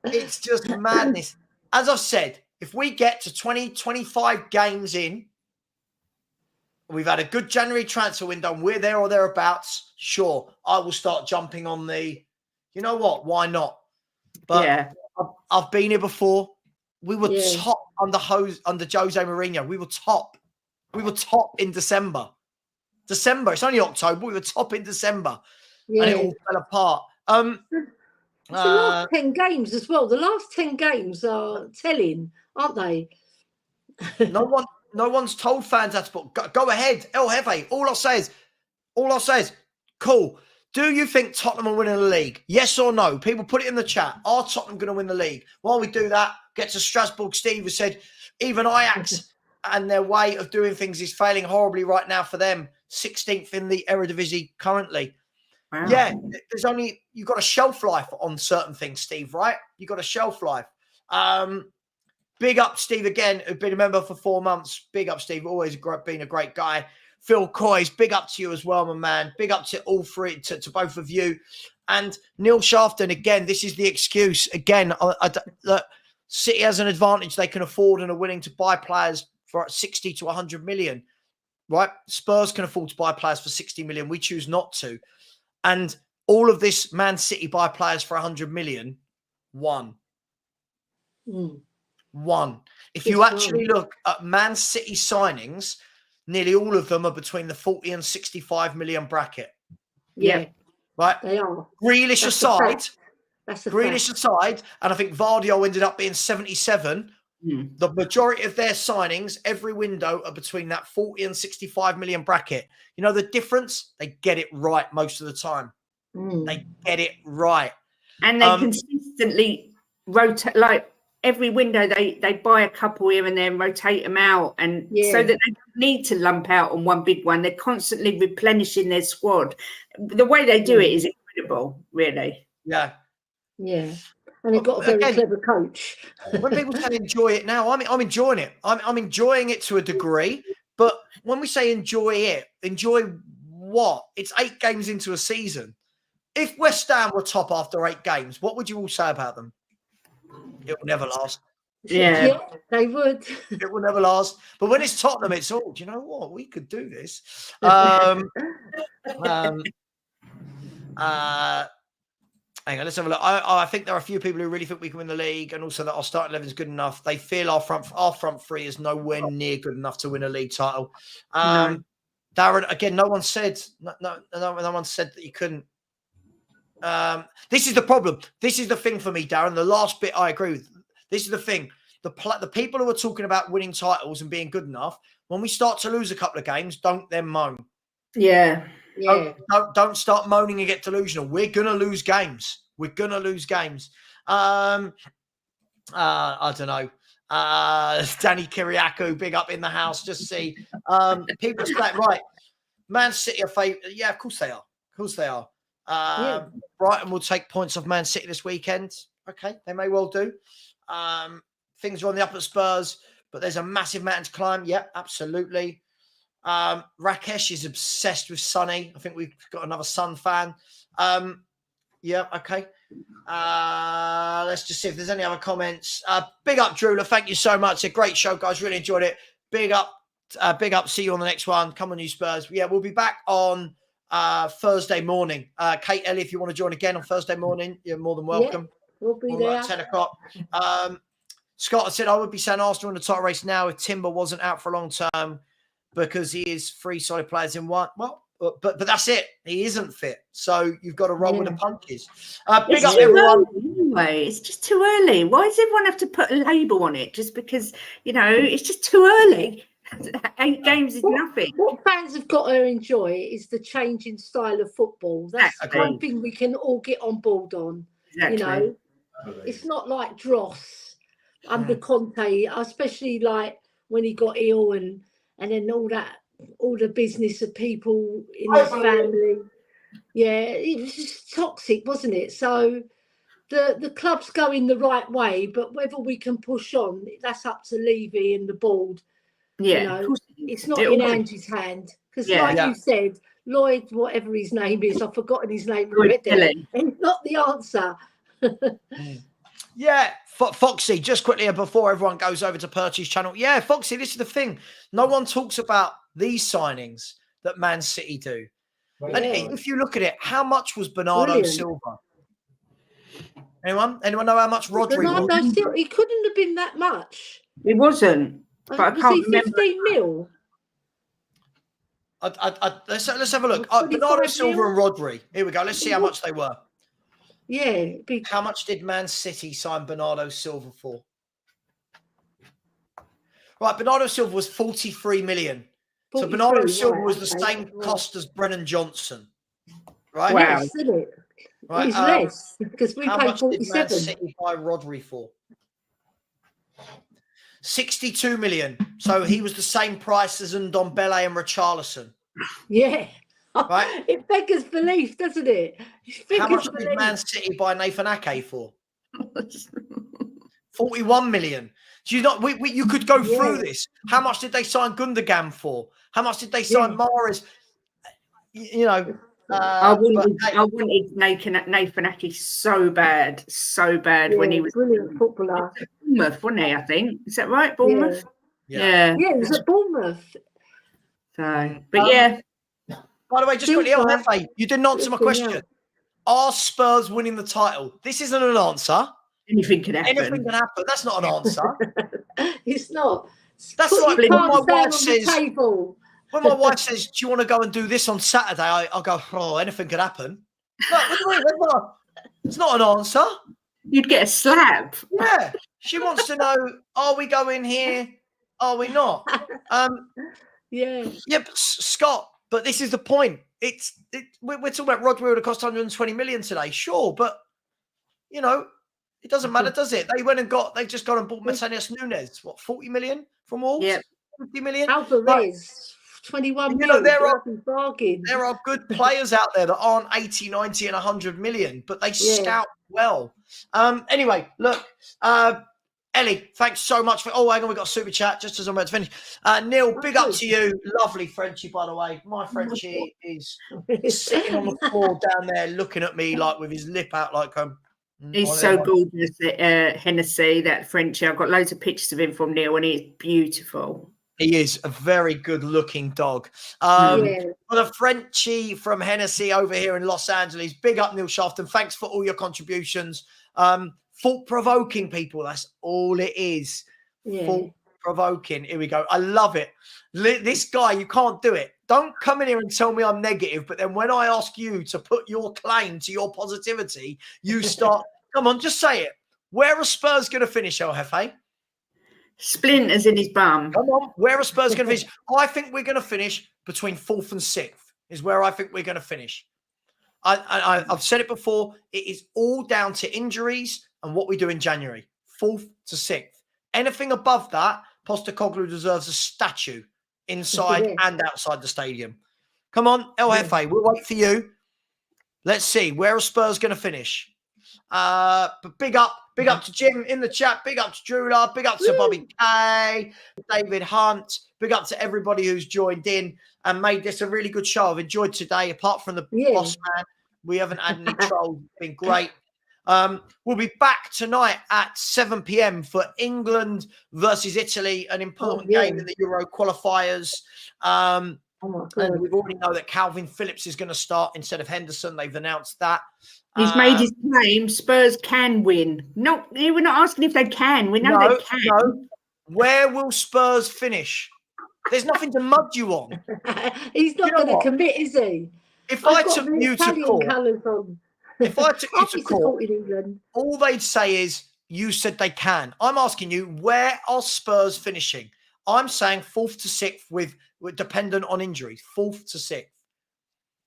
It's just madness. As I've said, if we get to 20, 25 games in, we've had a good January transfer window, and we're there or thereabouts, sure, I will start jumping on the, you know what, why not? But I've been here before. We were top under Jose Mourinho. We were top. We were top in December. It's only October. We were top in December. And it all fell apart. It's the last 10 games as well. The last 10 games are telling, aren't they? No one's told fans how to put. Go ahead, El Jefe. All I'll say is, cool. Do you think Tottenham will win the league? Yes or no? People put it in the chat. Are Tottenham going to win the league? While we do that, get to Strasbourg. Steve has said, even Ajax and their way of doing things is failing horribly right now for them. 16th in the Eredivisie currently. Wow. Yeah, you've got a shelf life on certain things, Steve, right? You've got a shelf life. Big up, Steve, again, who's been a member for 4 months. Big up, Steve. Always been a great guy. Phil Coys, big up to you as well, my man. Big up to all three, to both of you. And Neil Shafton, again, this is the excuse. Again, look, City has an advantage. They can afford and are willing to buy players for 60 to 100 million, right? Spurs can afford to buy players for 60 million. We choose not to. And all of this Man City buy players for 100 million, one. If you actually look at Man City signings, nearly all of them are between the 40 and 65 million bracket. Yeah. Right? They are. Grealish aside, Grealish aside, and I think Vardio ended up being 77. The majority of their signings, every window, are between that 40 and 65 million bracket. You know the difference? They get it right most of the time. They get it right. And they consistently rotate, like every window, they buy a couple here and there and rotate them out. And so that they don't need to lump out on one big one. They're constantly replenishing their squad. The way they do it is incredible, really. Yeah. Yeah. And they've got a very clever coach. When people say enjoy it now, I'm enjoying it. I'm enjoying it to a degree. But when we say enjoy it, enjoy what? It's 8 games into a season. If West Ham were top after 8 games, what would you all say about them? It will never last. Yeah, they would. It will never last. But when it's Tottenham, it's all, do you know what? We could do this. Hang on, let's have a look. I think there are a few people who really think we can win the league, and also that our starting 11 is good enough. They feel our front three is nowhere near good enough to win a league title. Darren, again, no one said that you couldn't. This is the problem. This is the thing for me, Darren. The last bit I agree with. This is the thing. The people who are talking about winning titles and being good enough, when we start to lose a couple of games, don't then moan. Yeah. Don't start moaning and get delusional. We're gonna lose games. I don't know. Danny Kiriakou, big up in the house. Just see people say, right. Man City are favourite. Yeah, of course they are. Brighton will take points off Man City this weekend. Okay, they may well do. Things are on the up at Spurs, but there's a massive mountain to climb. Yeah, absolutely. Rakesh is obsessed with Sonny. I think we've got another Sun fan. Yeah, okay. Let's just see if there's any other comments. Big up, Drula. Thank you so much. It's a great show, guys. Really enjoyed it. Big up. See you on the next one. Come on, you Spurs. Yeah, we'll be back on Thursday morning. Kate Ellie, if you want to join again on Thursday morning, you're more than welcome. We'll be there. 10 o'clock. Scott said, I would be saying Arsenal in the title race now if Timber wasn't out for a long term, because he is 3 solid players in one. Well, But that's it. He isn't fit, so you've got to roll with the punches. Big It's up too everyone. early anyway. It's just too early. Why does everyone have to put a label on it just because, it's just too early? 8 games is nothing. What fans have got to enjoy is the changing style of football. That's one thing we can all get on board on. Exactly. It's not like Dross under Conte, especially like when he got ill and then all the business of people in his family. Yeah, it was just toxic, wasn't it? So the club's going the right way, but whether we can push on, that's up to Levy and the board. Yeah, it's not in Angie's hand. Because you said, Lloyd, whatever his name is, I've forgotten his name already. And not the answer. Yeah, Foxy, just quickly before everyone goes over to Percy's channel. Yeah, Foxy, this is the thing. No one talks about these signings that Man City do. And if you look at it, how much was Bernardo Silva? Anyone know how much Rodri was? Silva, he couldn't have been that much. It wasn't. But I can't remember. 15 mil? Let's have a look. Bernardo Silva and Rodri. Here we go. Let's see how much they were. Yeah. How much did Man City sign Bernardo Silva for? Right, Bernardo Silva was 43 million. So Bernardo Silva was the same cost as Brennan Johnson. Right? Wow. Yes, isn't it? Right, it's less because we paid 47. Did Man City buy Rodri for? 62 million. So he was the same price as Ndombele and Richarlison. Yeah. Right? It beggars belief, doesn't it? How much did Man City buy Nathan Ake for? 41 million. Do you not? You could go through this. How much did they sign Gundogan for? How much did they sign Mahrez? I wanted Nathan Ake so bad when he was brilliant footballer. Bournemouth, wasn't he? I think is that right? Bournemouth. Yeah, it was at Bournemouth. So, but By the way, just quickly, LFA, you didn't answer my question. Are Spurs winning the title? This isn't an answer. Anything can happen. Anything can happen. That's not an answer. It's not. That's like when my wife says. Table. When my wife says, "Do you want to go and do this on Saturday?" I'll go, "Oh, anything could happen." It's not an answer. You'd get a slap. Yeah, she wants to know: are we going here? Are we not? Yeah, but Scott. But this is the point. We're talking about Rodri would have cost 120 million today, sure, but it doesn't matter, does it? They just got and bought Matheus Nunes. What, 40 million from Wolves? Yeah, 50 million. Alvarez, 21 million. There are good players out there that aren't 80, 90, and 100 million, but they scout well. Anyway, look. Elly, thanks so much for. Oh, hang on, we got a super chat just as I'm about to finish. Neil, big up to you. Lovely Frenchie, by the way. My Frenchie is sitting on the floor down there, looking at me like with his lip out, like he's so gorgeous. Hennessy, that Frenchie. I've got loads of pictures of him from Neil, and he's beautiful. He is a very good-looking dog. For the Frenchie from Hennessy over here in Los Angeles, big up Neil Shafton. Thanks for all your contributions. Thought-provoking, people. That's all it is. Thought-provoking. Here we go. I love it. This guy, you can't do it. Don't come in here and tell me I'm negative, but then when I ask you to put your claim to your positivity, you start, come on, just say it. Where are Spurs going to finish, El Jefe? Splinters in his bum. Come on, where are Spurs going to finish? I think we're going to finish between 4th and 6th is where I think we're going to finish. I've said it before. It is all down to injuries and what we do in January. 4th to 6th. Anything above that, Postecoglou deserves a statue inside and outside the stadium. Come on, El Jefe, we'll wait for you. Let's see. Where are Spurs going to finish? But big up to Jim in the chat. Big up to Drula. Big up to Bobby K, David Hunt. Big up to everybody who's joined in and made this a really good show. I've enjoyed today, apart from the boss man. We haven't had any trolls. It's been great. We'll be back tonight at 7 p.m. for England versus Italy, an important game in the Euro qualifiers. And we already know that Calvin Phillips is going to start instead of Henderson. They've announced that. He's made his claim. Spurs can win. No, we're not asking if they can. We know they can. No. Where will Spurs finish? There's nothing to mud you on. He's not going to commit, is he? If I took you to court, if I took you to court, England, all they'd say is, you said they can. I'm asking you, where are Spurs finishing? I'm saying 4th to 6th with dependent on injuries. 4th to 6th.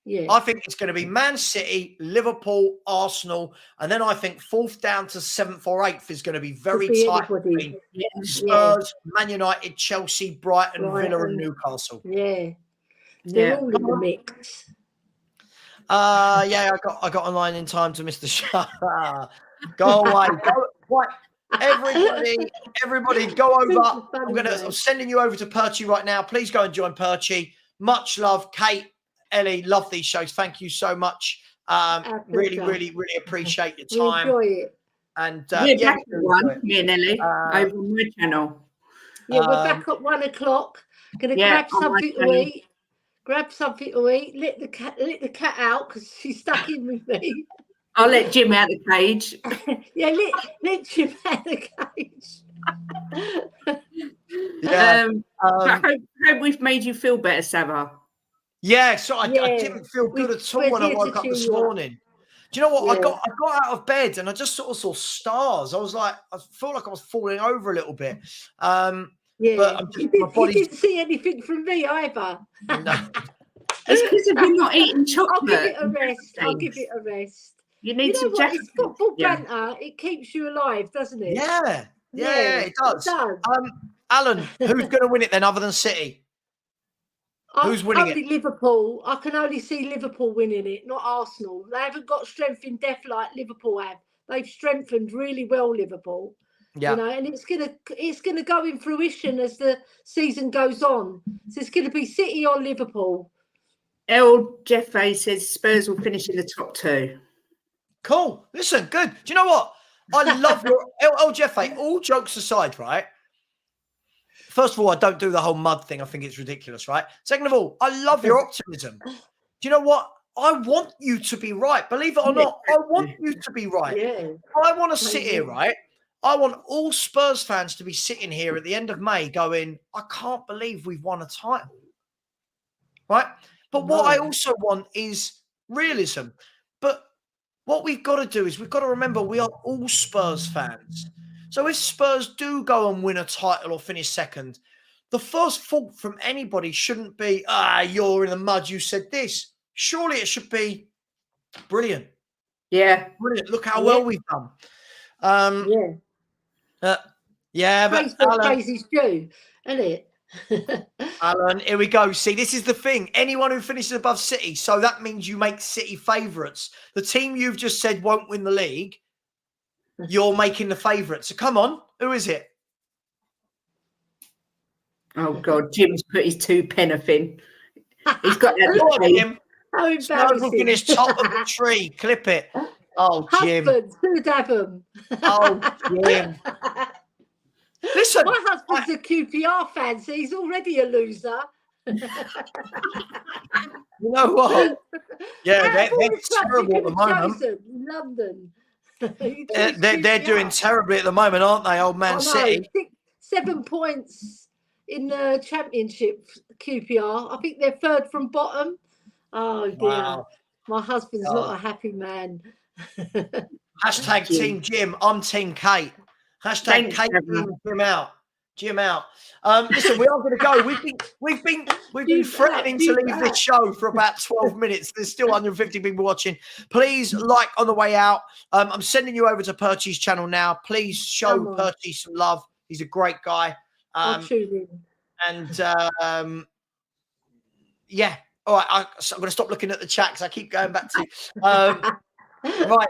Yeah. I think it's going to be Man City, Liverpool, Arsenal, and then I think 4th down to 7th or 8th is going to be very tight between Spurs, Man United, Chelsea, Brighton, Villa, and Newcastle. Yeah. They're all in the mix. I got online in time to miss the show. Go away. Everybody go over. I'm sending you over to Perchy right now. Please go and join Perchy. Much love, Kate, Ellie. Love these shows. Thank you so much. Really appreciate your time. We enjoy it. And we're back at 1, me and Ellie, over on my channel. Yeah, we're back at 1 o'clock. Gonna grab something to eat. Grab something to eat. Let the cat out because she's stuck in with me. I'll let Jim out of the cage. Yeah, let Jim out of the cage. I hope we've made you feel better, Savva. Yeah, so I didn't feel good at all when I woke up this morning. Do you know what? Yeah. I got out of bed and I just sort of saw stars. I was like, I felt like I was falling over a little bit. But you didn't see anything from me either. No. It's because you're not eating chocolate. I'll give it a rest. You need some jacket. It's football banter. It keeps you alive, doesn't it? Yeah, it does. Alan, who's going to win it then, other than City? Who's winning it? Liverpool. I can only see Liverpool winning it, not Arsenal. They haven't got strength in depth like Liverpool have. They've strengthened really well, Liverpool. Yeah. You know, and it's gonna go in fruition as the season goes on. So it's gonna be City or Liverpool. Jeffrey says Spurs will finish in the top 2. Cool. Listen, good. Do you know what? I love your Jeffrey. All jokes aside, right? First of all, I don't do the whole mud thing. I think it's ridiculous, right? Second of all, I love your optimism. Do you know what? I want you to be right. Believe it or not, I want you to be right. Yeah. I want to sit here, right? I want all Spurs fans to be sitting here at the end of May going, I can't believe we've won a title. Right? But what I also want is realism. But what we've got to do is we've got to remember we are all Spurs fans. So if Spurs do go and win a title or finish second, the first fault from anybody shouldn't be, you're in the mud, you said this. Surely it should be brilliant. Yeah. Brilliant. Look how well we've done. But praise is due, isn't it? Alan, here we go. See, this is the thing. Anyone who finishes above City, so that means you make City favourites. The team you've just said won't win the league, you're making the favourites. So come on, who is it? Oh God, Jim's put his 2 penneth in. He's got that. Jim. How embarrassing! Will finish top of the tree. Clip it. Oh, Jim. Husbands, who'd have them? Oh, Jim. Listen, my husband's a QPR fan, so he's already a loser. You know what? Yeah, they're terrible at the moment. London. They're doing terribly at the moment, aren't they, old man City? 7 points in the championship, QPR. I think they're 3rd from bottom. Oh, dear. Wow. My husband's not a happy man. Hashtag Team Jim. I'm Team Kate. Hashtag Kate Jim out. Jim out. Listen, we are going to go. We've been threatening to leave this show for about 12 minutes. There's still 150 people watching. Please like on the way out. I'm sending you over to Perchy's channel now. Please show Perchy some love. He's a great guy. I'll tune in. And yeah. All right. I'm going to stop looking at the chat because I keep going back to. Right.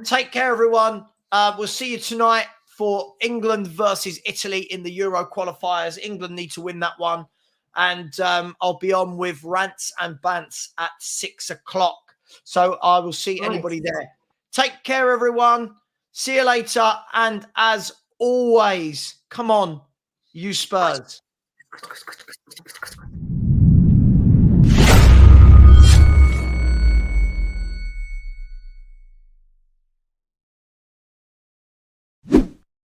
Take care, everyone. We'll see you tonight for England versus Italy in the Euro qualifiers. England need to win that one. And I'll be on with Rants and Bants at 6 o'clock. So I will see anybody there. Take care, everyone. See you later. And as always, come on, you Spurs.